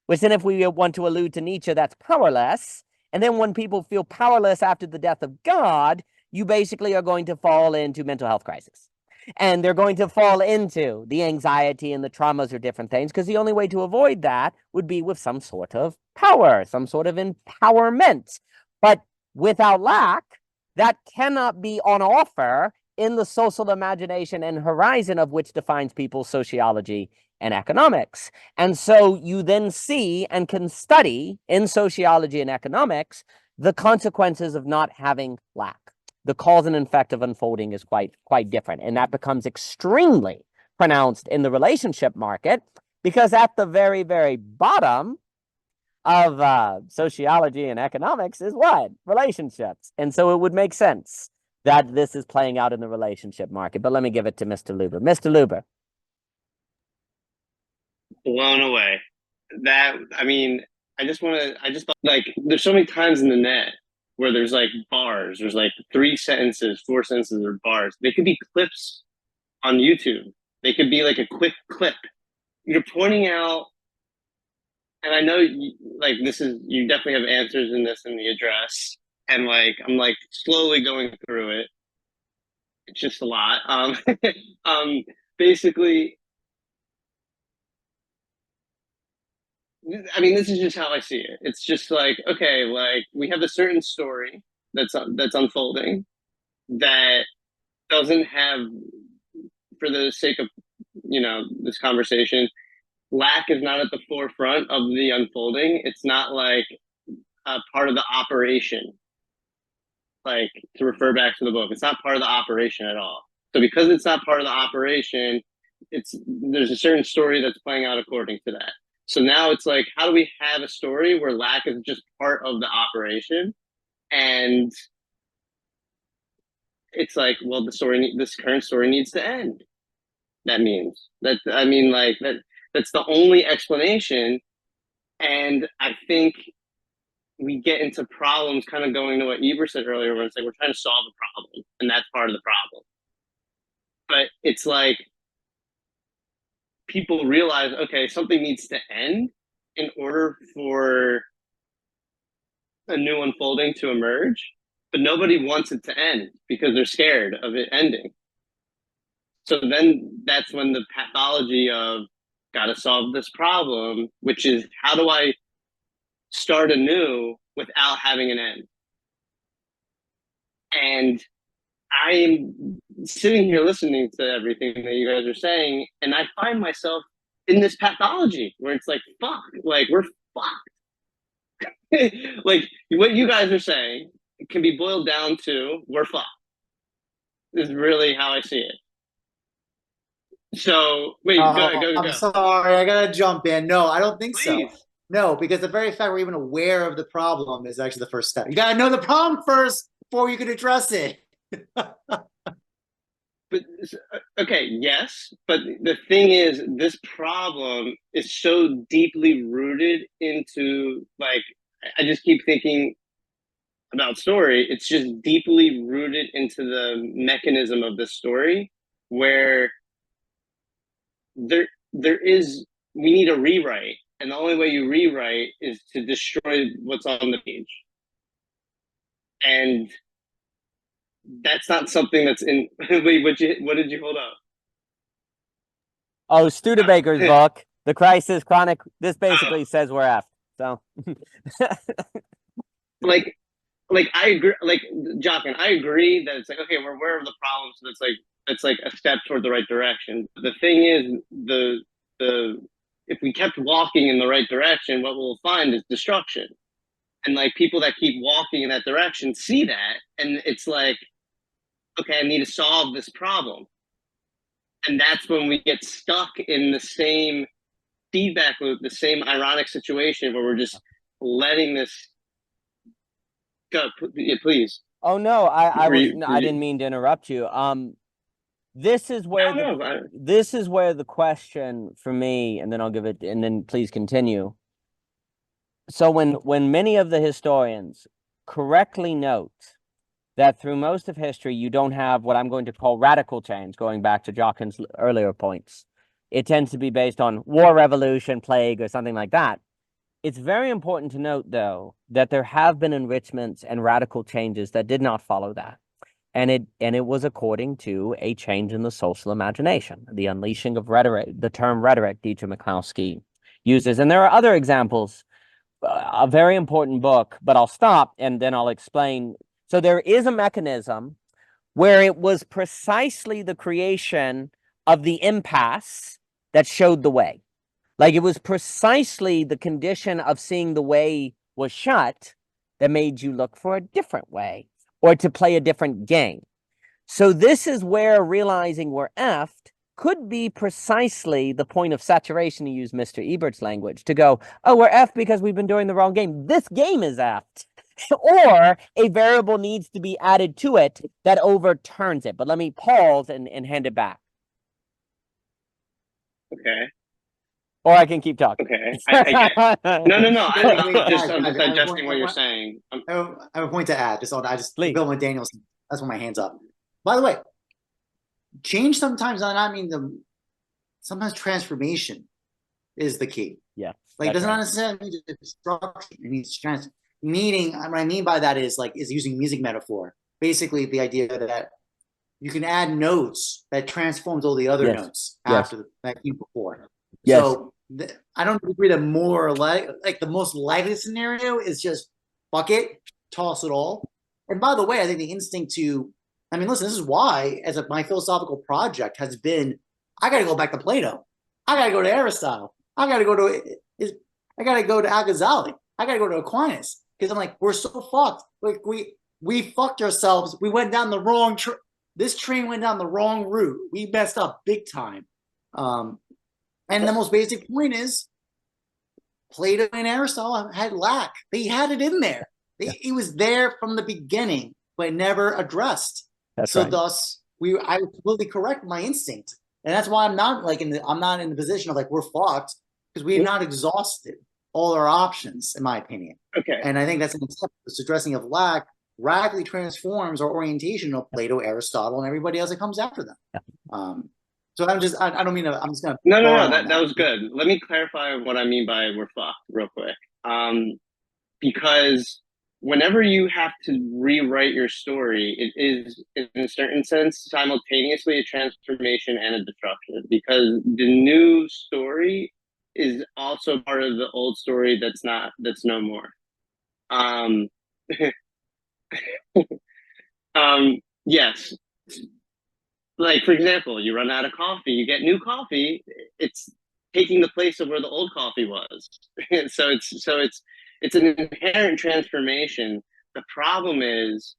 which then if we want to allude to Nietzsche, that's powerless. And then when people feel powerless after the death of God, you basically are going to fall into mental health crisis. And they're going to fall into the anxiety and the traumas or different things, because the only way to avoid that would be with some sort of power, some sort of empowerment. But without lack, that cannot be on offer in the social imagination and horizon of which defines people's sociology and economics. And so you then see and can study in sociology and economics the consequences of not having lack. The cause and effect of unfolding is quite different. And that becomes extremely pronounced in the relationship market, because at the very, very bottom of sociology and economics is what? Relationships. And so it would make sense that this is playing out in the relationship market. But let me give it to Mr. Luber. Mr. Luber. Blown away. That, I mean, I just thought, like, there's so many times in the net where there's like bars, there's like 3 sentences, 4 sentences or bars. They could be clips on YouTube. They could be like a quick clip. You're pointing out, and I know like this is, you definitely have answers in this in the address. And like, I'm like slowly going through it. It's just a lot. Basically, I mean, this is just how I see it. It's just like, okay, like we have a certain story that's unfolding that doesn't have, for the sake of, you know, this conversation, lack is not at the forefront of the unfolding. It's not like a part of the operation. Like, to refer back to the book, it's not part of the operation at all. So because it's not part of the operation, there's a certain story that's playing out according to that. So now it's like, how do we have a story where lack is just part of the operation? And it's like, well, this current story needs to end. That means that, I mean, like that's the only explanation. And I think we get into problems, kind of going to what Ebert said earlier, where it's like, we're trying to solve a problem, and that's part of the problem. But it's like, people realize, okay, something needs to end in order for a new unfolding to emerge, but nobody wants it to end because they're scared of it ending. So then that's when the pathology of gotta solve this problem, which is, how do I start anew without having an end? And I am sitting here listening to everything that you guys are saying, and I find myself in this pathology where it's like, fuck, like we're fucked. Like what you guys are saying can be boiled down to, we're fucked. This is really how I see it. So wait, go. I'm sorry, I gotta jump in. No, I don't think Please. so. No, because the very fact we're even aware of the problem is actually the first step. You gotta know the problem first before you can address it. But okay, yes, but the thing is, this problem is so deeply rooted into, like, I just keep thinking about story. It's just deeply rooted into the mechanism of the story, where we need a rewrite, and the only way you rewrite is to destroy what's on the page. And that's not something that's in. Wait, what did you hold up? Oh, Studebaker's book, The Crisis Chronic. This basically says we're effed. So, like I agree. Like Jockin, I agree that it's like, okay, we're aware of the problem, so that's like a step toward the right direction. But the thing is, if we kept walking in the right direction, what we'll find is destruction. And like people that keep walking in that direction see that, and it's like, okay, I need to solve this problem. And that's when we get stuck in the same feedback loop, the same ironic situation where we're just letting this go. Please. Oh no, I Were didn't mean to interrupt you. This is where no, this is where the question for me, and then I'll give it, and then please continue. So when many of the historians correctly note that through most of history, you don't have what I'm going to call radical change, going back to Jockin's earlier points. It tends to be based on war, revolution, plague, or something like that. It's very important to note, though, that there have been enrichments and radical changes that did not follow that. And it was according to a change in the social imagination, the unleashing of rhetoric, the term rhetoric Dietrich Mikowski uses. And there are other examples, a very important book, but I'll stop and then I'll explain. So there is a mechanism where it was precisely the creation of the impasse that showed the way. Like it was precisely the condition of seeing the way was shut that made you look for a different way or to play a different game. So this is where realizing we're effed could be precisely the point of saturation, to use Mr. Ebert's language, to go, oh, we're effed because we've been doing the wrong game. This game is effed. Or a variable needs to be added to it that overturns it. But let me pause and hand it back. okay. Or I can keep talking. Okay. I get no. I'm just guys, digesting what you're saying. I have a point to add. I just Please. Bill and Daniels. That's when my hands up. By the way, change sometimes does not mean sometimes transformation is the key. Yeah. Like it does not necessarily mean destruction. It means meaning. What I mean by that is using music metaphor. Basically, the idea that you can add notes that transforms all the other notes after that came before. Yes. So I don't agree that more or less, like the most likely scenario is just fuck it, toss it all. And by the way, I think the instinct listen, this is why, my philosophical project has been, I got to go back to Plato. I got to go to Aristotle. I got to go to Al-Ghazali. I got to go to Aquinas. Because I'm like, we're so fucked. Like we fucked ourselves. We went down the wrong this train went down the wrong route. We messed up big time. And the most basic point is Plato and Aristotle had lack. They had it in there. It was there from the beginning, but never addressed. That's so right. Thus, I was completely correct my instinct. And that's why I'm not in the position of we're fucked, because we have not exhausted all our options, in my opinion. Okay. And I think that's an example. This addressing of lack radically transforms our orientation of Plato, Aristotle, and everybody else that comes after them. Yeah. So I don't mean to, I'm just going to. No, that was good. Let me clarify what I mean by we're fucked real quick. Because whenever you have to rewrite your story, it is, in a certain sense, simultaneously a transformation and a destruction, because the new story is also part of the old story that's no more. Yes. Like, for example, you run out of coffee, you get new coffee, it's taking the place of where the old coffee was. so it's an inherent transformation. The problem is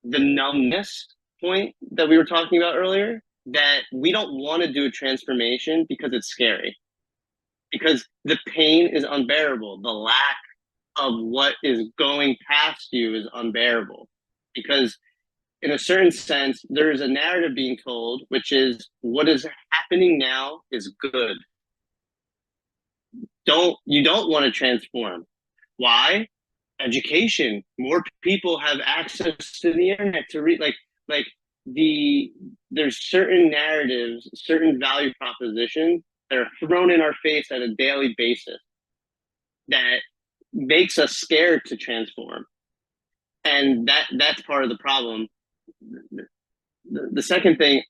the numbness point that we were talking about earlier, that we don't want to do a transformation because it's scary. Because the pain is unbearable. The lack of what is going past you is unbearable. Because in a certain sense, there is a narrative being told, which is what is happening now is good. You don't want to transform. Why? Education. More people have access to the internet to read. There's certain narratives, certain value propositions that are thrown in our face at a daily basis that makes us scared to transform. And that's part of the problem. The second thing,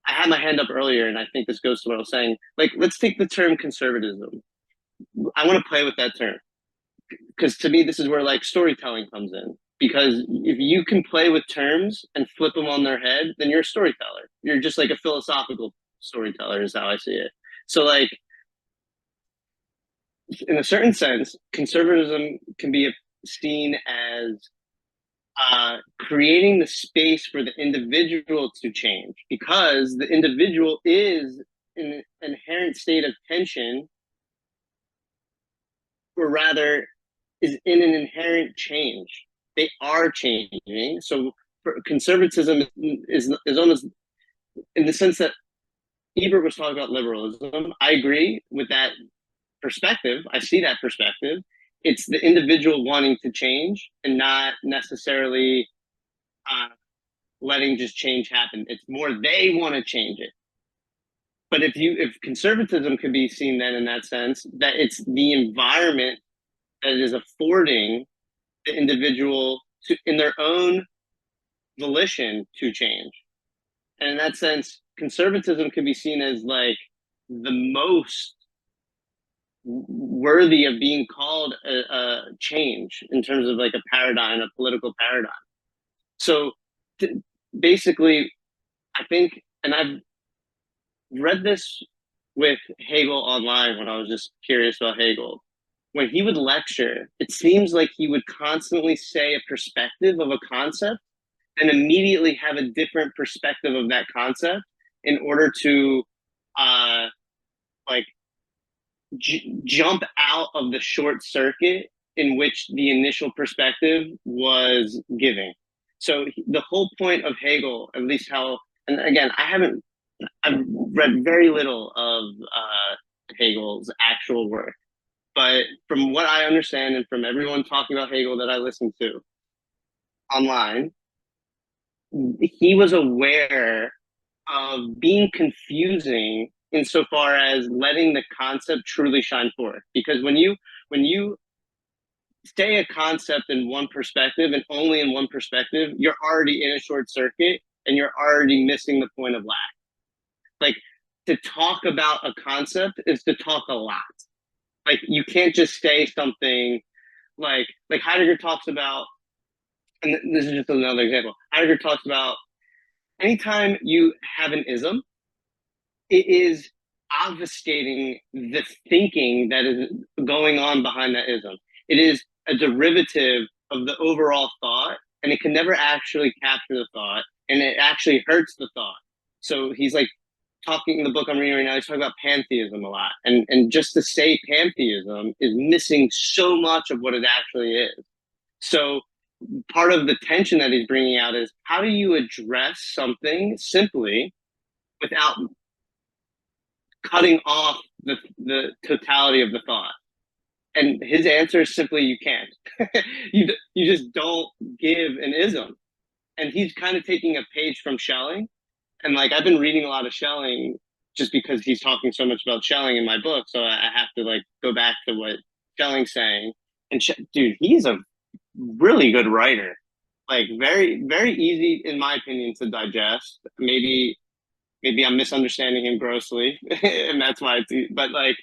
I had my hand up earlier, and I think this goes to what I was saying. Let's take the term conservatism. I want to play with that term, because to me, this is where storytelling comes in. Because if you can play with terms and flip them on their head, then you're a storyteller. You're just like a philosophical storyteller, is how I see it. So in a certain sense, conservatism can be seen as creating the space for the individual to change, because the individual is in an inherent state of tension, or rather is in an inherent change. They are changing. So conservatism is almost, in the sense that Ebert was talking about liberalism, I agree with that perspective. I see that perspective. It's the individual wanting to change and not necessarily letting just change happen. It's more they want to change it. But if conservatism could be seen then in that sense, that it's the environment that is affording the individual to, in their own volition, to change. And in that sense, conservatism can be seen as like the most worthy of being called a change in terms of like a paradigm, a political paradigm. So basically, I think, and I've read this with Hegel online when I was just curious about Hegel. When he would lecture, it seems like he would constantly say a perspective of a concept and immediately have a different perspective of that concept in order to jump out of the short circuit in which the initial perspective was giving. So the whole point of Hegel, at least how, and again, I've read very little of Hegel's actual work, but from what I understand and from everyone talking about Hegel that I listened to online, he was aware of being confusing insofar as letting the concept truly shine forth. Because when you say a concept in one perspective and only in one perspective, you're already in a short circuit and you're already missing the point of lack. Like, to talk about a concept is to talk a lot. Like, you can't just say something like Heidegger talks about, and this is just another example. Heidegger talks about anytime you have an ism, it is obfuscating the thinking that is going on behind that ism. It is a derivative of the overall thought, and it can never actually capture the thought, and it actually hurts the thought. So he's like talking in the book I'm reading right now, he's talking about pantheism a lot. And just to say pantheism is missing so much of what it actually is. So part of the tension that he's bringing out is, how do you address something simply without cutting off the totality of the thought? And his answer is simply, you can't. you just don't give an ism. And he's kind of taking a page from Schelling. And like, I've been reading a lot of Schelling just because he's talking so much about Schelling in my book. So I have to like go back to what Schelling's saying. And dude, he's a really good writer. Like, very, very easy, in my opinion, to digest. Maybe I'm misunderstanding him grossly, and that's why but like,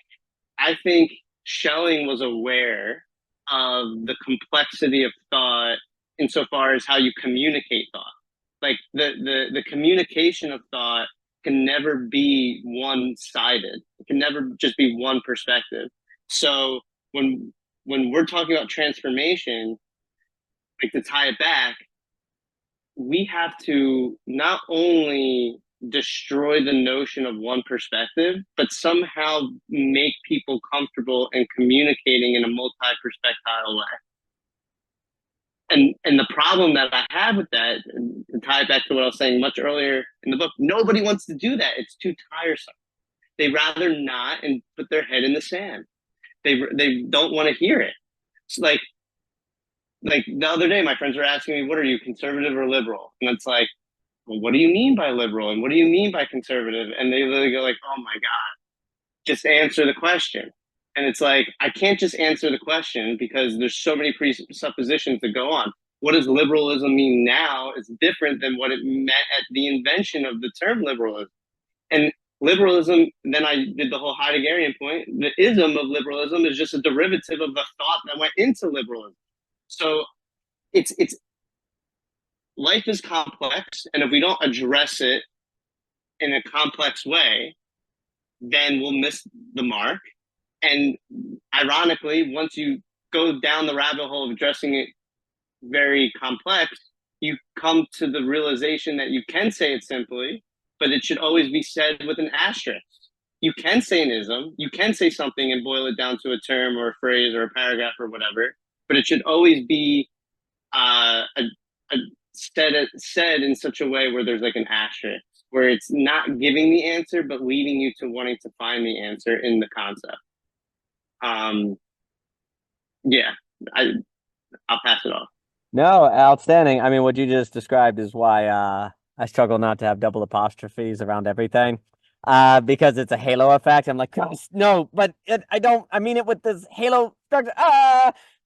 I think Schelling was aware of the complexity of thought insofar as how you communicate thought. Like, the communication of thought can never be one-sided. It can never just be one perspective. So when we're talking about transformation, like, to tie it back, we have to not only destroy the notion of one perspective, but somehow make people comfortable in communicating in a multi-perspectile way. And the problem that I have with that, and to tie it back to what I was saying much earlier in the book, nobody wants to do that. It's too tiresome. They rather not and put their head in the sand. They don't want to hear it. It's like the other day, my friends were asking me, what are you, conservative or liberal? And it's like, well, what do you mean by liberal? And what do you mean by conservative? And they literally go like, oh my God, just answer the question. And it's like, I can't just answer the question because there's so many presuppositions that go on. What does liberalism mean now is different than what it meant at the invention of the term liberalism. And liberalism, then I did the whole Heideggerian point, the ism of liberalism is just a derivative of the thought that went into liberalism. So it's life is complex, and if we don't address it in a complex way, then we'll miss the mark. And ironically, once you go down the rabbit hole of addressing it very complex, you come to the realization that you can say it simply, but it should always be said with an asterisk. You can say an ism, you can say something and boil it down to a term or a phrase or a paragraph or whatever, but it should always be said in such a way where there's like an asterisk, where it's not giving the answer, but leading you to wanting to find the answer in the concept. Yeah, I'll pass it off. No, outstanding. I mean, what you just described is why I struggle not to have double apostrophes around everything. Because it's a halo effect. I'm like, gosh, no, but I don't. I mean it with this halo structure.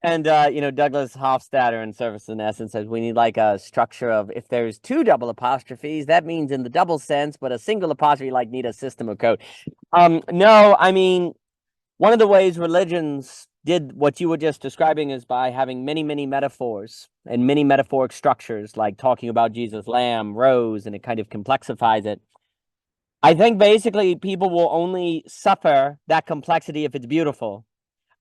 And you know, Douglas Hofstadter in Service in Essence says we need like a structure of, if there's two double apostrophes, that means in the double sense, but a single apostrophe like need a system of code. No, I mean, one of the ways religions did what you were just describing is by having many, many metaphors and many metaphoric structures, like talking about Jesus, lamb, rose, and it kind of complexifies it. I think basically people will only suffer that complexity if it's beautiful.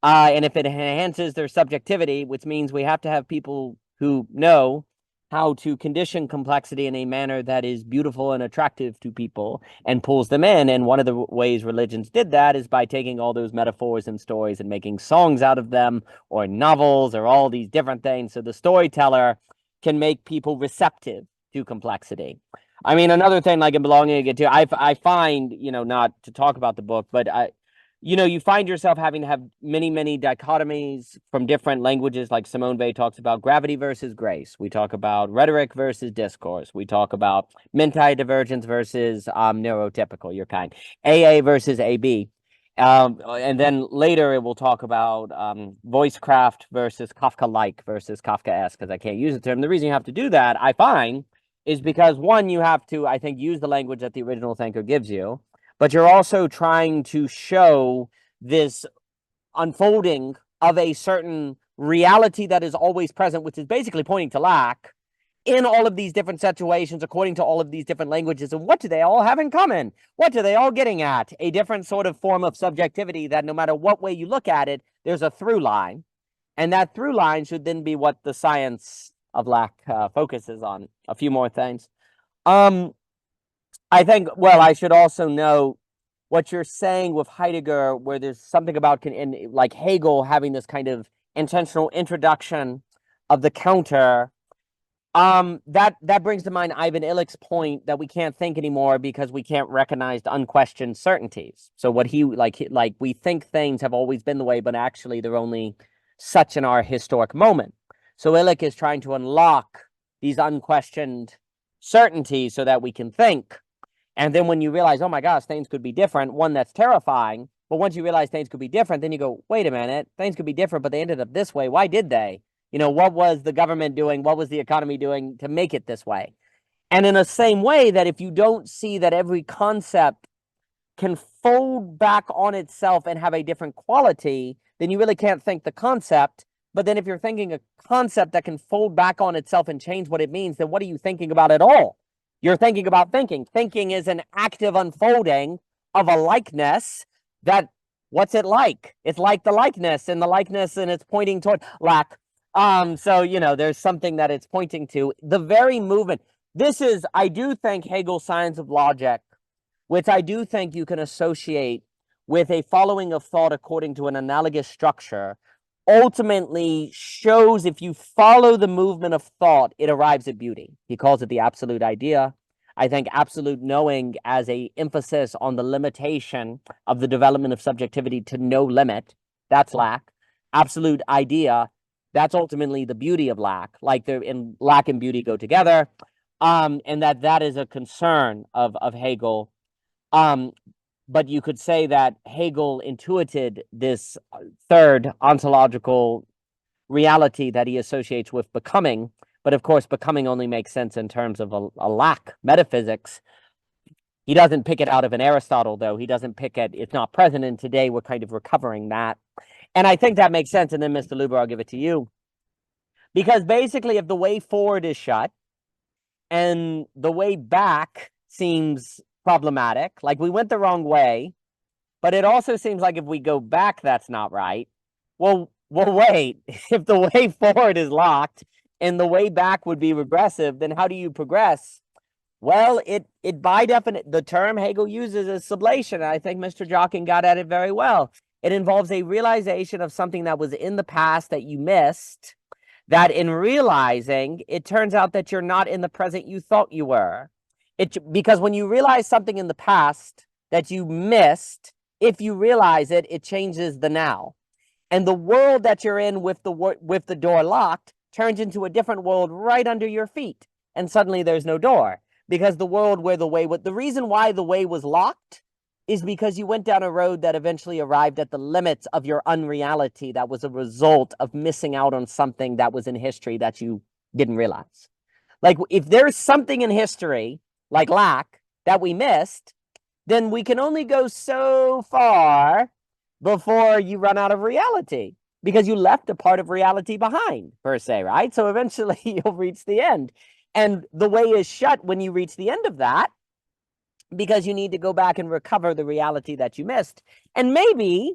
And if it enhances their subjectivity, which means we have to have people who know how to condition complexity in a manner that is beautiful and attractive to people and pulls them in. And one of the ways religions did that is by taking all those metaphors and stories and making songs out of them, or novels, or all these different things. So the storyteller can make people receptive to complexity. I mean, another thing, like in Belonging Again too, I find, you know, not to talk about the book, but you know, you find yourself having to have many, many dichotomies from different languages. Like Simone Weil talks about gravity versus grace. We talk about rhetoric versus discourse. We talk about menti-divergence versus neurotypical, your kind. AA versus AB. And then later it will talk about voicecraft versus Kafka-like versus Kafka-esque, because I can't use the term. The reason you have to do that, I find, is because, one, you have to, I think, use the language that the original thinker gives you, but you're also trying to show this unfolding of a certain reality that is always present, which is basically pointing to lack in all of these different situations, according to all of these different languages. And what do they all have in common? What are they all getting at? A different sort of form of subjectivity that no matter what way you look at it, there's a through line. And that through line should then be what the science of lack focuses on. A few more things. I think, well, I should also know what you're saying with Heidegger, where there's something about, like Hegel having this kind of intentional introduction of the counter. That brings to mind Ivan Illich's point that we can't think anymore because we can't recognize unquestioned certainties. So what he, like we think things have always been the way, but actually they're only such in our historic moment. So Illich is trying to unlock these unquestioned certainties so that we can think. And then when you realize, oh my gosh, things could be different, one, that's terrifying. But once you realize things could be different, then you go, wait a minute, things could be different, but they ended up this way. Why did they? You know, what was the government doing? What was the economy doing to make it this way? And in the same way that if you don't see that every concept can fold back on itself and have a different quality, then you really can't think the concept. But then if you're thinking a concept that can fold back on itself and change what it means, then what are you thinking about at all? You're thinking about thinking. Thinking is an active unfolding of a likeness that, what's it like? It's like the likeness, and it's pointing toward lack. So, you know, there's something that it's pointing to. The very movement. This is, I do think, Hegel's Science of Logic, which I do think you can associate with a following of thought according to an analogous structure, ultimately shows if you follow the movement of thought, it arrives at beauty. He calls it the absolute idea. I think absolute knowing as a emphasis on the limitation of the development of subjectivity to no limit, that's lack. Absolute idea, that's ultimately the beauty of lack. Like lack and beauty go together. And that is a concern of Hegel. But you could say that Hegel intuited this third ontological reality that he associates with becoming. But of course, becoming only makes sense in terms of a lack metaphysics. He doesn't pick it out of an Aristotle, though. He doesn't pick it. It's not present. And today we're kind of recovering that. And I think that makes sense. And then, Mr. Luber, I'll give it to you. Because basically, if the way forward is shut and the way back seems problematic, like we went the wrong way, but it also seems like if we go back, that's not right. Well, wait, if the way forward is locked and the way back would be regressive, then how do you progress? Well, it by definition, the term Hegel uses is sublation. And I think Mr. Jockin got at it very well. It involves a realization of something that was in the past that you missed, that in realizing, it turns out that you're not in the present you thought you were. Because when you realize something in the past that you missed, if you realize it, it changes the now. And the world that you're in with the door locked turns into a different world right under your feet. And suddenly there's no door. Because the world where the reason why the way was locked is because you went down a road that eventually arrived at the limits of your unreality that was a result of missing out on something that was in history that you didn't realize. Like, if there's something in history, like lack, that we missed, then we can only go so far before you run out of reality, because you left a part of reality behind, per se, right? So eventually you'll reach the end. And the way is shut when you reach the end of that, because you need to go back and recover the reality that you missed. And maybe,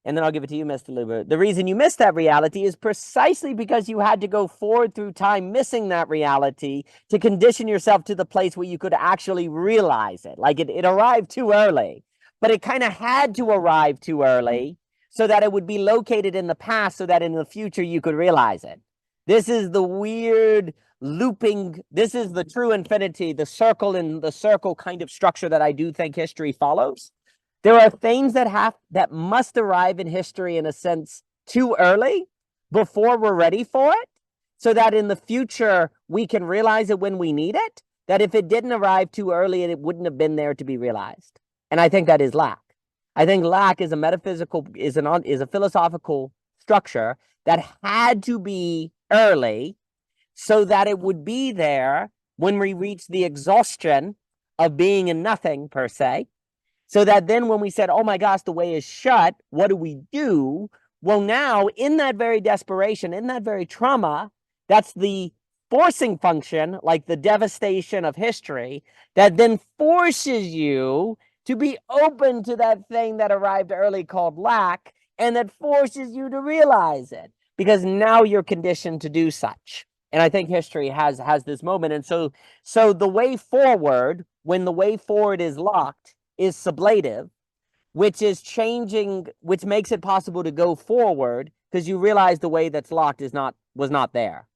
and then I'll give it to you, Mr. Luber, the reason you missed that reality is precisely because you had to go forward through time missing that reality to condition yourself to the place where you could actually realize it. Like, it arrived too early, but it kind of had to arrive too early so that it would be located in the past so that in the future you could realize it. This is the weird looping. This is the true infinity, the circle in the circle kind of structure that I do think history follows. There are things that must arrive in history in a sense too early before we're ready for it, so that in the future we can realize it when we need it, that if it didn't arrive too early, it wouldn't have been there to be realized. And I think that is lack. I think lack is a philosophical structure that had to be early so that it would be there when we reach the exhaustion of being in nothing, per se. So that then when we said, oh my gosh, the way is shut, what do we do? Well, now in that very desperation, in that very trauma, that's the forcing function, like the devastation of history, that then forces you to be open to that thing that arrived early called lack, and that forces you to realize it, because now you're conditioned to do such. And I think history has this moment. And so the way forward, when the way forward is locked, is sublative, which is changing, which makes it possible to go forward, because you realize the way that's locked was not there.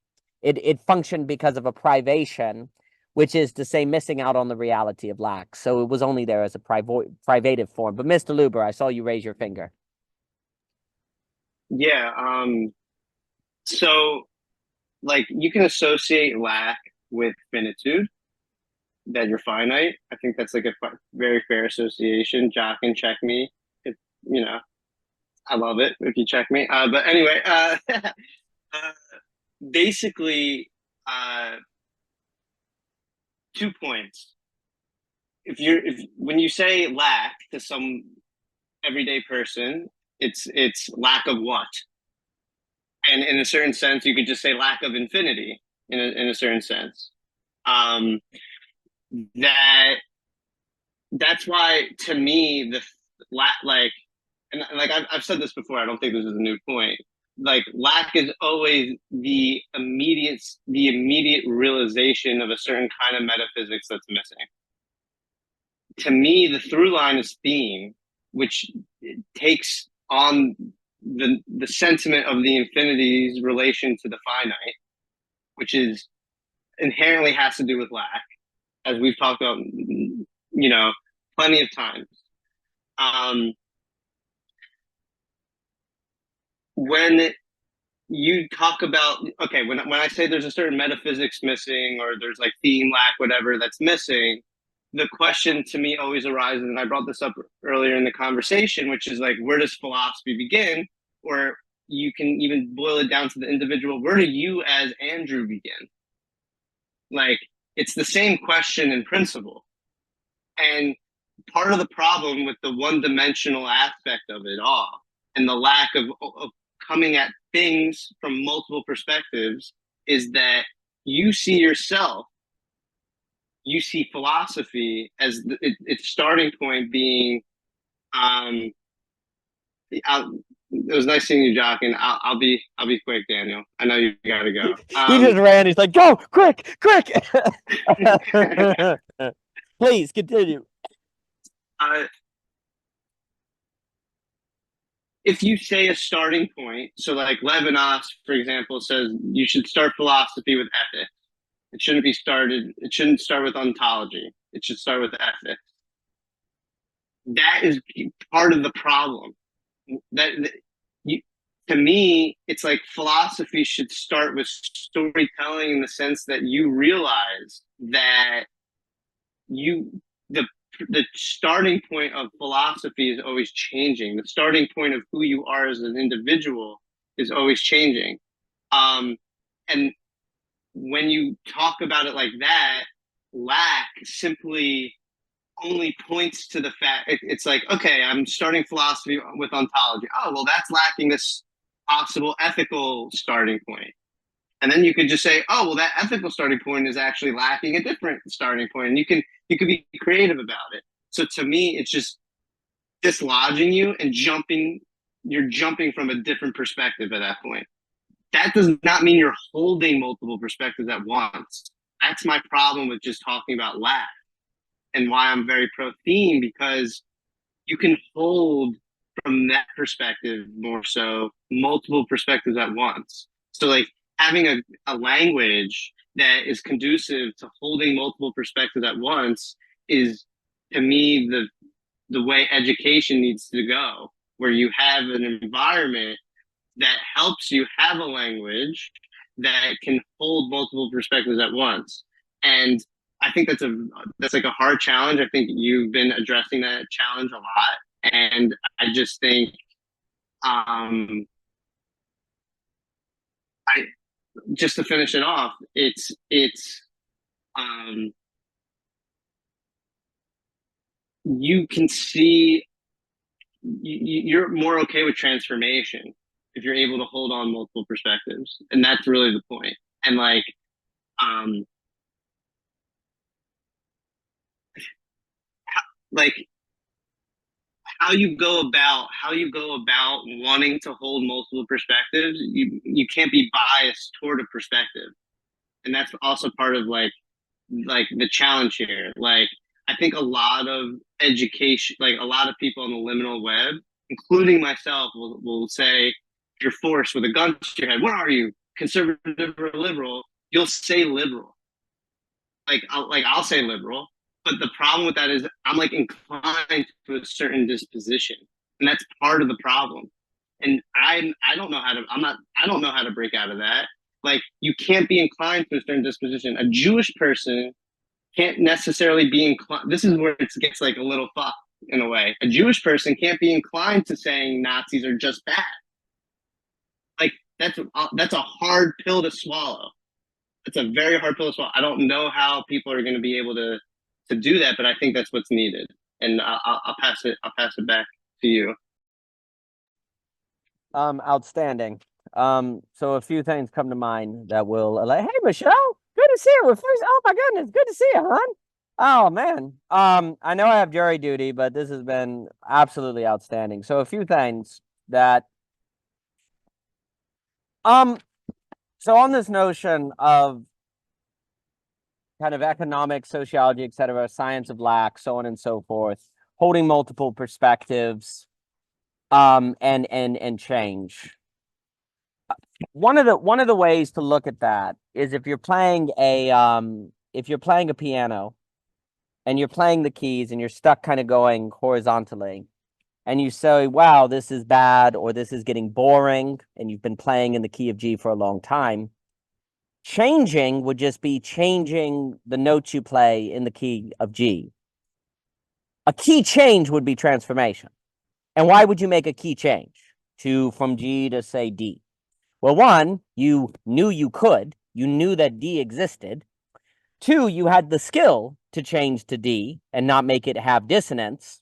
It functioned because of a privation, which is to say missing out on the reality of lack. So it was only there as a privative form. But Mr. Luber, I saw you raise your finger. Yeah. So, like, you can associate lack with finitude, that you're finite. I think that's like a very fair association. Jockin, check me. If, I love it if you check me. But anyway, basically, 2 points. When you say lack to some everyday person, it's lack of what? And in a certain sense, you could just say lack of infinity in a certain sense. That's why, to me, I've said this before, I don't think this is a new point. Like, lack is always the immediate realization of a certain kind of metaphysics that's missing. To me, the through line is theme, which takes on the sentiment of the infinity's relation to the finite, which is inherently has to do with lack, as we've talked about, plenty of times. When you talk about, okay, when I say there's a certain metaphysics missing, or there's like theme, lack, whatever that's missing, the question to me always arises, and I brought this up earlier in the conversation, which is like, where does philosophy begin? Or you can even boil it down to the individual, where do you as Andrew begin? Like, it's the same question in principle. And part of the problem with the one-dimensional aspect of it all, and the lack of coming at things from multiple perspectives, is that you see yourself, you see philosophy as its starting point being It was nice seeing you, Jockin. I'll be quick, Daniel. I know you gotta go. He just ran. He's like, go quick, quick. Please continue. If you say a starting point, so like Levinas, for example, says you should start philosophy with ethics. It shouldn't start with ontology. It should start with ethics. That is part of the problem. To me, it's like philosophy should start with storytelling in the sense that you realize that the starting point of philosophy is always changing. The starting point of who you are as an individual is always changing. And when you talk about it like that, lack simply only points to the fact it's like, okay, I'm starting philosophy with ontology. Oh, well, that's lacking this possible ethical starting point. And then you could just say, oh, well, that ethical starting point is actually lacking a different starting point. And you could be creative about it. So to me, it's just dislodging you and you're jumping from a different perspective at that point. That does not mean you're holding multiple perspectives at once. That's my problem with just talking about lack, and why I'm very pro theme, because you can hold from that perspective more so multiple perspectives at once. So like having a language that is conducive to holding multiple perspectives at once is, to me, the way education needs to go, where you have an environment that helps you have a language that can hold multiple perspectives at once. And I think that's like a hard challenge. I think you've been addressing that challenge a lot. And I just think just to finish it off, it's you can see you're more okay with transformation if you're able to hold on multiple perspectives, and that's really the point. And like how you go about wanting to hold multiple perspectives, you can't be biased toward a perspective. And that's also part of like the challenge here. Like I think a lot of education, like a lot of people on the liminal web, including myself, will say, if you're forced with a gun to your head, what are you, conservative or liberal? You'll say liberal. I'll say liberal. But the problem with that is I'm like inclined to a certain disposition, and that's part of the problem. And I don't know how to break out of that. Like you can't be inclined to a certain disposition. A Jewish person can't necessarily be inclined. This is where it gets like a little fucked in a way. A Jewish person can't be inclined to saying Nazis are just bad. Like that's a hard pill to swallow. It's a very hard pill to swallow. I don't know how people are going to be able to do that, but I think that's what's needed. And I'll pass it back to you. Outstanding. So a few things come to mind that will hey, Michelle, good to see you. Oh my goodness, good to see you, hon. Oh man. I know I have jury duty, but this has been absolutely outstanding. So a few things that so on this notion of kind of economics, sociology, etc., science of lack, so on and so forth, holding multiple perspectives, and change. One of the ways to look at that is if you're playing a piano and you're playing the keys and you're stuck kind of going horizontally, and you say, wow, this is bad, or this is getting boring, and you've been playing in the key of G for a long time. Changing would just be changing the notes you play in the key of G. A key change would be transformation. And why would you make a key change from G to say D? Well, one, you knew you could. You knew that D existed. Two, you had the skill to change to D and not make it have dissonance.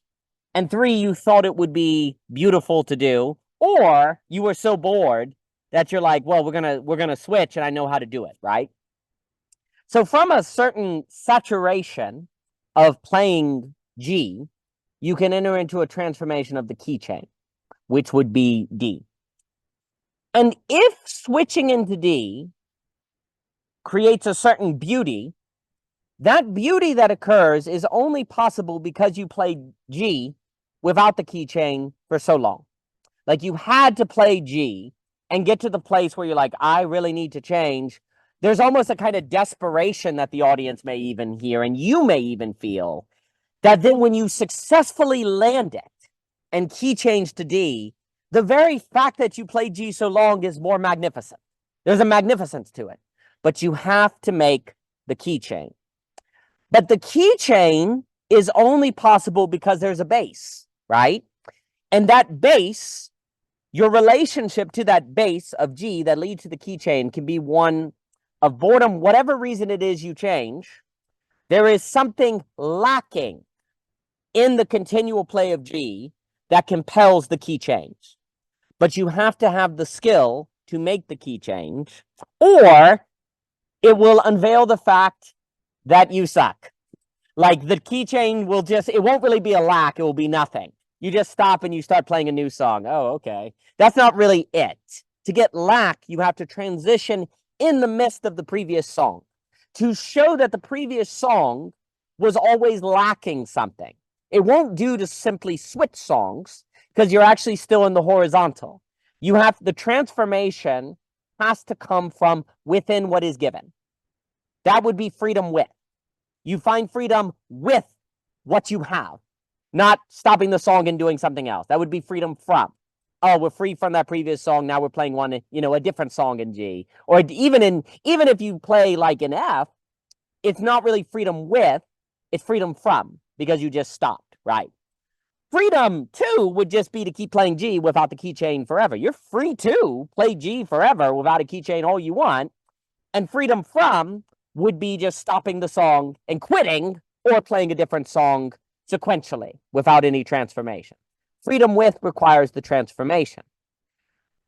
And three, you thought it would be beautiful to do, or you were so bored that you're like, well, we're gonna switch, and I know how to do it, right? So from a certain saturation of playing G, you can enter into a transformation of the key chain. which would be D. And if switching into D creates a certain beauty, that beauty that occurs is only possible because you played G without the key change for so long. Like you had to play G and get to the place where you're like, I really need to change. There's almost a kind of desperation that the audience may even hear, and you may even feel, that then when you successfully land it and key change to D, the very fact that you played G so long is more magnificent. There's a magnificence to it, but you have to make the key change. But the key change is only possible because there's a bass, right? And that bass, your relationship to that bass of G that leads to the key change can be one of boredom, whatever reason it is you change. There is something lacking in the continual play of G that compels the key change. But you have to have the skill to make the key change, or it will unveil the fact that you suck. Like the key change will just, it won't really be a lack, it will be nothing. You just stop and you start playing a new song. Oh, okay. That's not really it. To get lack, you have to transition in the midst of the previous song to show that the previous song was always lacking something. It won't do to simply switch songs because you're actually still in the horizontal. You have, the transformation has to come from within what is given. That would be freedom with. You find freedom with what you have, not stopping the song and doing something else. That would be freedom from. Oh, we're free from that previous song. Now we're playing one, a different song in G. Or even if you play like in F, it's not really freedom with, it's freedom from, because you just stopped, right? Freedom to would just be to keep playing G without the key chain forever. You're free to play G forever without a key chain all you want. And freedom from would be just stopping the song and quitting or playing a different song sequentially without any transformation. Freedom with requires the transformation.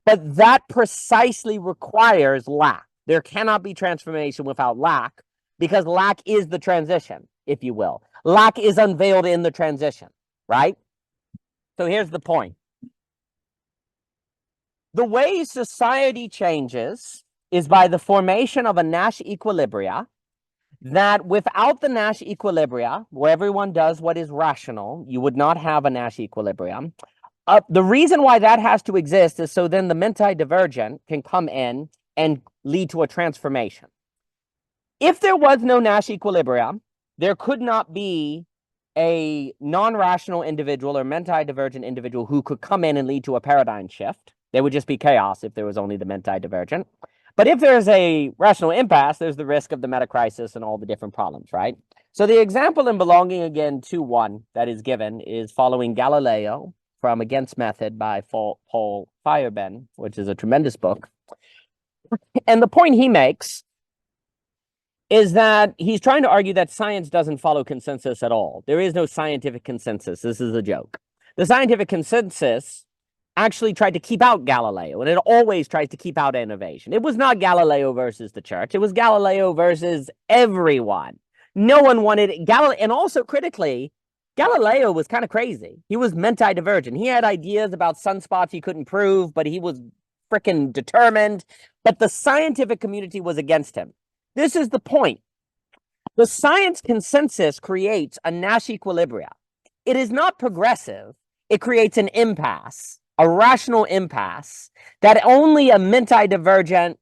But that precisely requires lack. There cannot be transformation without lack, because lack is the transition, if you will. Lack is unveiled in the transition, right? So here's the point. The way society changes is by the formation of a Nash equilibria, that without the Nash equilibria, where everyone does what is rational, you would not have a Nash equilibrium. The reason why that has to exist is so then the menti-divergent can come in and lead to a transformation. If there was no Nash equilibrium, there could not be a non-rational individual or menti-divergent individual who could come in and lead to a paradigm shift. There would just be chaos if there was only the menti-divergent. But if there's a rational impasse, there's the risk of the meta-crisis and all the different problems, right? So the example in belonging again to one that is given is following Galileo from Against Method by Paul Feyerabend, which is a tremendous book. And the point he makes is that he's trying to argue that science doesn't follow consensus at all. There is no scientific consensus. This is a joke. The scientific consensus actually tried to keep out Galileo, and it always tries to keep out innovation. It was not Galileo versus the church. It was Galileo versus everyone. No one wanted Galileo, and also critically, Galileo was kind of crazy. He was menti-divergent. He had ideas about sunspots he couldn't prove, but he was freaking determined. But the scientific community was against him. This is the point. The science consensus creates a Nash equilibria. It is not progressive. It creates an impasse, a rational impasse that only a menti-divergent,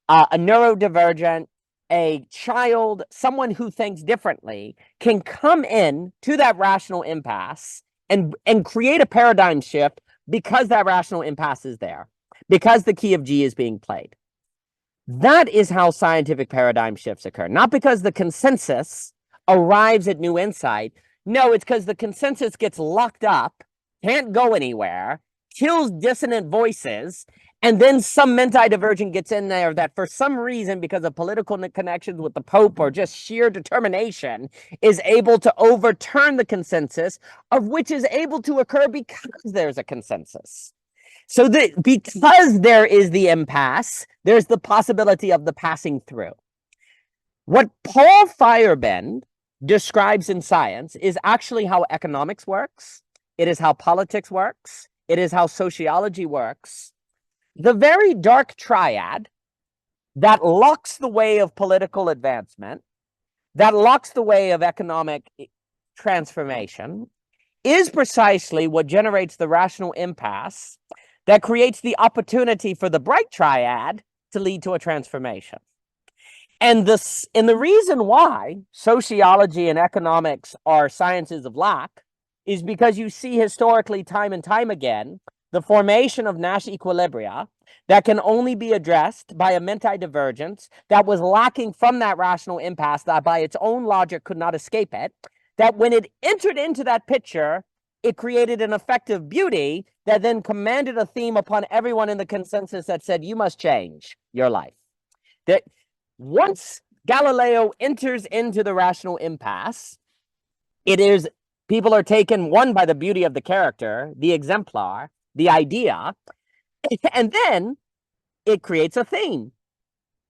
a neurodivergent, a child, someone who thinks differently can come in to that rational impasse and create a paradigm shift because that rational impasse is there, because the key of G is being played. That is how scientific paradigm shifts occur, not because the consensus arrives at new insight. No, it's because the consensus gets locked up, can't go anywhere, kills dissonant voices, and then some menti-divergent gets in there that for some reason, because of political connections with the Pope or just sheer determination, is able to overturn the consensus, of which is able to occur because there's a consensus. So because there is the impasse, there's the possibility of the passing through. What Paul Feyerabend describes in science is actually how economics works. It is how politics works. it is how sociology works. The very dark triad that locks the way of political advancement, that locks the way of economic transformation, is precisely what generates the rational impasse that creates the opportunity for the bright triad to lead to a transformation. And the reason why sociology and economics are sciences of lack is because you see historically, time and time again, the formation of Nash equilibria that can only be addressed by a menti-divergence that was lacking from that rational impasse, that by its own logic could not escape it, that when it entered into that picture, it created an effective beauty that then commanded a theme upon everyone in the consensus that said, you must change your life. That once Galileo enters into the rational impasse, it is, people are taken, one, by the beauty of the character, the exemplar, the idea, and then it creates a theme.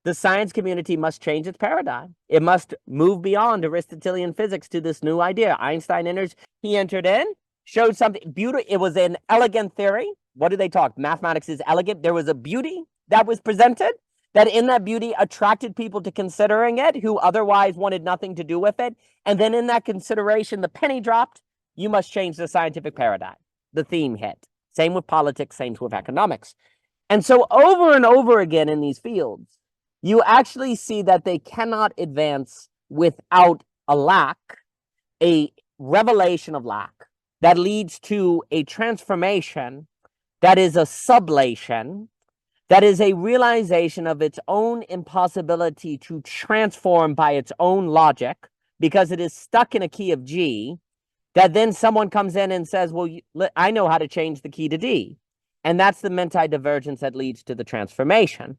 The science community must change its paradigm. It must move beyond Aristotelian physics to this new idea. Einstein enters, he entered in, showed something beautiful. It was an elegant theory. What do they talk? Mathematics is elegant. There was a beauty that was presented, that in that beauty attracted people to considering it who otherwise wanted nothing to do with it. And then in that consideration, the penny dropped. You must change the scientific paradigm. The theme hit. Same with politics, same with economics. And so over and over again in these fields, you actually see that they cannot advance without a lack, a revelation of lack that leads to a transformation that is a sublation, that is a realization of its own impossibility to transform by its own logic because it is stuck in a key of G, that then someone comes in and says, well, I know how to change the key to D. And that's the menti-divergence that leads to the transformation.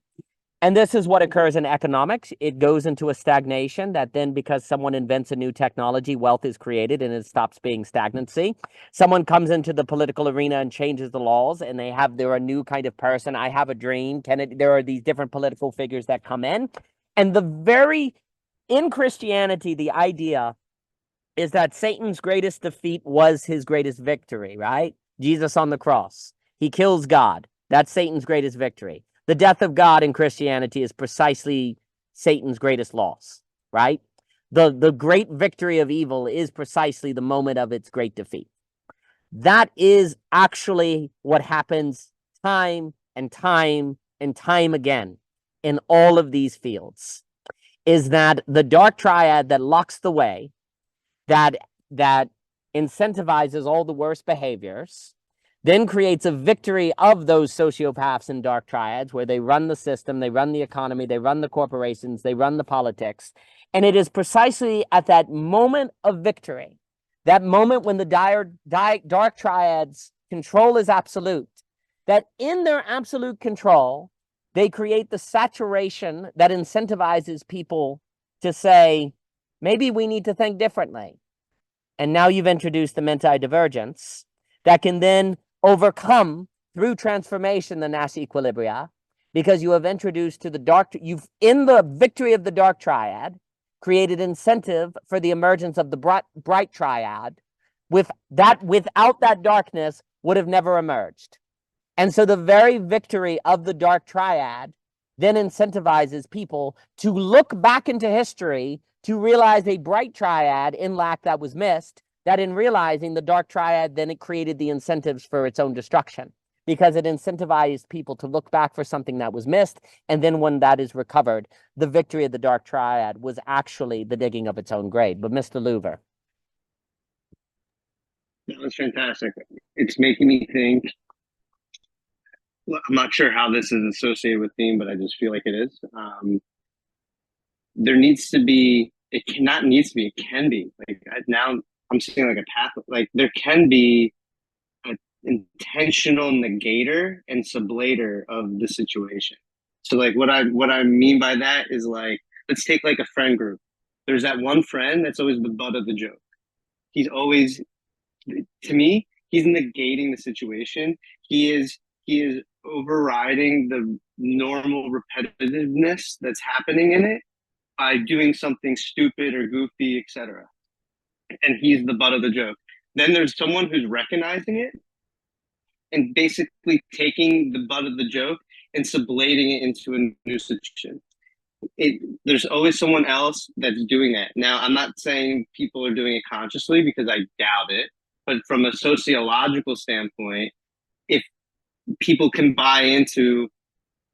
And this is what occurs in economics. It goes into a stagnation that then, because someone invents a new technology, wealth is created and it stops being stagnancy. Someone comes into the political arena and changes the laws, and they're a new kind of person. I have a dream. There are these different political figures that come in. And in Christianity, the idea is that Satan's greatest defeat was his greatest victory, right? Jesus on the cross. He kills God. That's Satan's greatest victory. The death of God in Christianity is precisely Satan's greatest loss, right? The great victory of evil is precisely the moment of its great defeat. That is actually what happens time and time and time again in all of these fields, is that the dark triad that locks the way, that incentivizes all the worst behaviors, then creates a victory of those sociopaths and dark triads where they run the system, they run the economy, they run the corporations, they run the politics. And it is precisely at that moment of victory, that moment when the dark triads control is absolute, that in their absolute control, they create the saturation that incentivizes people to say, maybe we need to think differently. And now you've introduced the menti-divergence that can then overcome through transformation the Nash equilibria, because you have introduced to you've, in the victory of the dark triad, created incentive for the emergence of the bright triad, without that darkness would have never emerged. And so the very victory of the dark triad then incentivizes people to look back into history to realize a bright triad in lack that was missed, that in realizing the dark triad, then it created the incentives for its own destruction, because it incentivized people to look back for something that was missed. And then when that is recovered, the victory of the dark triad was actually the digging of its own grave. But Mr. Luber. That's fantastic. It's making me think. I'm not sure how this is associated with theme, but I just feel like it is. There needs to be, it cannot needs to be, it can be. Like now I'm seeing like a path, like there can be an intentional negator and sublator of the situation. So like what I mean by that is, like, let's take like a friend group. There's that one friend that's always the butt of the joke. He's always, to me, he's negating the situation. He is overriding the normal repetitiveness that's happening in it by doing something stupid or goofy, etc. And he's the butt of the joke. Then there's someone who's recognizing it and basically taking the butt of the joke and sublating it into a new situation. There's always someone else that's doing that. Now, I'm not saying people are doing it consciously because I doubt it, but from a sociological standpoint, if people can buy into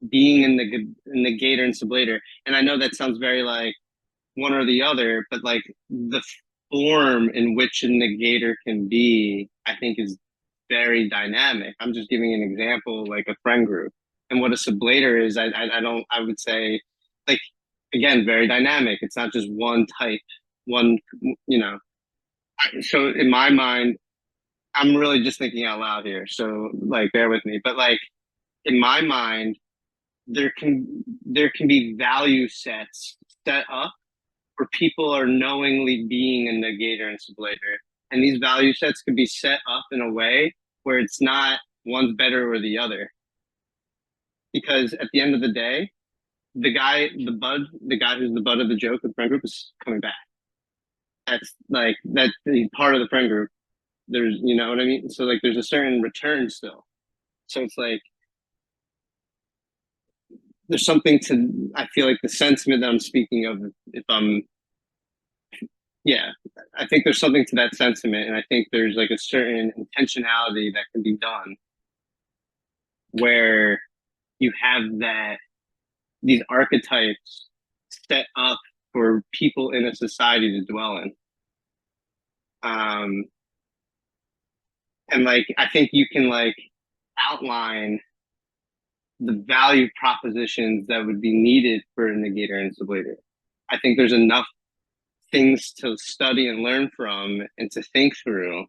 being in the negator and sublator, and I know that sounds very like one or the other, but like the form in which a negator can be, I think is very dynamic. I'm just giving an example, like a friend group. And what a sublator is, I would say, like, again, very dynamic. It's not just one type, one, you know. So in my mind, I'm really just thinking out loud here. So like, bear with me. But like, in my mind, there can be value sets set up where people are knowingly being a negator and sublator. And these value sets can be set up in a way where it's not one's better or the other. Because at the end of the day, the guy who's the butt of the joke with the friend group is coming back. That's part of the friend group. There's, you know what I mean? So like, there's a certain return still. So it's like, there's something to, I feel like the sentiment that I'm speaking of, I think there's something to that sentiment. And I think there's like a certain intentionality that can be done where you have these archetypes set up for people in a society to dwell in. And like, I think you can like outline the value propositions that would be needed for a negator and sublator. I think there's enough things to study and learn from and to think through.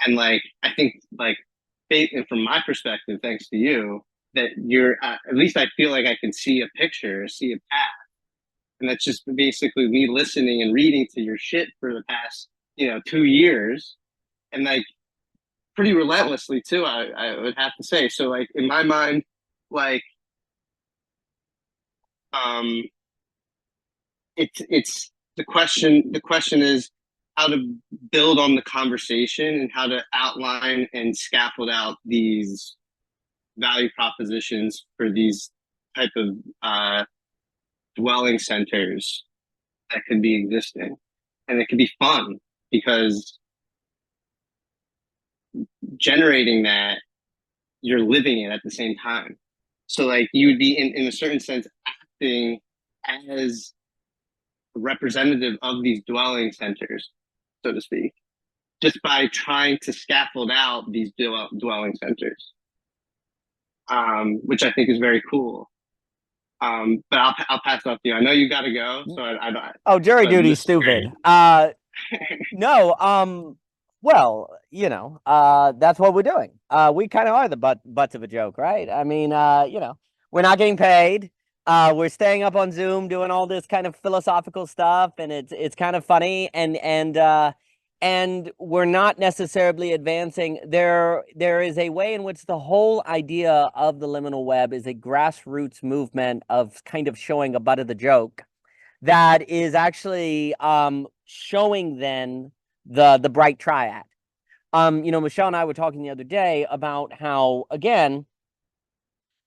And like, I think like, and from my perspective, thanks to you, that you're, at least I feel like I can see a picture, see a path. And that's just basically me listening and reading to your shit for the past, 2 years. And like, pretty relentlessly too, I would have to say. So like, in my mind, like, it's the question is how to build on the conversation and how to outline and scaffold out these value propositions for these type of dwelling centers that could be existing. And it could be fun because generating that, you're living it at the same time. So like, you would be in a certain sense acting as a representative of these dwelling centers, so to speak, just by trying to scaffold out these dwelling centers, which I think is very cool. But I'll pass it off to you. I know you got to go, so I don't. Oh, jury duty's stupid. No. Well, that's what we're doing. We kind of are the butts of a joke, right? I mean, we're not getting paid. We're staying up on Zoom doing all this kind of philosophical stuff, and it's kind of funny, and we're not necessarily advancing. There is a way in which the whole idea of the liminal web is a grassroots movement of kind of showing a butt of the joke that is actually showing then the bright triad. Michelle and I were talking the other day about how, again,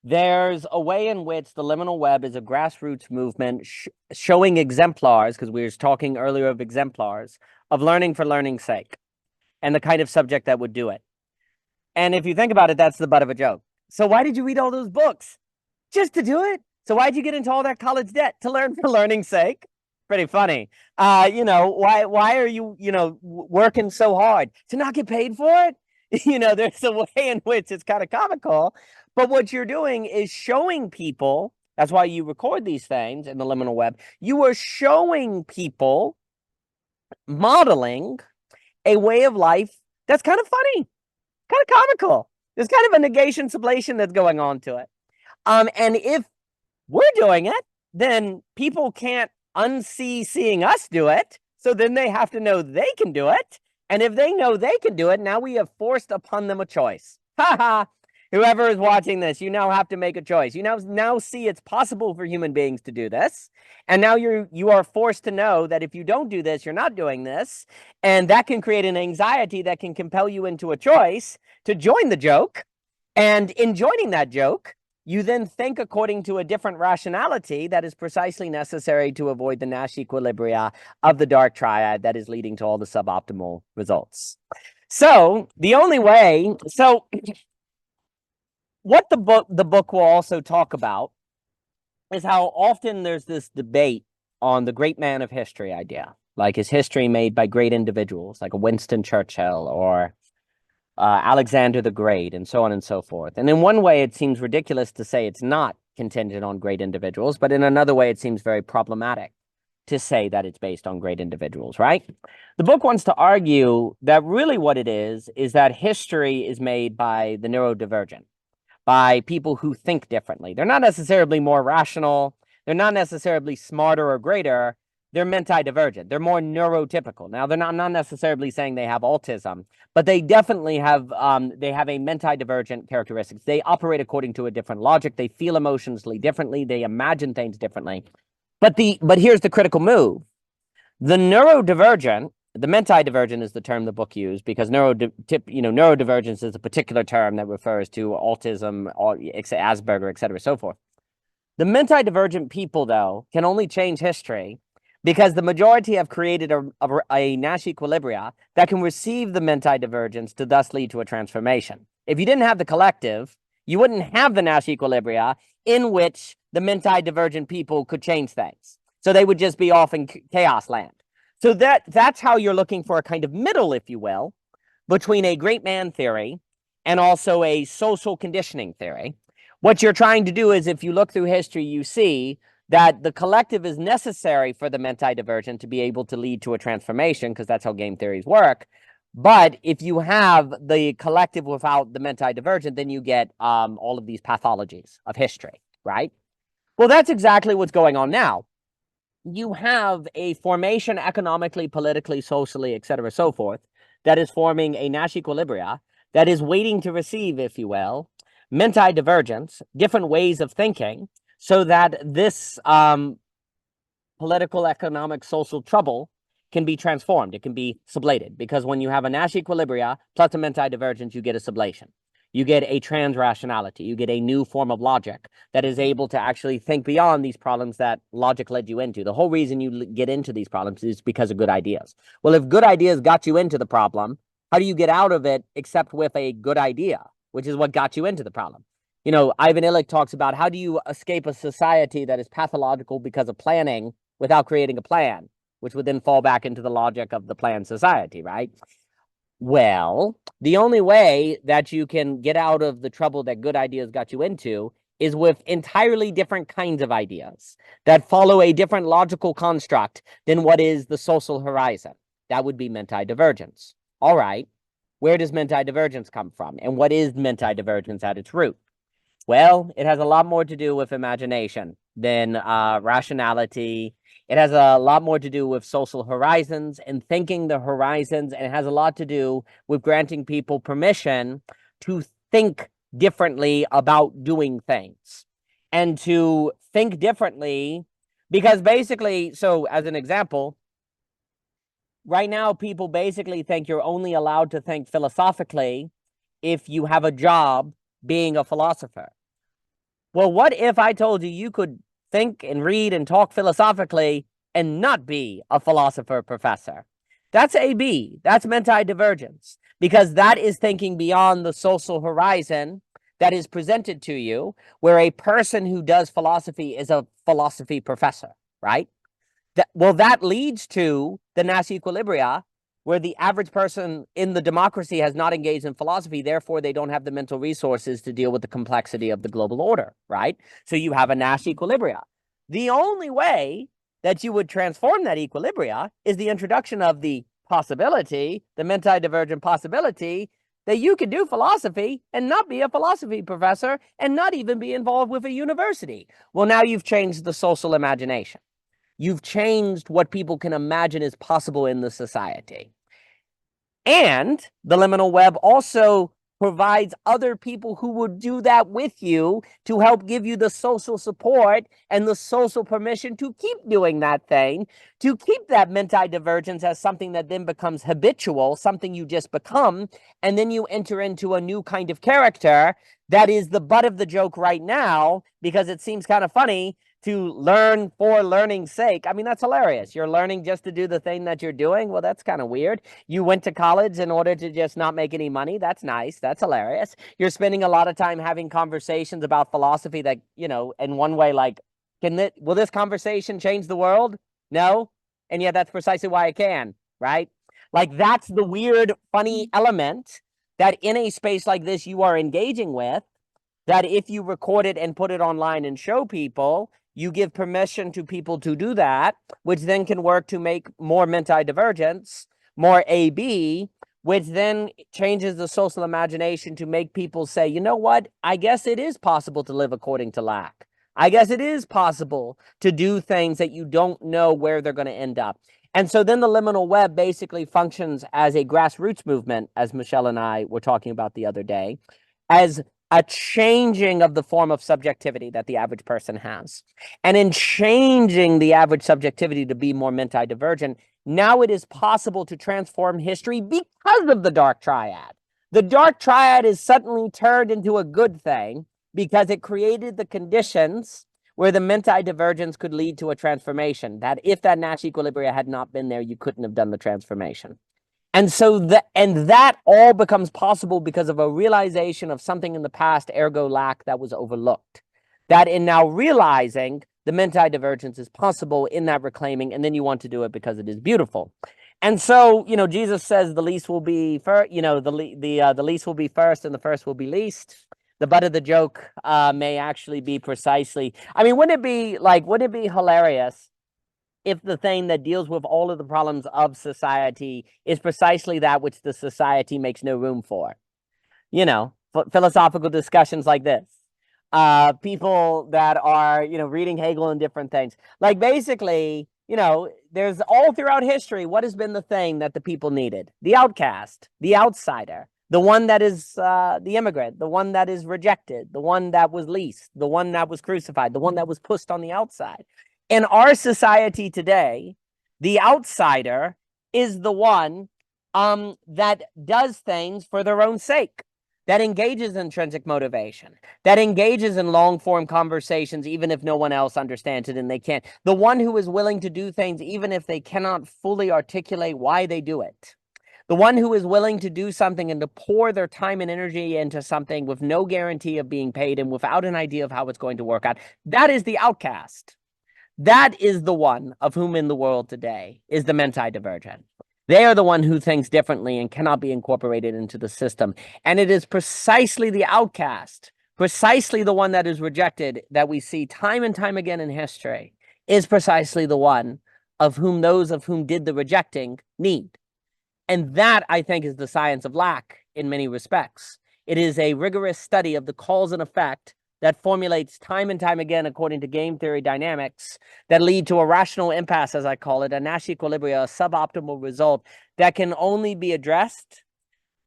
there's a way in which the liminal web is a grassroots movement showing exemplars, because we were talking earlier of exemplars, of learning for learning's sake, and the kind of subject that would do it. And if you think about it, that's the butt of a joke. So why did you read all those books? Just to do it? So why'd you get into all that college debt? To learn for learning's sake? Pretty funny. Why are you, working so hard? To not get paid for it? There's a way in which it's kind of comical. But what you're doing is showing people, that's why you record these things in the liminal web. You are showing people, modeling a way of life that's kind of funny, kind of comical. There's kind of a negation sublation that's going on to it. And if we're doing it, then people can't unsee seeing us do it. So then they have to know they can do it. And if they know they can do it, now we have forced upon them a choice. Ha ha. Whoever is watching this, you now have to make a choice. You now see it's possible for human beings to do this. And now you are forced to know that if you don't do this, you're not doing this. And that can create an anxiety that can compel you into a choice to join the joke. And in joining that joke, you then think according to a different rationality that is precisely necessary to avoid the Nash equilibria of the dark triad that is leading to all the suboptimal results. So the only way, what the book will also talk about is how often there's this debate on the great man of history idea. Like, is history made by great individuals, like a Winston Churchill or Alexander the Great, and so on and so forth. And in one way, it seems ridiculous to say it's not contingent on great individuals, but in another way, it seems very problematic to say that it's based on great individuals, right? The book wants to argue that really what it is that history is made by the neurodivergent, by people who think differently. They're not necessarily more rational. They're not necessarily smarter or greater. They're menti-divergent. They're more neurotypical. Now, I'm not necessarily saying they have autism, but they definitely have a menti-divergent characteristics. They operate according to a different logic. They feel emotionally differently. They imagine things differently. But here's the critical move. The neurodivergent, the menti-divergent is the term the book used, because neurodivergence is a particular term that refers to autism, Asperger, et cetera, so forth. The menti-divergent people, though, can only change history because the majority have created a Nash equilibria that can receive the menti-divergence to thus lead to a transformation. If you didn't have the collective, you wouldn't have the Nash equilibria in which the menti-divergent people could change things. So they would just be off in chaos land. So that's how you're looking for a kind of middle, if you will, between a great man theory and also a social conditioning theory. What you're trying to do is, if you look through history, you see that the collective is necessary for the menti-divergent to be able to lead to a transformation, because that's how game theories work. But if you have the collective without the menti-divergent, then you get all of these pathologies of history, right? Well, that's exactly what's going on now. You have a formation economically, politically, socially, et cetera, so forth, that is forming a Nash equilibria that is waiting to receive, if you will, menti-divergence, different ways of thinking, so that this political, economic, social trouble can be transformed. It can be sublated, because when you have a Nash equilibria plus a menti-divergence, you get a sublation. You get a trans-rationality. You get a new form of logic that is able to actually think beyond these problems that logic led you into. The whole reason you get into these problems is because of good ideas. Well, if good ideas got you into the problem, how do you get out of it except with a good idea, which is what got you into the problem? You know, Ivan Illich talks about, how do you escape a society that is pathological because of planning without creating a plan, which would then fall back into the logic of the planned society, right? Well, the only way that you can get out of the trouble that good ideas got you into is with entirely different kinds of ideas that follow a different logical construct than what is the social horizon. That would be menti-divergence. All right, where does menti-divergence come from? And what is menti-divergence at its root? Well, it has a lot more to do with imagination than rationality. It has a lot more to do with social horizons and thinking the horizons, and it has a lot to do with granting people permission to think differently about doing things and to think differently, because basically, so as an example, right now, people basically think you're only allowed to think philosophically if you have a job being a philosopher. Well, what if I told you you could think and read and talk philosophically and not be a philosopher professor? That's AB. That's menti-divergence, because that is thinking beyond the social horizon that is presented to you, where a person who does philosophy is a philosophy professor, right? That leads to the Nash equilibria, where the average person in the democracy has not engaged in philosophy. Therefore, they don't have the mental resources to deal with the complexity of the global order, right? So you have a Nash equilibria. The only way that you would transform that equilibria is the introduction of the possibility, the menti-divergent possibility, that you could do philosophy and not be a philosophy professor and not even be involved with a university. Well, now you've changed the social imagination. You've changed what people can imagine is possible in the society. And the liminal web also provides other people who will do that with you to help give you the social support and the social permission to keep doing that thing, to keep that menti-divergence as something that then becomes habitual, something you just become, and then you enter into a new kind of character that is the butt of the joke right now, because it seems kind of funny to learn for learning's sake. I mean, that's hilarious. You're learning just to do the thing that you're doing. Well, that's kind of weird. You went to college in order to just not make any money. That's nice. That's hilarious. You're spending a lot of time having conversations about philosophy that, you know, in one way, like, will this conversation change the world? No. And yet that's precisely why it can, right? Like, that's the weird, funny element that in a space like this you are engaging with, that if you record it and put it online and show people, you give permission to people to do that, which then can work to make more menti-divergence, more AB, which then changes the social imagination to make people say, you know what, I guess it is possible to live according to lack. I guess it is possible to do things that you don't know where they're going to end up. And so then the liminal web basically functions as a grassroots movement, as Michelle and I were talking about the other day, as a changing of the form of subjectivity that the average person has. And in changing the average subjectivity to be more menti-divergent, now it is possible to transform history because of the dark triad. The dark triad is suddenly turned into a good thing because it created the conditions where the menti-divergence could lead to a transformation, that if that Nash equilibria had not been there, you couldn't have done the transformation. And so that all becomes possible because of a realization of something in the past, ergo lack, that was overlooked. That in now realizing the menti-divergence is possible in that reclaiming, and then you want to do it because it is beautiful. And so, you know, Jesus says the least will be first, you know, the least will be first and the first will be least. The butt of the joke may actually be precisely, I mean, wouldn't it be hilarious if the thing that deals with all of the problems of society is precisely that which the society makes no room for? You know, philosophical discussions like this. People that are, you know, reading Hegel and different things. Like, basically, you know, there's all throughout history, what has been the thing that the people needed? The outcast, the outsider, the one that is the immigrant, the one that is rejected, the one that was least, the one that was crucified, the one that was pushed on the outside. In our society today, the outsider is the one that does things for their own sake, that engages in intrinsic motivation, that engages in long-form conversations, even if no one else understands it and they can't. The one who is willing to do things even if they cannot fully articulate why they do it. The one who is willing to do something and to pour their time and energy into something with no guarantee of being paid and without an idea of how it's going to work out. That is the outcast. That is the one of whom in the world today is the menti-divergent. They are the one who thinks differently and cannot be incorporated into the system. And it is precisely the outcast, precisely the one that is rejected, that we see time and time again in history, is precisely the one of whom those of whom did the rejecting need. And that, I think, is the science of lack in many respects. It is a rigorous study of the cause and effect that formulates time and time again, according to game theory dynamics, that lead to a rational impasse, as I call it, a Nash equilibria, a suboptimal result that can only be addressed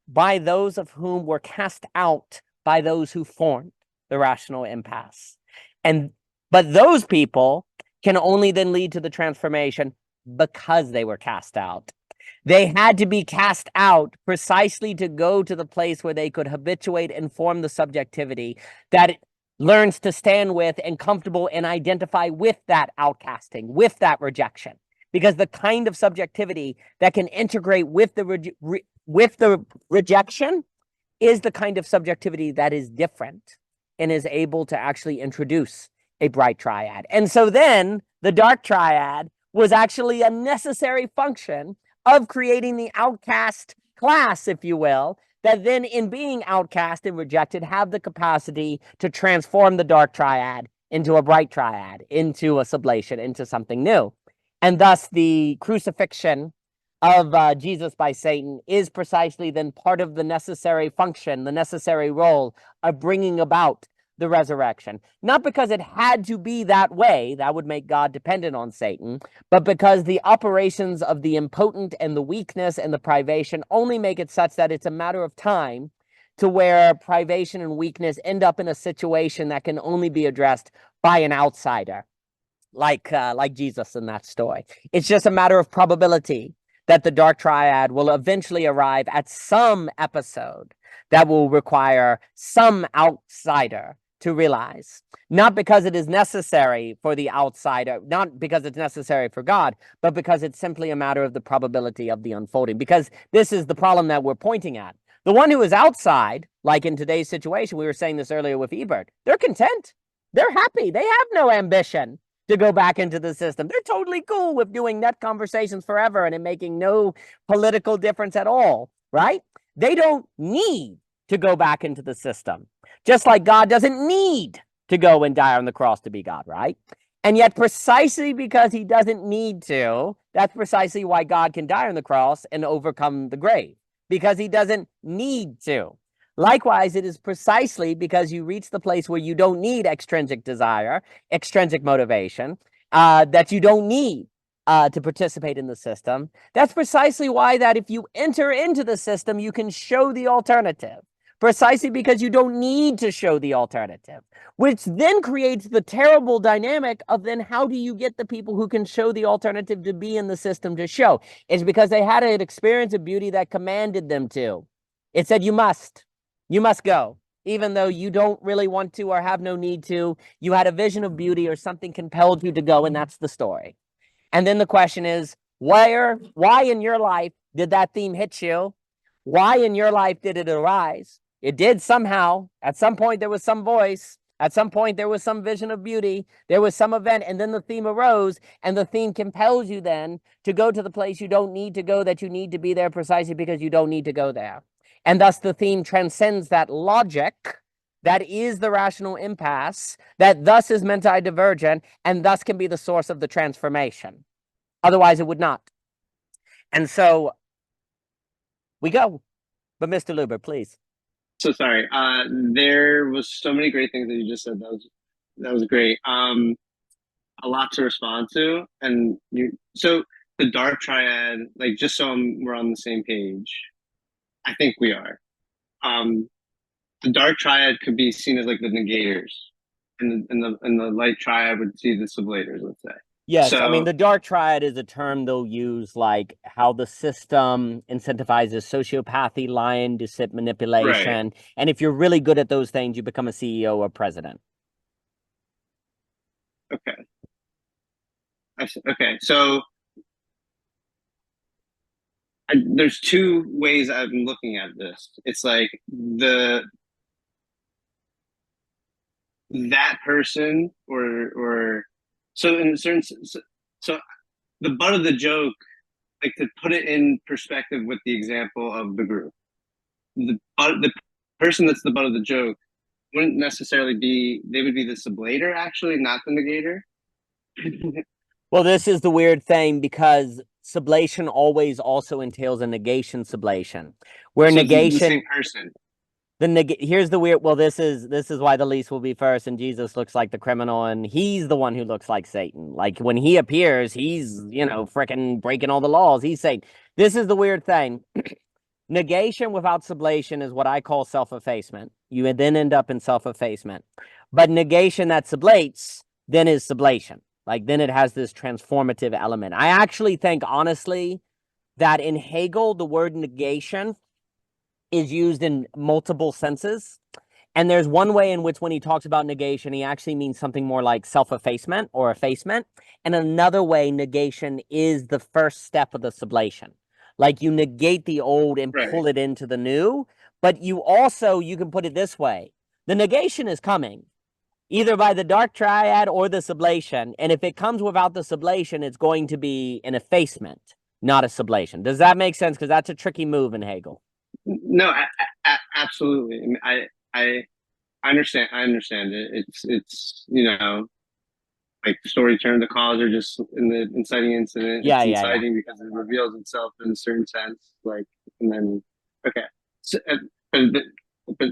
by those of whom were cast out by those who formed the rational impasse. But those people can only then lead to the transformation because they were cast out. They had to be cast out precisely to go to the place where they could habituate and form the subjectivity that learns to stand with and comfortable and identify with that outcasting, with that rejection. Because the kind of subjectivity that can integrate with the rejection is the kind of subjectivity that is different and is able to actually introduce a bright triad. And so then the dark triad was actually a necessary function of creating the outcast class, if you will, that then in being outcast and rejected have the capacity to transform the dark triad into a bright triad, into a sublation, into something new. And thus the crucifixion of Jesus by Satan is precisely then part of the necessary function, the necessary role of bringing about the resurrection. Not because it had to be that way, that would make God dependent on Satan, but because the operations of the impotent and the weakness and the privation only make it such that it's a matter of time to where privation and weakness end up in a situation that can only be addressed by an outsider, like Jesus in that story. It's just a matter of probability that the dark triad will eventually arrive at some episode that will require some outsider to realize, not because it is necessary for the outsider, not because it's necessary for God, but because it's simply a matter of the probability of the unfolding. Because this is the problem that we're pointing at. The one who is outside, like in today's situation, we were saying this earlier with Ebert, they're content. They're happy. They have no ambition to go back into the system. They're totally cool with doing net conversations forever and it making no political difference at all, right? They don't need to go back into the system. Just like God doesn't need to go and die on the cross to be God, right? And yet precisely because he doesn't need to, that's precisely why God can die on the cross and overcome the grave, because he doesn't need to. Likewise, it is precisely because you reach the place where you don't need extrinsic desire, extrinsic motivation, that you don't need to participate in the system. That's precisely why that if you enter into the system, you can show the alternative, precisely because you don't need to show the alternative, which then creates the terrible dynamic of then how do you get the people who can show the alternative to be in the system to show? It's because they had an experience of beauty that commanded them to. It said, you must go, even though you don't really want to or have no need to. You had a vision of beauty or something compelled you to go, and that's the story. And then the question is, why in your life did that theme hit you? Why in your life did it arise? It did somehow. At some point, there was some voice. At some point, there was some vision of beauty. There was some event, and then the theme arose, and the theme compels you then to go to the place you don't need to go, that you need to be there precisely because you don't need to go there. And thus the theme transcends that logic that is the rational impasse, that thus is menti-divergent, and thus can be the source of the transformation. Otherwise, it would not. And so we go. But Mr. Luber, please. So sorry. There was so many great things that you just said. That was great. A lot to respond to, and so the dark triad, like just so we're on the same page, I think we are. The dark triad could be seen as like the negators, and the light triad would see the sublators. Let's say. Yes, So, I mean, the dark triad is a term they'll use like how the system incentivizes sociopathy, lying, deceit, manipulation. Right. And if you're really good at those things, you become a CEO or president. Okay. Okay. So there's two ways I'm looking at this. It's like that person or so in a certain so the butt of the joke, like to put it in perspective with the example of the group, the person that's the butt of the joke wouldn't necessarily be, they would be the sublator actually, not the negator. Well, this is the weird thing because sublation always also entails a negation sublation, where So negation, the same person. Here's the weird, well, this is why the least will be first, and Jesus looks like the criminal, and he's the one who looks like Satan. Like when he appears, he's, freaking breaking all the laws. He's Satan. This is the weird thing. Negation without sublation is what I call self-effacement. You then end up in self-effacement. But negation that sublates then is sublation. Like then it has this transformative element. I actually think, honestly, that in Hegel, the word negation is used in multiple senses. And there's one way in which when he talks about negation, he actually means something more like self-effacement or effacement. And another way, negation is the first step of the sublation. Like you negate the old and pull it into the new. But you can put it this way. The negation is coming either by the dark triad or the sublation. And if it comes without the sublation, it's going to be an effacement, not a sublation. Does that make sense? Because that's a tricky move in Hegel. No, absolutely. I understand. I understand it. It's like the story turned, the cause are just in the inciting incident. Yeah, it's inciting because it reveals itself in a certain sense. Like, and then okay, so, but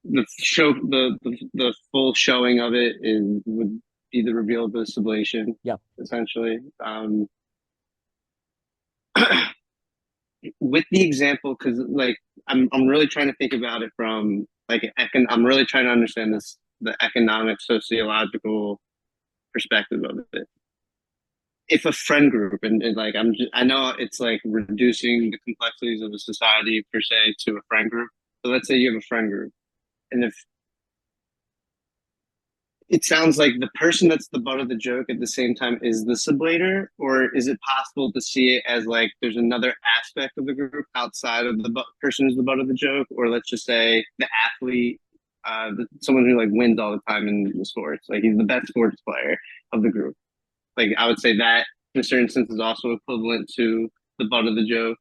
the show, the full showing of it would be the reveal of the sublation. Yeah, essentially. with the example, because like I'm really trying to think about it from like I'm really trying to understand the economic sociological perspective of it. If a friend group and like I know it's like reducing the complexities of a society per se to a friend group. So let's say you have a friend group, and if it sounds like the person that's the butt of the joke at the same time is the sublater, or is it possible to see it as like there's another aspect of the group outside of the person who's the butt of the joke, or let's just say the athlete, someone who like wins all the time in the sports, like he's the best sports player of the group. Like I would say that in a certain sense is also equivalent to the butt of the joke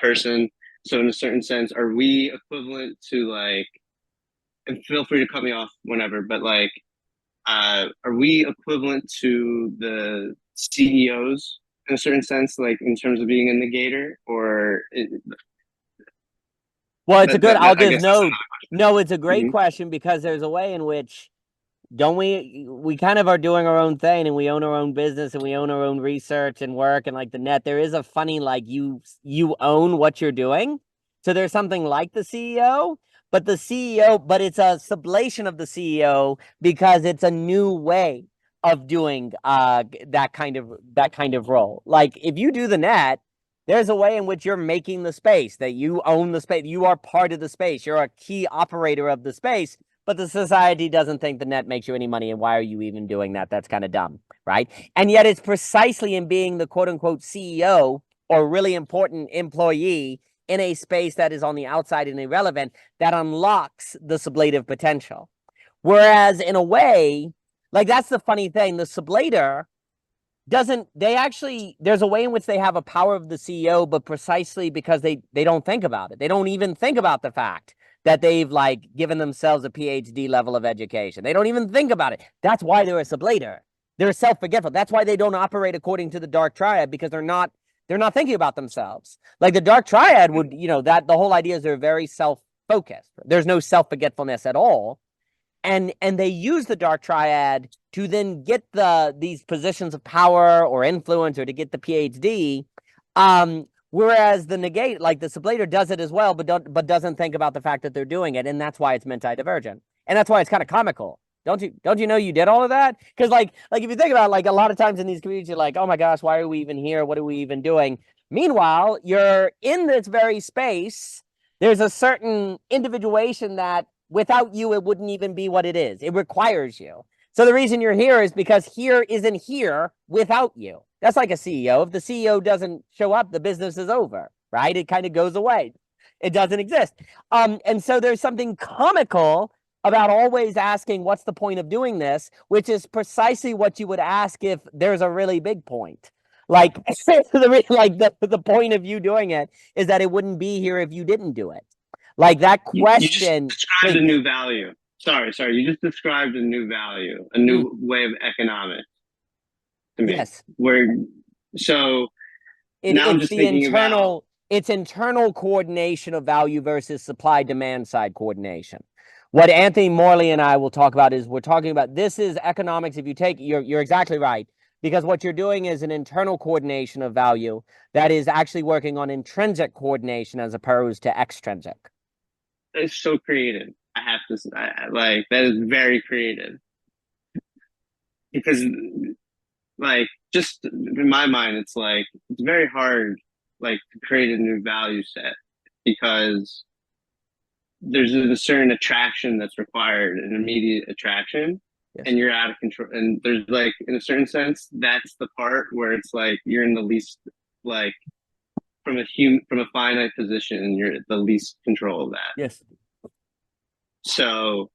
person. So in a certain sense, are we equivalent to like? And feel free to cut me off whenever, but like. Are we equivalent to the CEOs in a certain sense, like in terms of being a negator, or Well, it's a good. I'll just note. No, it's a great Mhm. question because there's a way in which don't we kind of are doing our own thing and we own our own business and we own our own research and work and like the net. There is a funny like you own what you're doing. So there's something like the CEO, but it's a sublation of the CEO because it's a new way of doing that kind of role. Like if you do the net, there's a way in which you're making the space, that you own the space, you are part of the space, you're a key operator of the space. But the society doesn't think the net makes you any money, and why are you even doing that? That's kind of dumb, right? And yet it's precisely in being the quote-unquote CEO or really important employee in a space that is on the outside and irrelevant that unlocks the sublative potential. Whereas in a way, like that's the funny thing, the sublator doesn't, there's a way in which they have a power of the CEO, but precisely because they don't think about it. They don't even think about the fact that they've like given themselves a PhD level of education. They don't even think about it. That's why they're a sublater. They're self-forgetful. That's why they don't operate according to the dark triad, because they're not thinking about themselves. Like the dark triad would, that the whole idea is they're very self-focused. There's no self-forgetfulness at all. And they use the dark triad to then get these positions of power or influence or to get the PhD. Whereas the negate, like the sublater, does it as well, but doesn't think about the fact that they're doing it, and that's why it's menti-divergent, and that's why it's kind of comical. Don't you know you did all of that? Because like if you think about it, like a lot of times in these communities, you're like, oh my gosh, why are we even here? What are we even doing? Meanwhile, you're in this very space. There's a certain individuation that without you, it wouldn't even be what it is. It requires you. So the reason you're here is because here isn't here without you. That's like a CEO. If the CEO doesn't show up, the business is over, right? It kind of goes away. It doesn't exist. And so there's something comical about always asking, what's the point of doing this? Which is precisely what you would ask if there's a really big point. Like, the point of you doing it is that it wouldn't be here if you didn't do it. Like that question. You just described a new value. Sorry. You just described a new value, a new way of economics to me. Yes. So now I'm just thinking about it's internal coordination of value versus supply demand side coordination. What Anthony Morley and I will talk about is we're talking about this is economics. If you take you're exactly right, because what you're doing is an internal coordination of value that is actually working on intrinsic coordination as opposed to extrinsic. It's so creative. I have to like that is very creative because like just in my mind it's like it's very hard like to create a new value set because there's a certain attraction that's required, an immediate attraction. Yes. And you're out of control, and there's like in a certain sense that's the part where it's like you're in the least like from a finite position, you're the least control of that. Yes. So,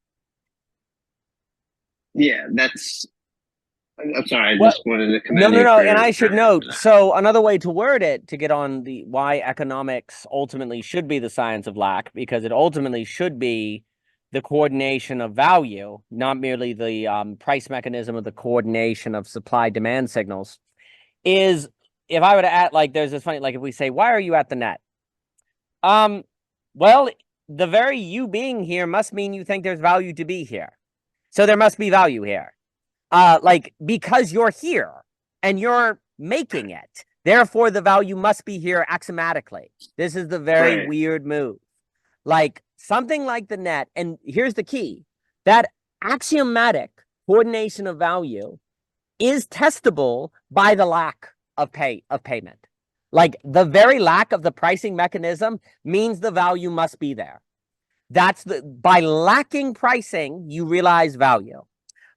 yeah, I'm sorry, I just wanted to commend you. No, and I should note, so another way to word it, to get on the why economics ultimately should be the science of lack, because it ultimately should be the coordination of value, not merely the price mechanism of the coordination of supply-demand signals, is, if I were to add, like, there's this funny, like, if we say, why are you at the net? Well, the very you being here must mean you think there's value to be here. So there must be value here. Like, because you're here and you're making it, Therefore, the value must be here axiomatically. This is the very Right. weird move. Like something like the net, and here's the key, that axiomatic coordination of value is testable by the lack of payment. Like the very lack of the pricing mechanism means the value must be there. That's by lacking pricing, you realize value.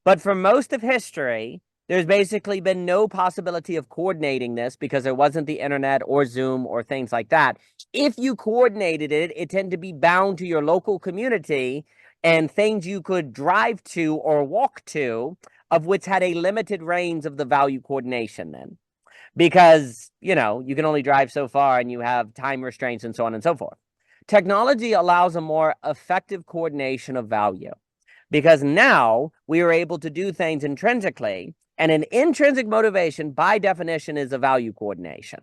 But for most of history, there's basically been no possibility of coordinating this because there wasn't the internet or Zoom or things like that. If you coordinated it, it tended to be bound to your local community and things you could drive to or walk to, of which had a limited range of the value coordination then. Because, you know, you can only drive so far and you have time restraints and so on and so forth. Technology allows a more effective coordination of value because now we are able to do things intrinsically, and an intrinsic motivation by definition is a value coordination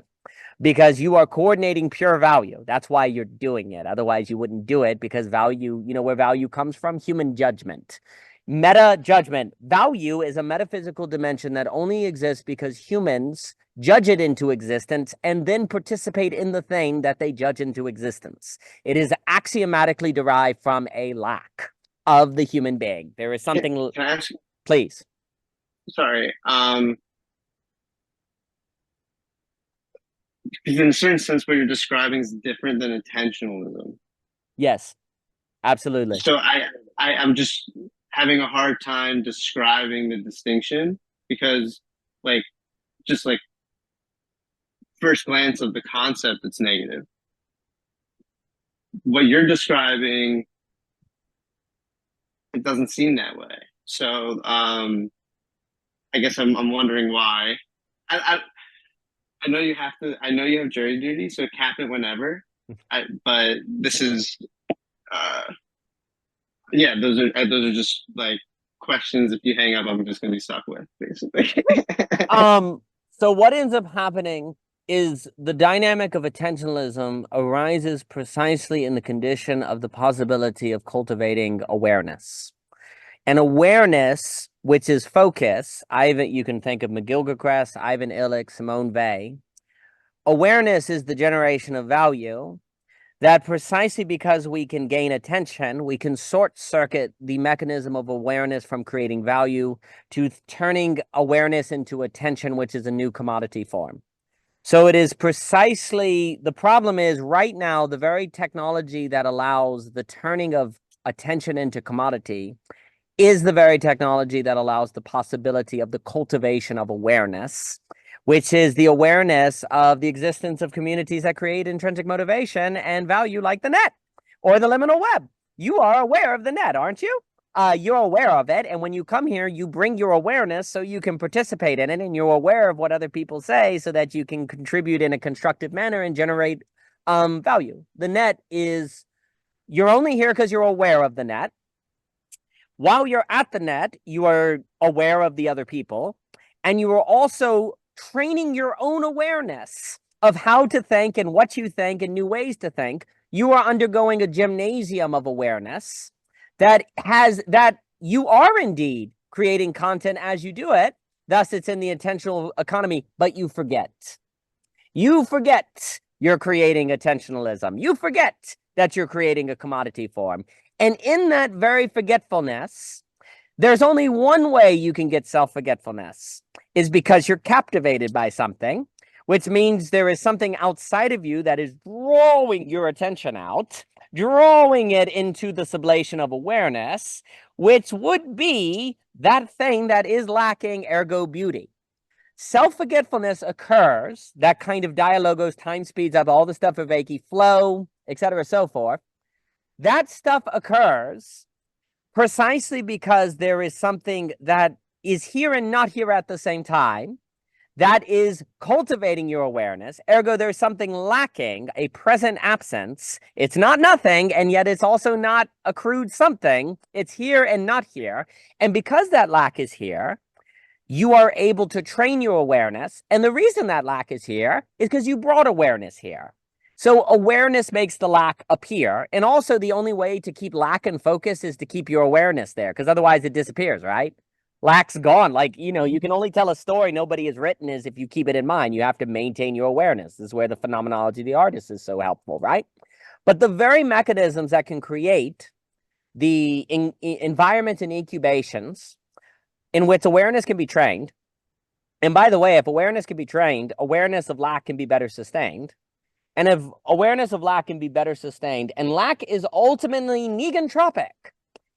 because you are coordinating pure value. That's why you're doing it. Otherwise, you wouldn't do it because value, you know where value comes from? Human judgment. Meta judgment. Value is a metaphysical dimension that only exists because humans judge it into existence and then participate in the thing that they judge into existence. It is axiomatically derived from a lack of the human being. There is something. Can I ask? Please. Sorry. Because in a certain sense, what you're describing is different than intentionalism. Yes, absolutely. So I'm just having a hard time describing the distinction because, like, just like first glance of the concept, it's negative. What you're describing, it doesn't seem that way. So I guess I'm wondering why. I know you have to. I know you have jury duty, so cap it whenever. But this is, yeah. Those are just like questions. If you hang up, I'm just gonna be stuck with basically. So what ends up happening is the dynamic of attentionalism arises precisely in the condition of the possibility of cultivating awareness. And awareness, which is focus, you can think of McGillicuddy, Ivan Illich, Simone Weil. Awareness is the generation of value that precisely because we can gain attention, we can short circuit the mechanism of awareness from creating value to turning awareness into attention, which is a new commodity form. So it is precisely, the problem is right now, the very technology that allows the turning of attention into commodity is the very technology that allows the possibility of the cultivation of awareness, which is the awareness of the existence of communities that create intrinsic motivation and value like the net or the liminal web. You are aware of the net, aren't you? You're aware of it. And when you come here, you bring your awareness so you can participate in it. And you're aware of what other people say so that you can contribute in a constructive manner and generate value. The net is, you're only here because you're aware of the net. While you're at the net, you are aware of the other people. And you are also training your own awareness of how to think and what you think and new ways to think. You are undergoing a gymnasium of awareness that you are indeed creating content as you do it. Thus, it's in the attentional economy, but you forget. You forget you're creating attentionalism. You forget that you're creating a commodity form. And in that very forgetfulness, there's only one way you can get self-forgetfulness, is because you're captivated by something, which means there is something outside of you that is drawing your attention out, drawing it into the sublation of awareness, which would be that thing that is lacking, ergo beauty. Self-forgetfulness occurs, that kind of dialogos, time speeds up, all the stuff of Vaki, flow, etc., so forth. That stuff occurs precisely because there is something that is here and not here at the same time, that is cultivating your awareness. Ergo, there's something lacking, a present absence. It's not nothing, and yet it's also not a crude something. It's here and not here. And because that lack is here, you are able to train your awareness. And the reason that lack is here is because you brought awareness here. So awareness makes the lack appear. And also the only way to keep lack in focus is to keep your awareness there, because otherwise it disappears, right? Lack's gone. Like, you know, you can only tell a story nobody has written is if you keep it in mind. You have to maintain your awareness. This is where the phenomenology of the artist is so helpful, right? But the very mechanisms that can create the environments and incubations in which awareness can be trained. And by the way, if awareness can be trained, awareness of lack can be better sustained. And if awareness of lack can be better sustained, and lack is ultimately negentropic,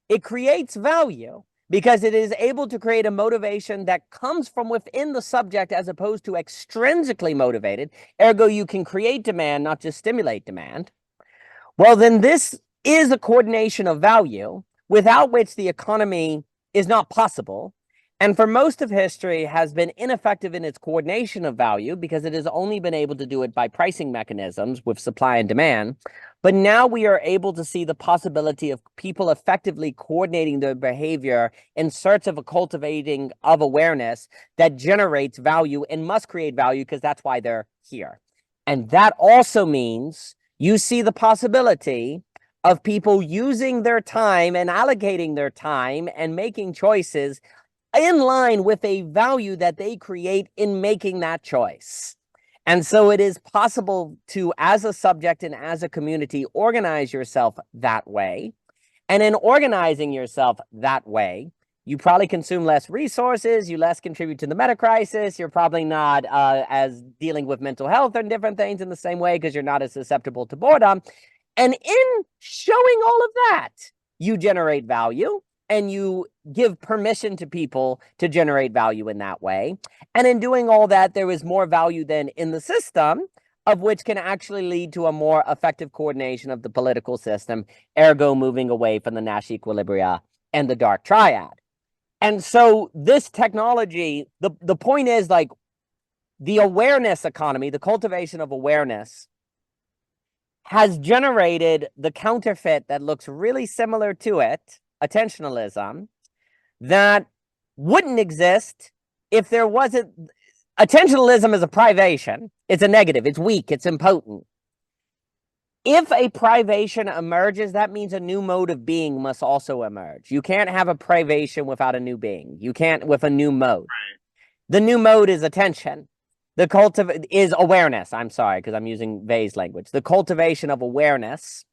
it creates value because it is able to create a motivation that comes from within the subject as opposed to extrinsically motivated. Ergo, you can create demand, not just stimulate demand. Well, then this is a coordination of value without which the economy is not possible. And for most of history has been ineffective in its coordination of value because it has only been able to do it by pricing mechanisms with supply and demand. But now we are able to see the possibility of people effectively coordinating their behavior in search of a cultivating of awareness that generates value and must create value because that's why they're here. And that also means you see the possibility of people using their time and allocating their time and making choices in line with a value that they create in making that choice. And so it is possible to, as a subject and as a community, organize yourself that way. And in organizing yourself that way, you probably consume less resources, you less contribute to the meta crisis, you're probably not as dealing with mental health and different things in the same way because you're not as susceptible to boredom. And in showing all of that, you generate value and you give permission to people to generate value in that way. And in doing all that, there is more value than in the system, of which can actually lead to a more effective coordination of the political system, ergo moving away from the Nash equilibria and the dark triad. And so this technology, the point is like the awareness economy, the cultivation of awareness has generated the counterfeit that looks really similar to it, attentionalism, that wouldn't exist if there wasn't. Attentionalism is a privation. It's a negative. It's weak. It's impotent. If a privation emerges, that means a new mode of being must also emerge. You can't have a privation without a new being. You can't with a new mode. Right. The new mode is attention. The is awareness. I'm sorry, because I'm using Vey's language. The cultivation of awareness,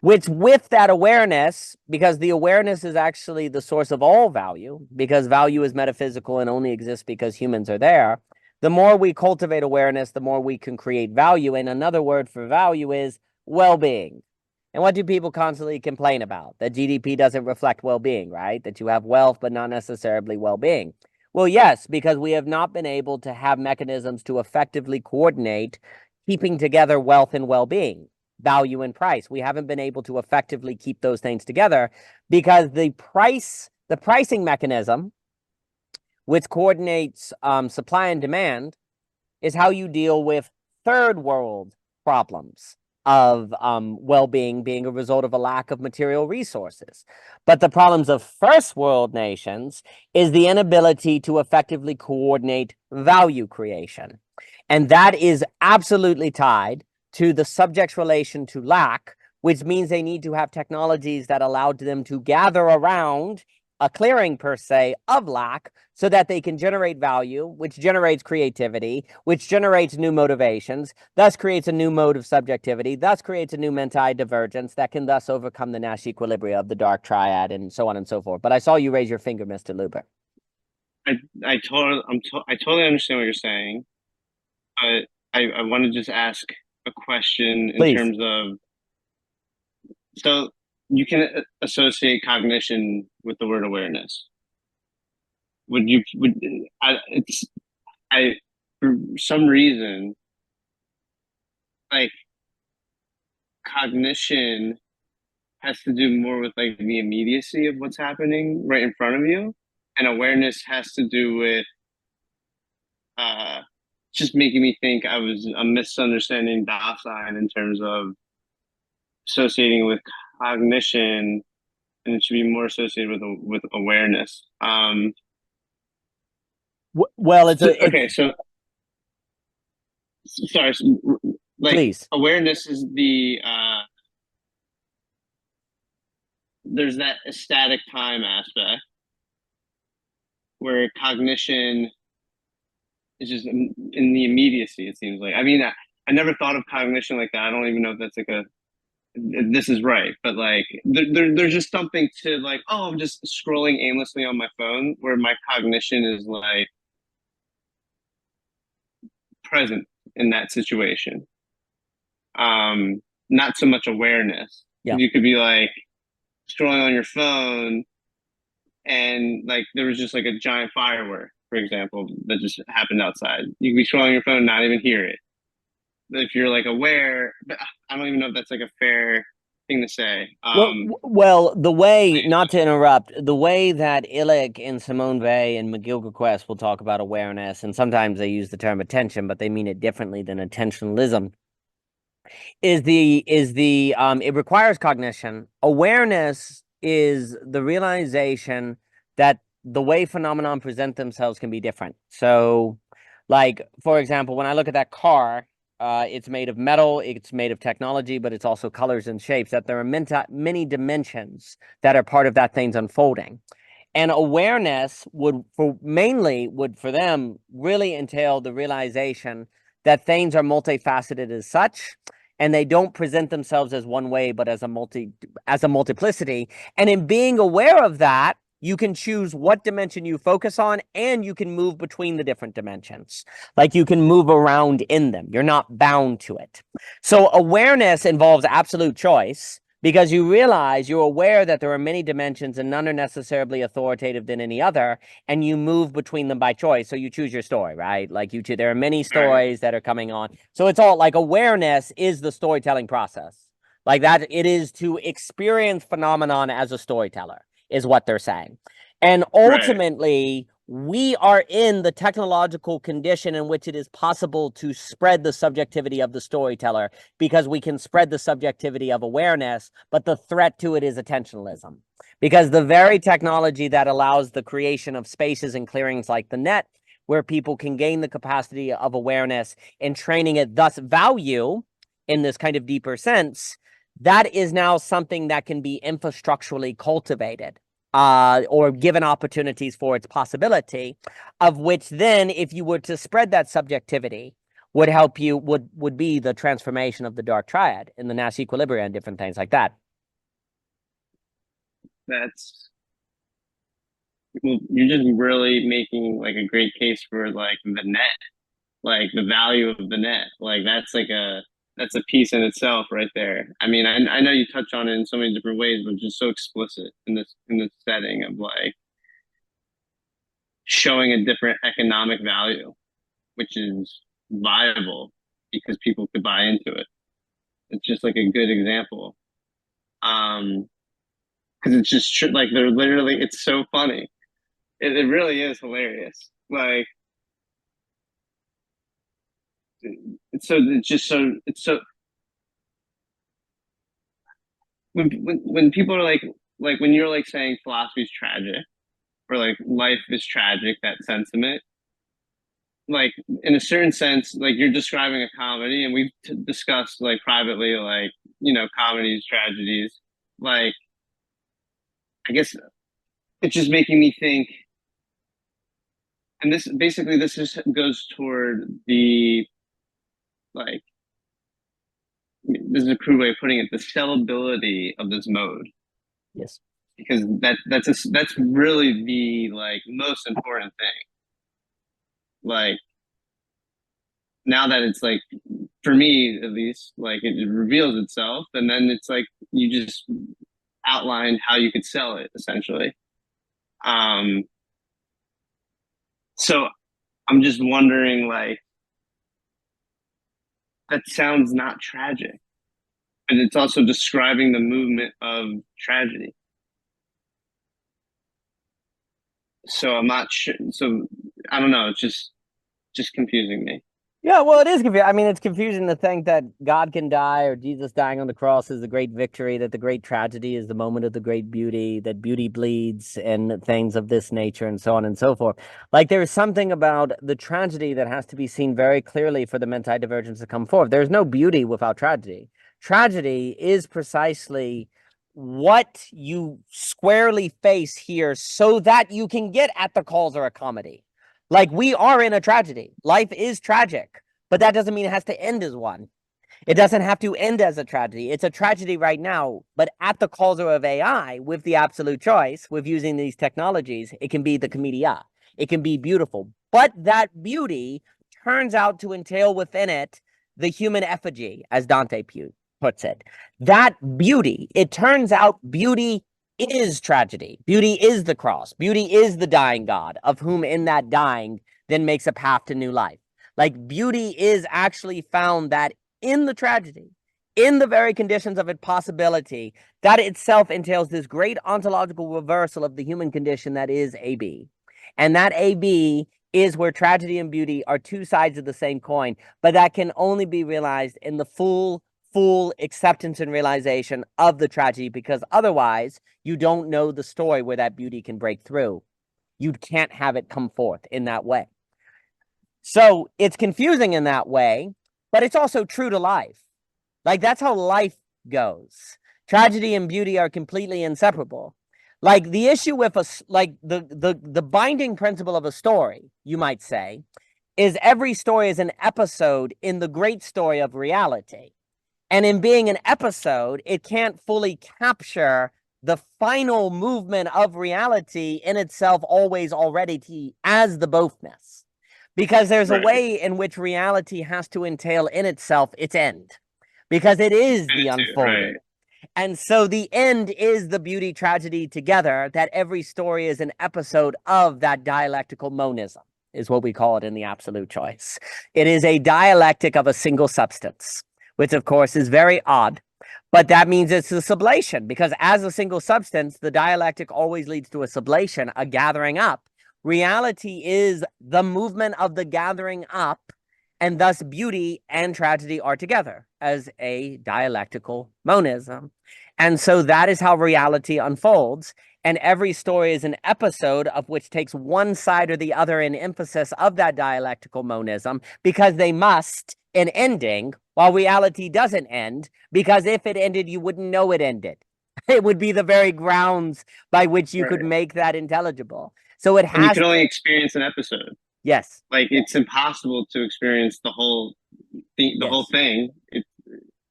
which with that awareness, because the awareness is actually the source of all value, because value is metaphysical and only exists because humans are there. The more we cultivate awareness, the more we can create value. And another word for value is well-being. And what do people constantly complain about? That GDP doesn't reflect well-being, right? That you have wealth, but not necessarily well-being. Well, yes, because we have not been able to have mechanisms to effectively coordinate keeping together wealth and well-being, value and price. We haven't been able to effectively keep those things together because the pricing mechanism, which coordinates supply and demand, is how you deal with third world problems of well-being being a result of a lack of material resources. But the problems of first world nations is the inability to effectively coordinate value creation. And that is absolutely tied to the subject's relation to lack, which means they need to have technologies that allowed them to gather around a clearing per se of lack so that they can generate value, which generates creativity, which generates new motivations, thus creates a new mode of subjectivity, thus creates a new menti divergence that can thus overcome the Nash equilibria of the dark triad and so on and so forth. But I saw you raise your finger, Mr. Luber. I totally understand what you're saying, but I want to just ask a question in Please. terms of, so you can associate cognition with the word awareness. For some reason, like cognition has to do more with like the immediacy of what's happening right in front of you, and awareness has to do with just making me think I'm misunderstanding Dasein in terms of associating with cognition, and it should be more associated with awareness. Well, okay. So sorry, like please. awareness is there's that static time aspect, where cognition is just in the immediacy, it seems like. I mean, I never thought of cognition like that. I don't even know if that's like this is right, but like there's just something to like, oh, I'm just scrolling aimlessly on my phone where my cognition is like present in that situation. Not so much awareness. Yeah. You could be like scrolling on your phone and like there was just like a giant firework, for example, that just happened outside. You could be scrolling your phone and not even hear it. If you're like aware, but I don't even know if that's like a fair thing to say. Well, the way, not to interrupt, the way that Illich and Simone Weil and McGill-Quest will talk about awareness, and sometimes they use the term attention, but they mean it differently than attentionalism, it requires cognition. Awareness is the realization that the way phenomenon present themselves can be different. So, like, for example, when I look at that car, it's made of metal, it's made of technology, but it's also colors and shapes, that there are many dimensions that are part of that thing's unfolding. And awareness would for them really entail the realization that things are multifaceted as such, and they don't present themselves as one way, but as a multiplicity. And in being aware of that, you can choose what dimension you focus on, and you can move between the different dimensions. Like you can move around in them. You're not bound to it. So awareness involves absolute choice, because you realize, you're aware that there are many dimensions and none are necessarily authoritative than any other, and you move between them by choice. So you choose your story, right? Like there are many stories that are coming on. So it's all like awareness is the storytelling process. Like that, it is to experience phenomenon as a storyteller, is what they're saying. And ultimately, we are in the technological condition in which it is possible to spread the subjectivity of the storyteller, because we can spread the subjectivity of awareness, but the threat to it is attentionalism. Because the very technology that allows the creation of spaces and clearings like the net, where people can gain the capacity of awareness and training it, thus value in this kind of deeper sense, that is now something that can be infrastructurally cultivated. Or given opportunities for its possibility, of which then, if you were to spread that subjectivity, would help you, would be the transformation of the dark triad in the Nash equilibria and different things like that. Well, you're just really making like a great case for like the net, like the value of the net. Like that's a piece in itself right there. I mean, I know you touch on it in so many different ways, but just so explicit in this setting of like showing a different economic value, which is viable because people could buy into it. It's just like a good example. Because it's just like they're literally, it's so funny. It really is hilarious. Like, it's so when people are like when you're like saying philosophy is tragic, or like life is tragic, that sentiment, like in a certain sense, like you're describing a comedy, and we've discussed like privately, like, you know, comedies, tragedies. Like, I guess it's just making me think, and this just goes toward the, like, this is a crude way of putting it, the sellability of this mode. Yes. Because that's really the like most important thing. Like, now that it's like, for me at least, like it reveals itself, and then it's like you just outlined how you could sell it essentially. So I'm just wondering, like, that sounds not tragic, but it's also describing the movement of tragedy. So I'm not sure. So I don't know. It's just confusing me. Yeah, well, it is confusing. I mean, it's confusing to think that God can die, or Jesus dying on the cross is the great victory, that the great tragedy is the moment of the great beauty, that beauty bleeds, and things of this nature, and so on and so forth. Like, there is something about the tragedy that has to be seen very clearly for the menti-divergence to come forth. There's no beauty without tragedy. Tragedy is precisely what you squarely face here so that you can get at the cause or a comedy. Like, we are in a tragedy. Life is tragic, but that doesn't mean it has to end as one. It doesn't have to end as a tragedy. It's a tragedy right now, but at the causal of AI, with the absolute choice, with using these technologies, it can be the commedia. It can be beautiful. But that beauty turns out to entail within it the human effigy, as Dante puts it. That beauty, it turns out beauty is tragedy. Beauty is the cross. Beauty is the dying God, of whom in that dying then makes a path to new life. Like, beauty is actually found that in the tragedy, in the very conditions of its possibility, that itself entails this great ontological reversal of the human condition that is AB. And that AB is where tragedy and beauty are two sides of the same coin, but that can only be realized in the full acceptance and realization of the tragedy, because otherwise you don't know the story where that beauty can break through. You can't have it come forth in that way. So it's confusing in that way, but it's also true to life. Like, that's how life goes. Tragedy and beauty are completely inseparable. Like, the issue with the binding principle of a story, you might say, is every story is an episode in the great story of reality. And in being an episode, it can't fully capture the final movement of reality in itself, always already as the bothness. Because there's a way in which reality has to entail in itself its end, because it is the unfolding. Right. And so the end is the beauty tragedy together, that every story is an episode of that dialectical monism, is what we call it in the absolute choice. It is a dialectic of a single substance, which of course is very odd, but that means it's a sublation, because as a single substance, the dialectic always leads to a sublation, a gathering up. Reality is the movement of the gathering up, and thus beauty and tragedy are together as a dialectical monism. And so that is how reality unfolds. And every story is an episode of which takes one side or the other in emphasis of that dialectical monism, because they must in ending, while reality doesn't end, because if it ended, you wouldn't know it ended. It would be the very grounds by which you could make that intelligible. So it has. And you can only experience an episode. Yes. Like, it's impossible to experience the whole whole thing.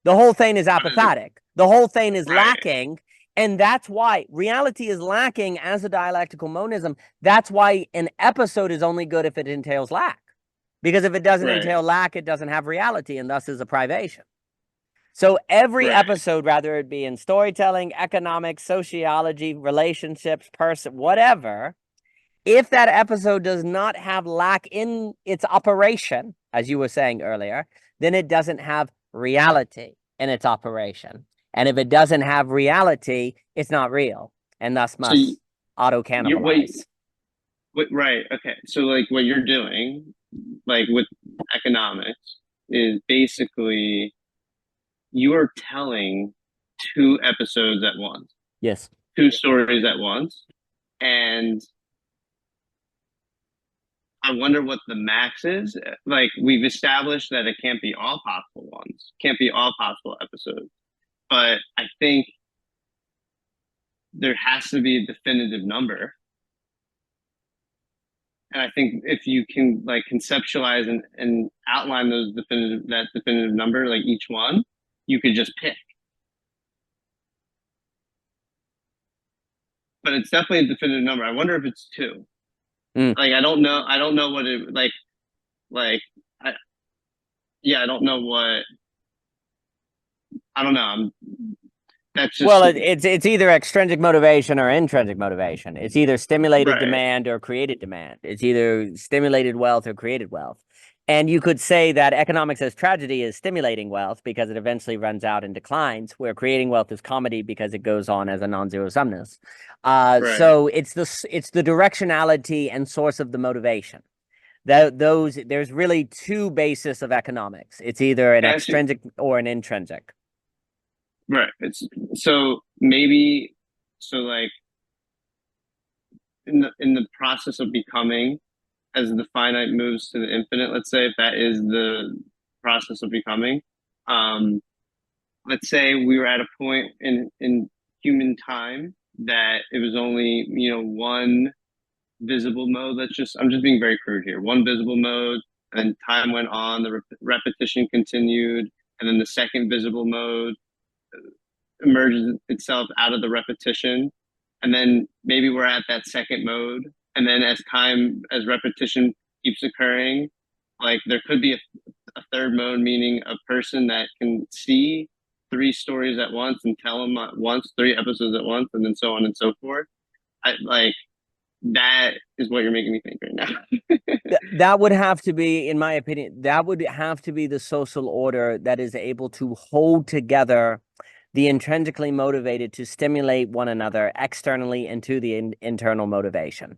The whole thing is apathetic. The whole thing is lacking. And that's why reality is lacking as a dialectical monism. That's why an episode is only good if it entails lack. Because if it doesn't entail lack, it doesn't have reality, and thus is a privation. So every episode, whether it be in storytelling, economics, sociology, relationships, person, whatever, if that episode does not have lack in its operation, as you were saying earlier, then it doesn't have reality in its operation. And if it doesn't have reality, it's not real, and thus must auto-cannibalize. Right. Okay. So, like, what you're doing, like with economics, is basically you are telling two episodes at once. Yes. Two stories at once. And I wonder what the max is. Like, we've established that it can't be all possible ones, can't be all possible episodes. But I think there has to be a definitive number. And I think if you can, like, conceptualize and outline that definitive number, like each one, you could just pick. But it's definitely a definitive number. I wonder if it's two. Like, I don't know what it I don't know what. I don't know. That's just, well, it's either extrinsic motivation or intrinsic motivation. It's either stimulated demand or created demand. It's either stimulated wealth or created wealth. And you could say that economics as tragedy is stimulating wealth because it eventually runs out and declines, where creating wealth is comedy because it goes on as a non-zero sumness. So it's the directionality and source of the motivation. There's really two bases of economics. It's either an extrinsic or an intrinsic. Right. It's so maybe like in the process of becoming, as the finite moves to the infinite, let's say, if that is the process of becoming, let's say we were at a point in human time, that it was only, one visible mode. I'm just being very crude here. One visible mode, and then time went on, the repetition continued, and then the second visible mode emerges itself out of the repetition. And then maybe we're at that second mode. And then as repetition keeps occurring, like there could be a third mode, meaning a person that can see 3 stories at once and tell them at once, 3 episodes at once, and then so on and so forth. That is what you're making me think right now. That would have to be, in my opinion, that would have to be the social order that is able to hold together the intrinsically motivated to stimulate one another externally into the internal motivation.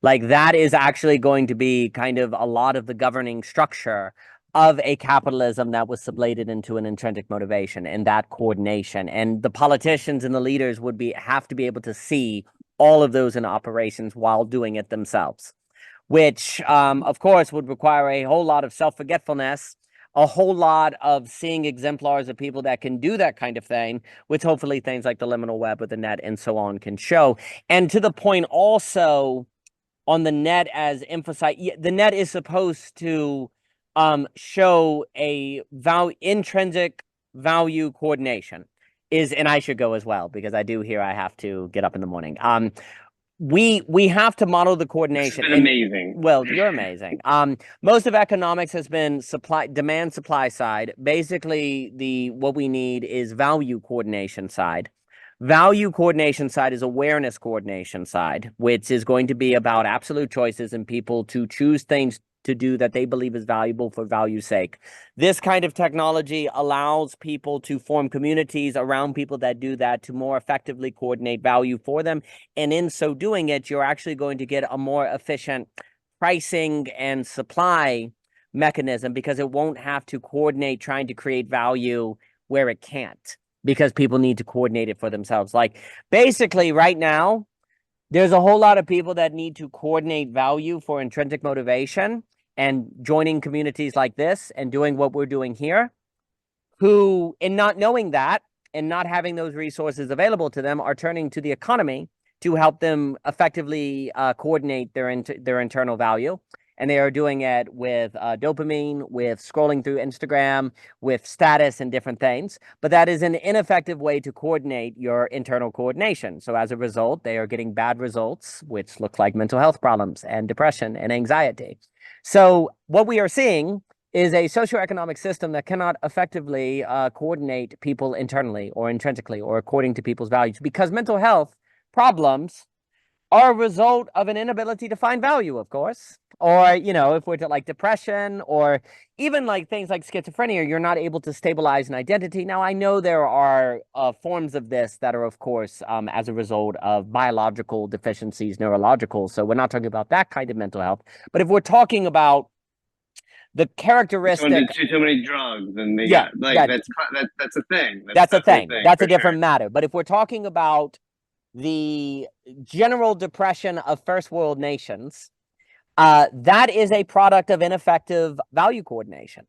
Like that is actually going to be kind of a lot of the governing structure of a capitalism that was sublated into an intrinsic motivation and that coordination. And the politicians and the leaders would have to be able to see all of those in operations while doing it themselves, which, of course, would require a whole lot of self-forgetfulness, a whole lot of seeing exemplars of people that can do that kind of thing, which hopefully things like the liminal web or the net and so on can show. And to the point also on the net, as emphasized, the net is supposed to show a intrinsic value coordination and I should go as well, because I do hear I have to get up in the morning. We have to model the coordination. It's been amazing. Well, you're amazing. Most of economics has been demand supply side. Basically, what we need is value coordination side. Value coordination side is awareness coordination side, which is going to be about absolute choices and people to choose things to do that they believe is valuable for value's sake. This kind of technology allows people to form communities around people that do that to more effectively coordinate value for them. And in so doing it, you're actually going to get a more efficient pricing and supply mechanism, because it won't have to coordinate trying to create value where it can't, because people need to coordinate it for themselves. Like basically right now, there's a whole lot of people that need to coordinate value for intrinsic motivation and joining communities like this and doing what we're doing here, who, in not knowing that and not having those resources available to them, are turning to the economy to help them effectively coordinate their internal value. And they are doing it with dopamine, with scrolling through Instagram, with status and different things. But that is an ineffective way to coordinate your internal coordination. So as a result, they are getting bad results, which look like mental health problems and depression and anxiety. So what we are seeing is a socioeconomic system that cannot effectively coordinate people internally or intrinsically or according to people's values, because mental health problems are a result of an inability to find value, of course. Or, if we're to like depression or even like things like schizophrenia, you're not able to stabilize an identity. Now, I know there are forms of this that are, of course, as a result of biological deficiencies, neurological. So we're not talking about that kind of mental health. But if we're talking about the characteristic, too many drugs, and that's a thing. That's a thing. That's a different matter. But if we're talking about the general depression of first world nations, that is a product of ineffective value coordination,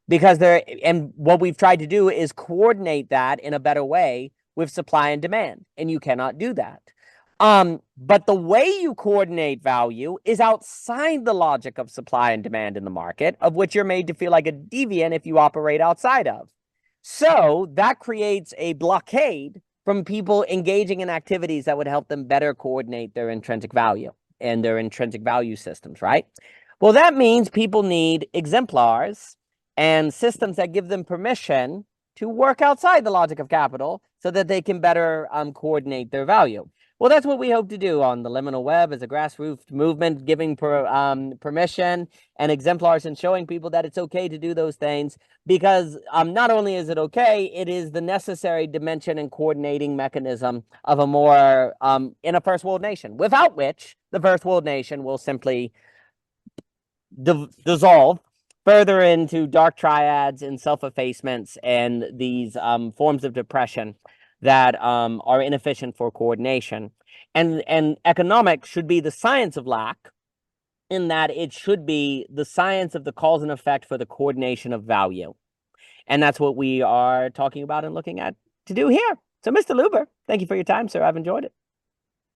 because and what we've tried to do is coordinate that in a better way with supply and demand, and you cannot do that. But the way you coordinate value is outside the logic of supply and demand in the market, of which you're made to feel like a deviant if you operate outside of. So that creates a blockade from people engaging in activities that would help them better coordinate their intrinsic value and their intrinsic value systems, right? Well, that means people need exemplars and systems that give them permission to work outside the logic of capital so that they can better coordinate their value. Well, that's what we hope to do on the Liminal Web as a grassroots movement, giving permission and exemplars and showing people that it's okay to do those things, because not only is it okay, it is the necessary dimension and coordinating mechanism of a more in a first world nation, without which the first world nation will simply dissolve further into dark triads and self-effacements and these forms of depression that are inefficient for coordination. And economics should be the science of lack, in that it should be the science of the cause and effect for the coordination of value. And that's what we are talking about and looking at to do here. So, Mr. Luber, thank you for your time, sir. I've enjoyed it.